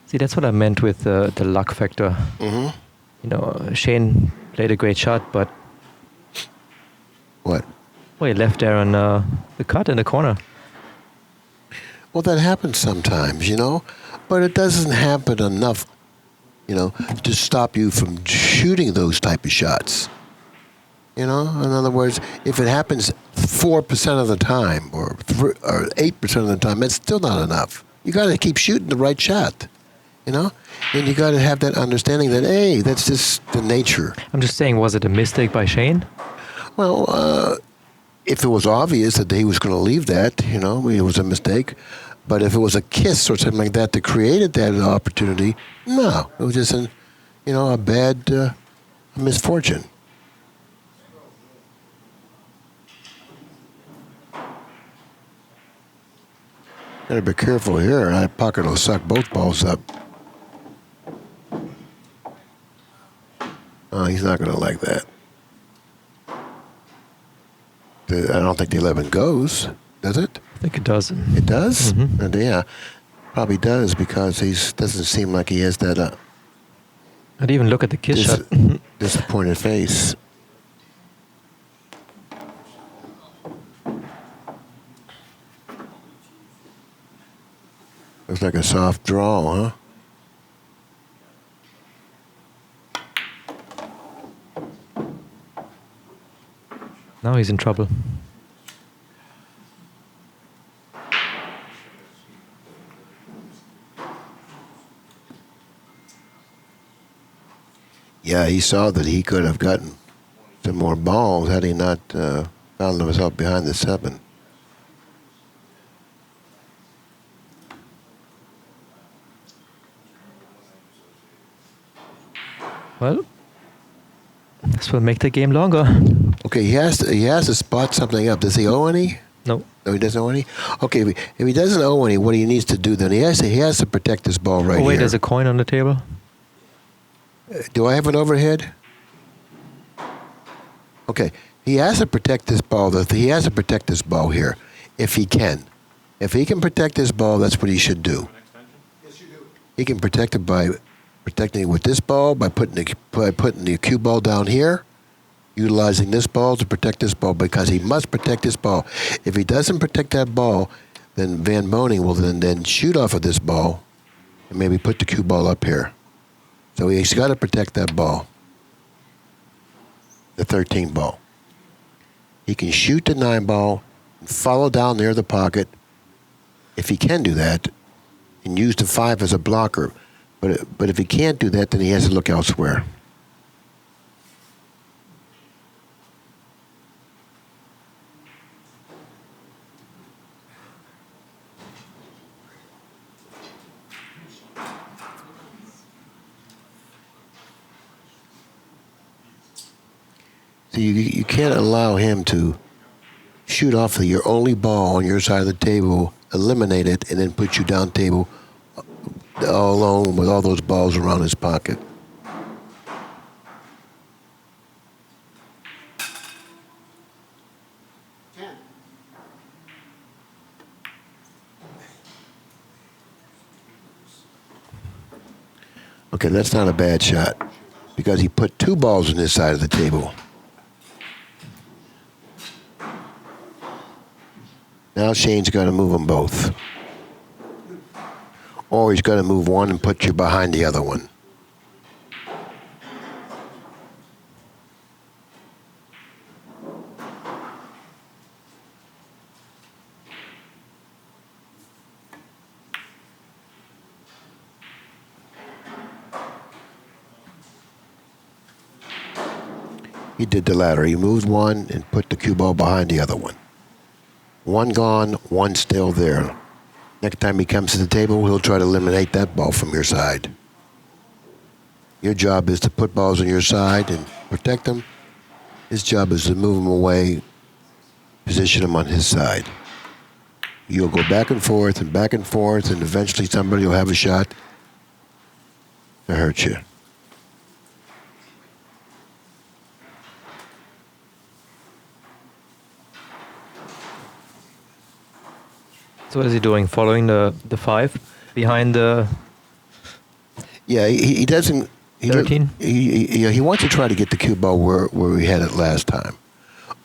See, that's what I meant with the luck factor. Mm-hmm. You know, Shane played a great shot, but What? well, he left there on the cut in the corner. Well, that happens sometimes, but it doesn't happen enough, to stop you from shooting those type of shots. In other words, if it happens 4% of the time or 8% of the time, it's still not enough. You got to keep shooting the right shot, and you got to have that understanding that, hey, that's just the nature. I'm just saying, was it a mistake by Shane? Well, if it was obvious that he was going to leave that, it was a mistake. But if it was a kiss or something like that that created that opportunity, no, it was just a bad misfortune. Gotta be careful here. That pocket will suck both balls up. Oh, he's not gonna like that. I don't think the 11 goes, does it? I think it does. It does? Mm-hmm. And yeah, probably does because he doesn't seem like he has that I'd even look at the kiss shot. disappointed face. Looks like a soft draw, huh? Now he's in trouble. Yeah, he saw that he could have gotten some more balls had he not found himself behind the 7. Well, this will make the game longer. Okay, he has to spot something up. Does he owe any? No. No, he doesn't owe any? Okay, if he doesn't owe any, what he needs to do then, he has to protect this ball right Oh wait, here. there's a coin on the table. Do I have an overhead? Okay, he has to protect this ball. He has to protect this ball here, if he can. If he can protect this ball, that's what he should do. Yes, you do. He can protect it by protecting it with this ball, by putting the cue ball down here, utilizing this ball to protect this ball, because he must protect this ball. If he doesn't protect that ball, then Van Boening will then shoot off of this ball and maybe put the cue ball up here. So he's got to protect that ball, the 13 ball. He can shoot the 9 ball and follow down near the pocket, if he can do that, and use the 5 as a blocker. But if he can't do that, then he has to look elsewhere. So you can't allow him to shoot off your only ball on your side of the table, eliminate it, and then put you down table all alone with all those balls around his pocket. Okay, that's not a bad shot because he put 2 balls on his side of the table. Now Shane's got to move them both. Or he's got to move one and put you behind the other one. He did the latter. He moved one and put the cue ball behind the other one. One gone, one still there. Next time he comes to the table, he'll try to eliminate that ball from your side. Your job is to put balls on your side and protect them. His job is to move them away, position them on his side. You'll go back and forth, and eventually somebody will have a shot to hurt you. So what is he doing? Following the 5 behind the... Yeah, he doesn't... 13? He wants to try to get the cue ball where we had it last time.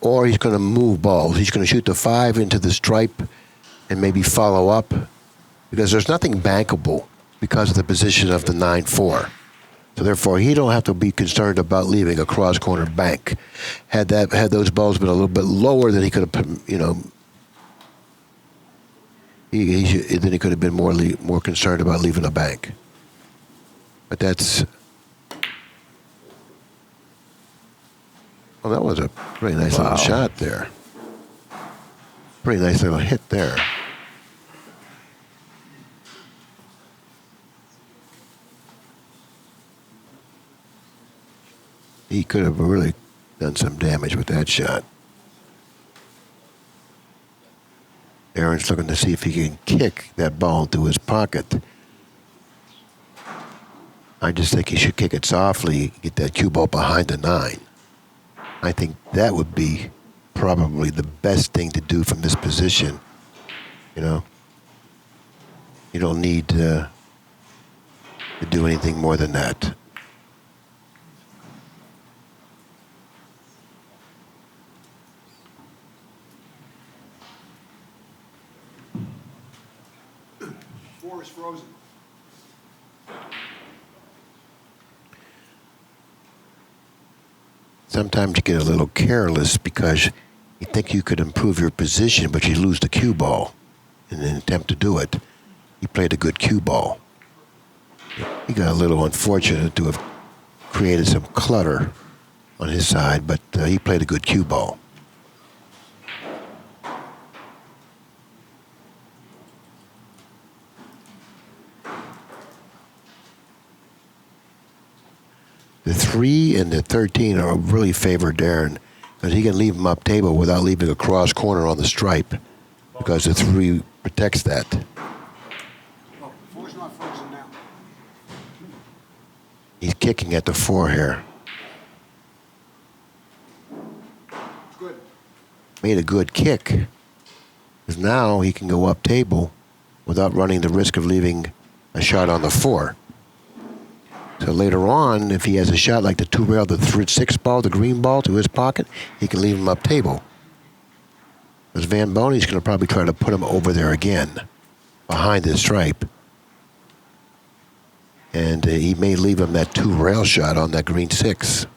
Or he's going to move balls. He's going to shoot the 5 into the stripe and maybe follow up, because there's nothing bankable because of the position of the 9-4. So therefore, he don't have to be concerned about leaving a cross-corner bank. Had those balls been a little bit lower, then he could have, then he could have been more concerned about leaving a bank. But that's... Well, that was a pretty nice little shot there. Pretty nice little hit there. He could have really done some damage with that shot. Darren Darren's looking to see if he can kick that ball through his pocket. I just think he should kick it softly, get that cue ball behind the 9. I think that would be probably the best thing to do from this position. You know, you don't need to do anything more than that. Four is frozen. Sometimes you get a little careless because you think you could improve your position, but you lose the cue ball in an attempt to do it. He played a good cue ball. He got a little unfortunate to have created some clutter on his side, but he played a good cue ball. The 3 and the 13 are really favor Darren because he can leave them up table without leaving a cross corner on the stripe because the 3 protects that. Oh, 4's not frozen now. He's kicking at the 4 here. Good. Made a good kick because now he can go up table without running the risk of leaving a shot on the 4. So later on, if he has a shot like the 2-rail, the 6 ball, the green ball to his pocket, he can leave him up table. Because Van Boney's going to probably try to put him over there again, behind the stripe. And he may leave him that 2-rail shot on that green 6.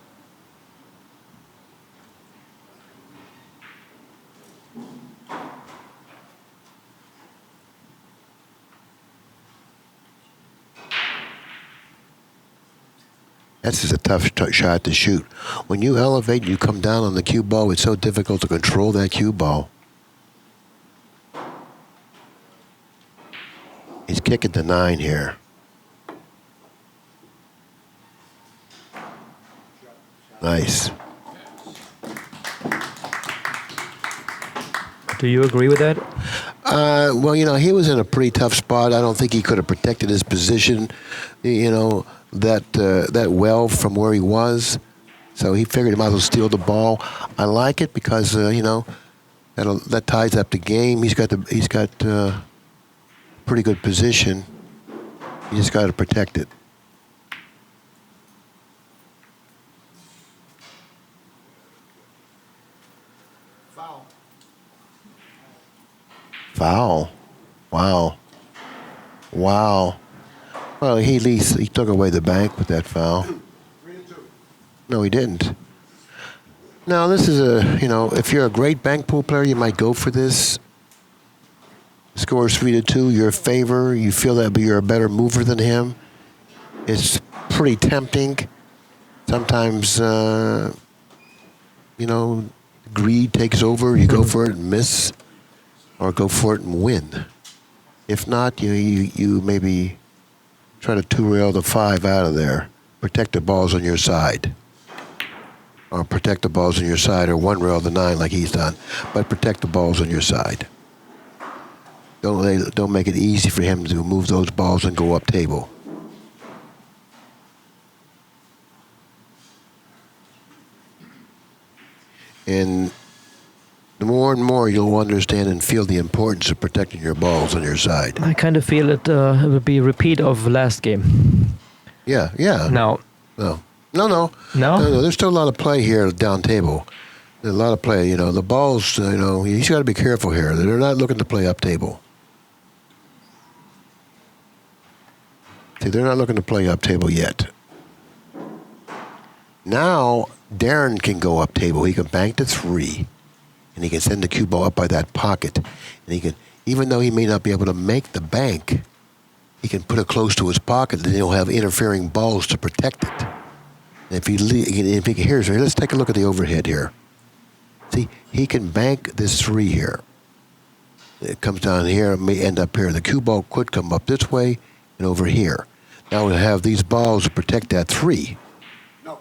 That's just a tough shot to shoot. When you elevate and you come down on the cue ball, it's so difficult to control that cue ball. He's kicking the 9 here. Nice. Do you agree with that? Well, you know, he was in a pretty tough spot. I don't think he could have protected his position, you know, that well from where he was. So he figured he might as well steal the ball. I like it because, you know, that ties up the game. He's got pretty good position. You just got to protect it. Foul. Foul. Wow. Wow. Well, he took away the bank with that foul. 3-2. No, he didn't. Now, this is you know, if you're a great bank pool player, you might go for this. Score is 3-2, your favor. You feel that you're a better mover than him. It's pretty tempting. Sometimes, you know, greed takes over. You go for it and miss, or go for it and win. If not, you maybe try to 2-rail the 5 out of there. Protect the balls on your side. Or protect the balls on your side, or 1-rail the 9 like he's done. But protect the balls on your side. Don't make it easy for him to move those balls and go up table. And the more and more you'll understand and feel the importance of protecting your balls on your side. I kind of feel it will be a repeat of last game. Yeah. Now. No. No? There's still a lot of play here down table. There's a lot of play. You know, the balls, you know, you just got to be careful here. They're not looking to play up table. See, they're not looking to play up table yet. Now, Darren can go up table. He can bank to 3. And he can send the cue ball up by that pocket. And he can, even though he may not be able to make the bank, he can put it close to his pocket, and he'll have interfering balls to protect it. And if he here's, let's take a look at the overhead here. See, he can bank this 3 here. It comes down here, it may end up here. The cue ball could come up this way and over here. Now we'll have these balls to protect that 3. No.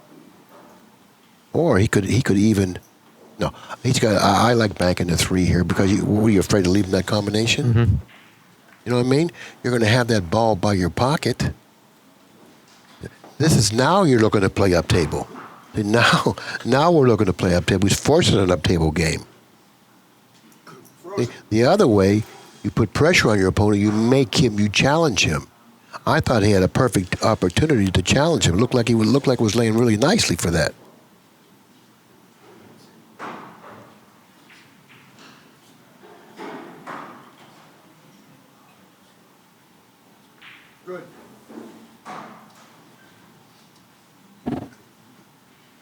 Or he could even No, he's got. I like banking the 3 here because were you afraid of leaving that combination? Mm-hmm. You know what I mean? You're going to have that ball by your pocket. This is now you're looking to play up table. And now we're looking to play up table. He's forcing an up table game. The other way, you put pressure on your opponent. You challenge him. I thought he had a perfect opportunity to challenge him. Looked like he was laying really nicely for that. Good.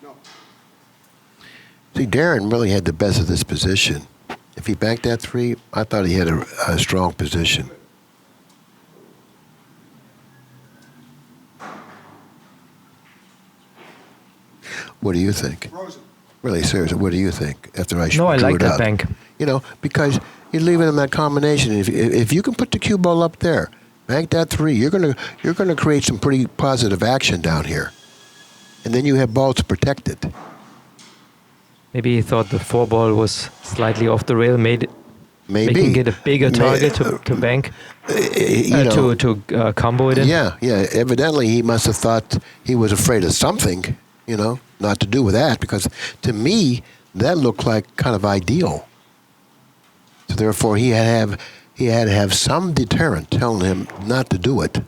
No. See, Darren really had the best of this position. If he banked that 3, I thought he had a strong position. What do you think? Frozen. Really, seriously, what do you think after I No, I drew like it that out? bank. You know, because you're leaving him that combination. If you can put the cue ball up there, bank that 3, you're gonna create some pretty positive action down here, and then you have balls to protect it. Maybe he thought the 4 ball was slightly off the rail, Maybe making it a bigger target to bank, to combo it in. Yeah. Evidently, he must have thought he was afraid of something. You know, not to do with that, because to me that looked like kind of ideal. So therefore, he had to have some deterrent telling him not to do it.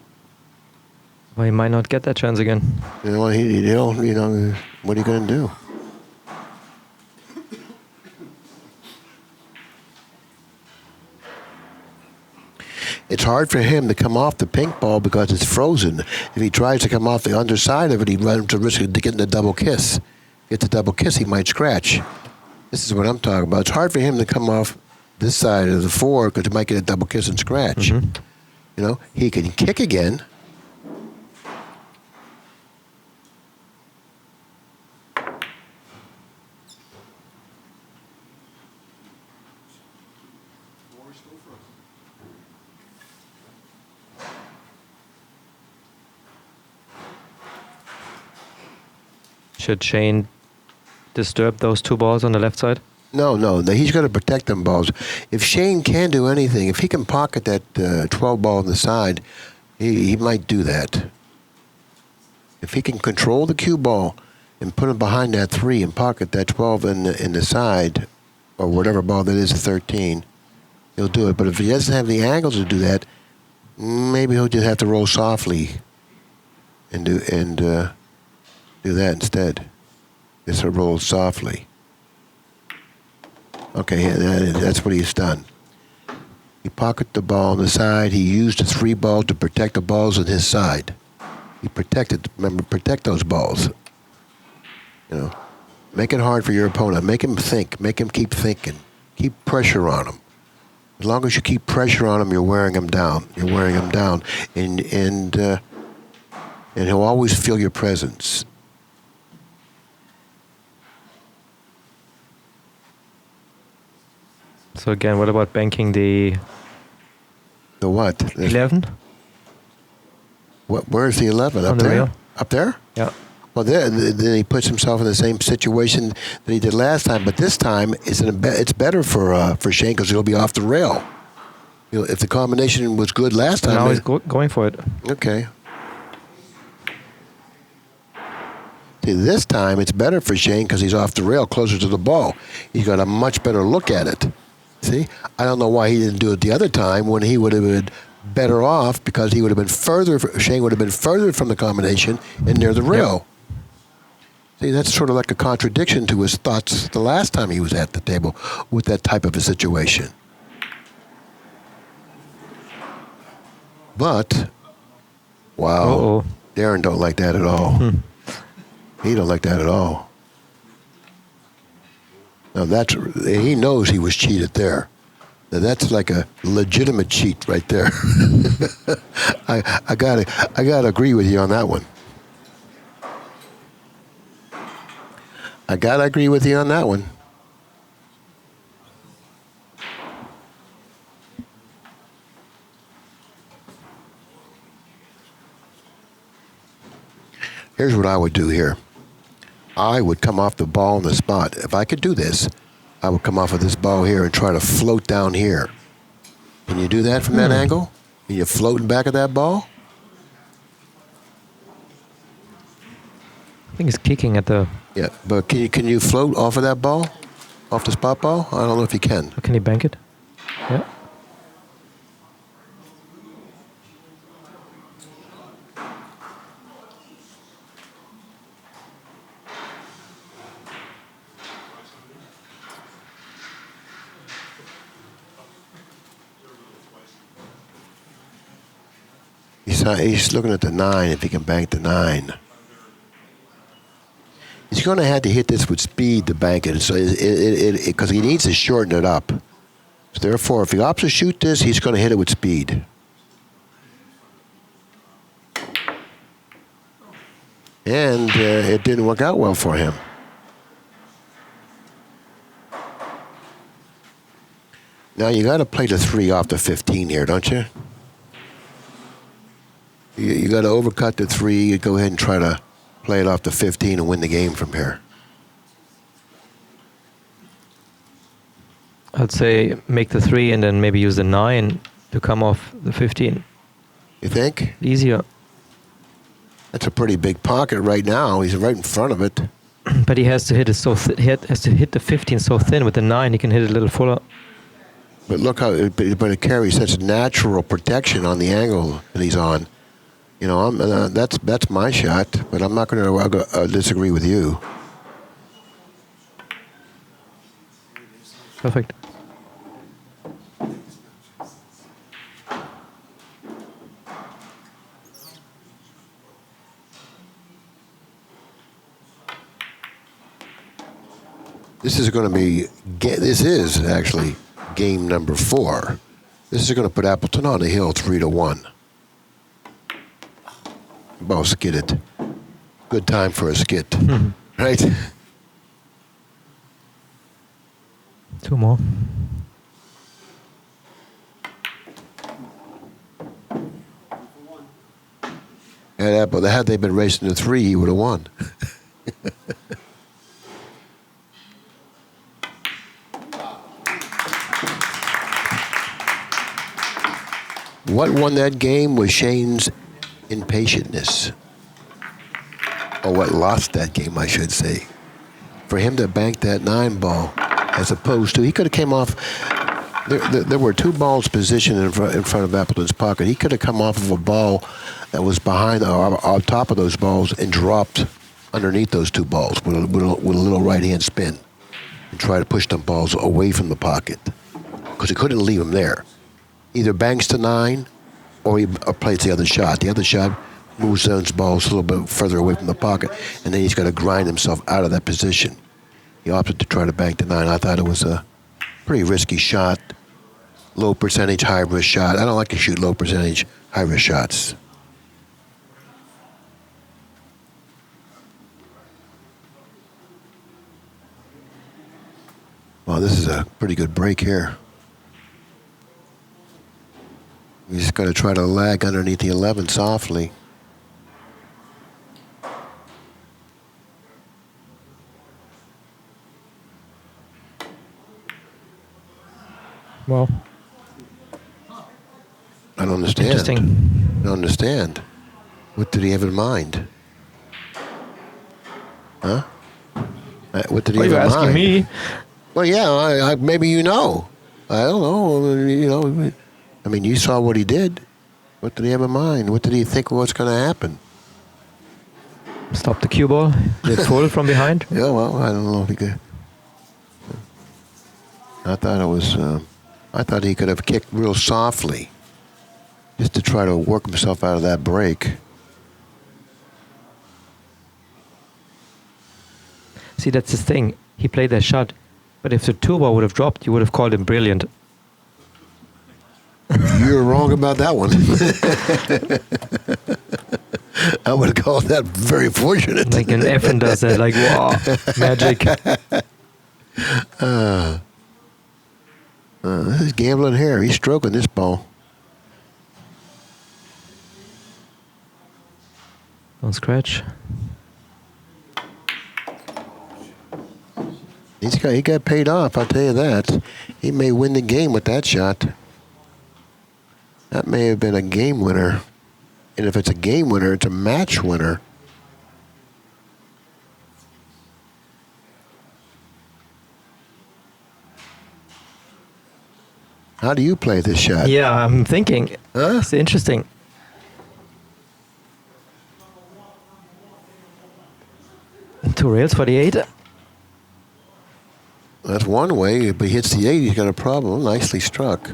Well, he might not get that chance again. You know, what are you going to do? It's hard for him to come off the pink ball because it's frozen. If he tries to come off the underside of it, he runs the risk of getting a double kiss. Gets a double kiss, he might scratch. This is what I'm talking about. It's hard for him to come off this side of the 4 because he might get a double kiss and scratch. Mm-hmm. You know, he can kick again. Should Shane disturb those 2 balls on the left side? No, he's going to protect them balls. If Shane can do anything, if he can pocket that 12 ball on the side, he might do that. If he can control the cue ball and put it behind that 3 and pocket that 12 in the side, or whatever ball that is, 13, he'll do it. But if he doesn't have the angles to do that, maybe he'll just have to roll softly and do that instead. Just roll softly. Okay, that's what he's done. He pocketed the ball on the side. He used the 3 balls to protect the balls on his side. He protected. Remember, protect those balls. You know, make it hard for your opponent. Make him think. Make him keep thinking. Keep pressure on him. As long as you keep pressure on him, you're wearing him down. You're wearing him down, and he'll always feel your presence. So again, what about banking the what? 11? Where's the 11? On Up the there? rail. Up there? Yeah. Well, then he puts himself in the same situation that he did last time. But this time, it's better for Shane because he'll be off the rail. You know, if the combination was good last time. Now he's going for it. Okay. See, this time it's better for Shane because he's off the rail, closer to the ball. He's got a much better look at it. See, I don't know why he didn't do it the other time when he would have been better off, because he would have been further. Shane would have been further from the combination and near the rail. Yep. See, that's sort of like a contradiction to his thoughts the last time he was at the table with that type of a situation. But, wow, Uh-oh. Darren don't like that at all. He don't like that at all. Now he knows he was cheated there. Now that's like a legitimate cheat right there. I gotta agree with you on that one. I gotta agree with you on that one. Here's what I would do here. I would come off the ball on the spot. If I could do this, I would come off of this ball here and try to float down here. Can you do that from that angle? Can you floating back at that ball? I think he's kicking at the... Yeah, but can you float off of that ball? Off the spot ball? I don't know if you can. Can he bank it? Yeah. He's looking at the 9, if he can bank the 9. He's going to have to hit this with speed to bank it, so because he needs to shorten it up. So therefore, if he opts to shoot this, he's going to hit it with speed. And it didn't work out well for him. Now you got to play the 3 off the 15 here, don't you? You got to overcut the 3. You go ahead and try to play it off the 15 and win the game from here. I'd say make the 3 and then maybe use the 9 to come off the 15. You think? Easier. That's a pretty big pocket right now. He's right in front of it. But he has to hit it so he has to hit the 15 so thin. With the 9, he can hit it a little fuller. But look how it carries such natural protection on the angle that he's on. You know, that's my shot, but I'm not going to disagree with you. Perfect. This is actually game number 4. This is going to put Appleton on the hill 3-1. Ball skidded. Good time for a skid, right? 2 more. Had they been racing to 3, he would have won. What won that game was Shane's impatientness. Or what lost that game, I should say. For him to bank that 9 ball, as opposed to, he could have came off, there were 2 balls positioned in front of Appleton's pocket. He could have come off of a ball that was behind or on top of those balls and dropped underneath those 2 balls with a little right-hand spin and try to push them balls away from the pocket because he couldn't leave them there. Either banks to 9 or he plays the other shot. The other shot moves those balls a little bit further away from the pocket, and then he's got to grind himself out of that position. He opted to try to bank the 9. I thought it was a pretty risky shot. Low percentage, high risk shot. I don't like to shoot low percentage, high risk shots. Well, this is a pretty good break here. He's going to try to lag underneath the 11 softly. Well, I don't understand. interesting. I don't understand. What did he have in mind? Huh? What did he have in mind? Are you asking me? Well, yeah, maybe you know. I don't know. You know, I mean, you saw what he did. What did he have in mind? What did he think was going to happen? Stop the cue ball. It's full from behind. Yeah, well, I don't know if he could. I thought it was. I thought he could have kicked real softly, just to try to work himself out of that break. See, that's the thing. He played that shot, but if the 2 ball would have dropped, you would have called him brilliant. You're wrong about that one. I would have called that very fortunate. Like an effing does that, like, wow, magic. This is gambling here. He's stroking this ball. Don't scratch. He got paid off, I'll tell you that. He may win the game with that shot. That may have been a game winner. And if it's a game winner, it's a match winner. How do you play this shot? Yeah, I'm thinking. Huh? It's interesting. Two rails for the 8. That's one way. If he hits the 8, he's got a problem. Nicely struck.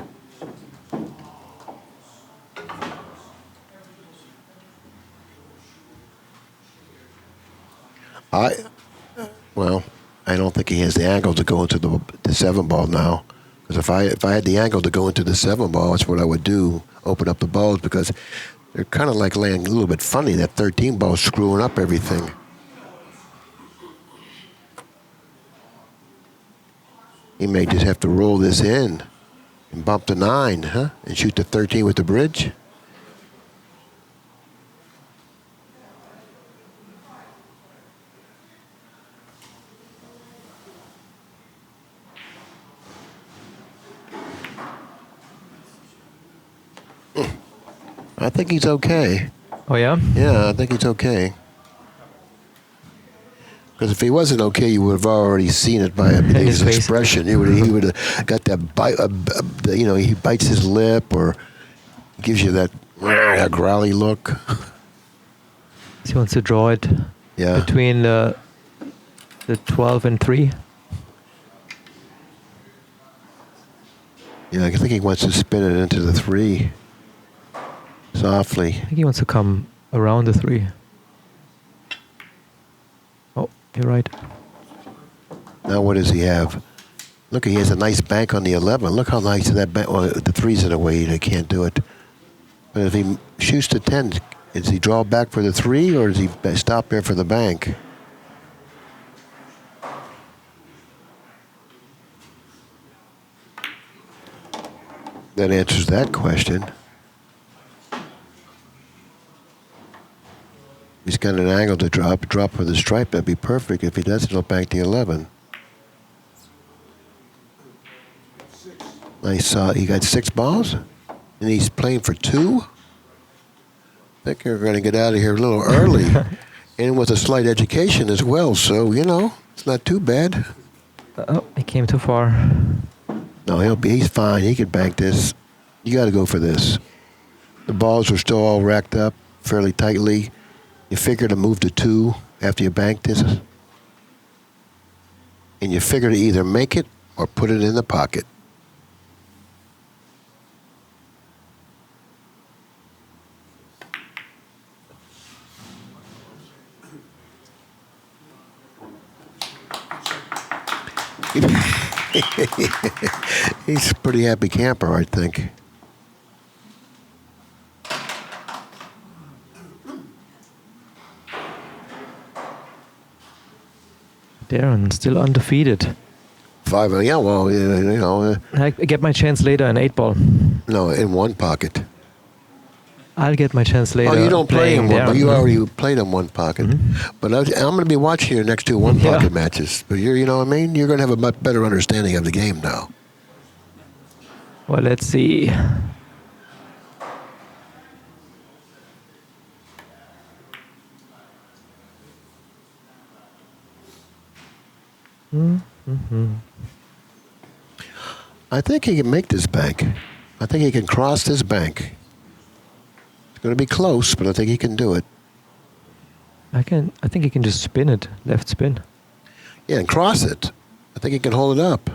Well, I don't think he has the angle to go into the 7 ball now. Because if I had the angle to go into the 7 ball, that's what I would do. Open up the balls because they're kind of like laying a little bit funny. That 13 ball screwing up everything. He may just have to roll this in and bump the 9, huh? And shoot the 13 with the bridge. I think he's okay. Oh, yeah? Yeah, I think he's okay. Because if he wasn't okay, you would have already seen it by his expression. He would have got that bite. He bites his lip or gives you that growly look. He wants to draw it between the 12 and 3. Yeah, I think he wants to spin it into the 3 softly. I think he wants to come around the 3. Oh, you're right. Now what does he have? Look, he has a nice bank on the 11. Look how nice that bank. Well, the 3's in a way they can't do it. But if he shoots to 10, does he draw back for the 3 or does he stop there for the bank? That answers that question. He's got an angle to drop for the stripe. That'd be perfect. If he doesn't, he'll bank the 11. Nice. He got 6 balls, and he's playing for 2. I think you're going to get out of here a little early, and with a slight education as well. So it's not too bad. Oh, he came too far. No, he's fine. He could bank this. You got to go for this. The balls are still all racked up fairly tightly. You figure to move to 2 after you bank this. And you figure to either make it or put it in the pocket. He's a pretty happy camper, I think. Darren, still undefeated. 5, yeah, well, I get my chance later in 8 ball. No, in 1 pocket. I'll get my chance later. Oh, you don't play in 1, but you already played in 1 pocket. Mm-hmm. But I'm going to be watching your next 2 1-pocket matches. But you know what I mean? You're going to have a much better understanding of the game now. Well, let's see. I think he can make this bank. I think he can cross this bank. It's going to be close, but I think he can do it. I think he can just spin it, left spin. Yeah, and cross it. I think he can hold it up.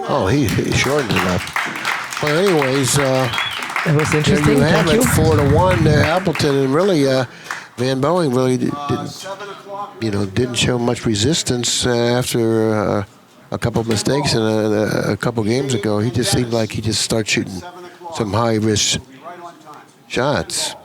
Oh, he shortened it up. Well, anyways, It was interesting. there you have Thank it, you. 4-1 to Appleton, and really, Van Boeing really didn't show much resistance after a couple of mistakes and a couple games ago. He just seemed like he just started shooting some high-risk shots.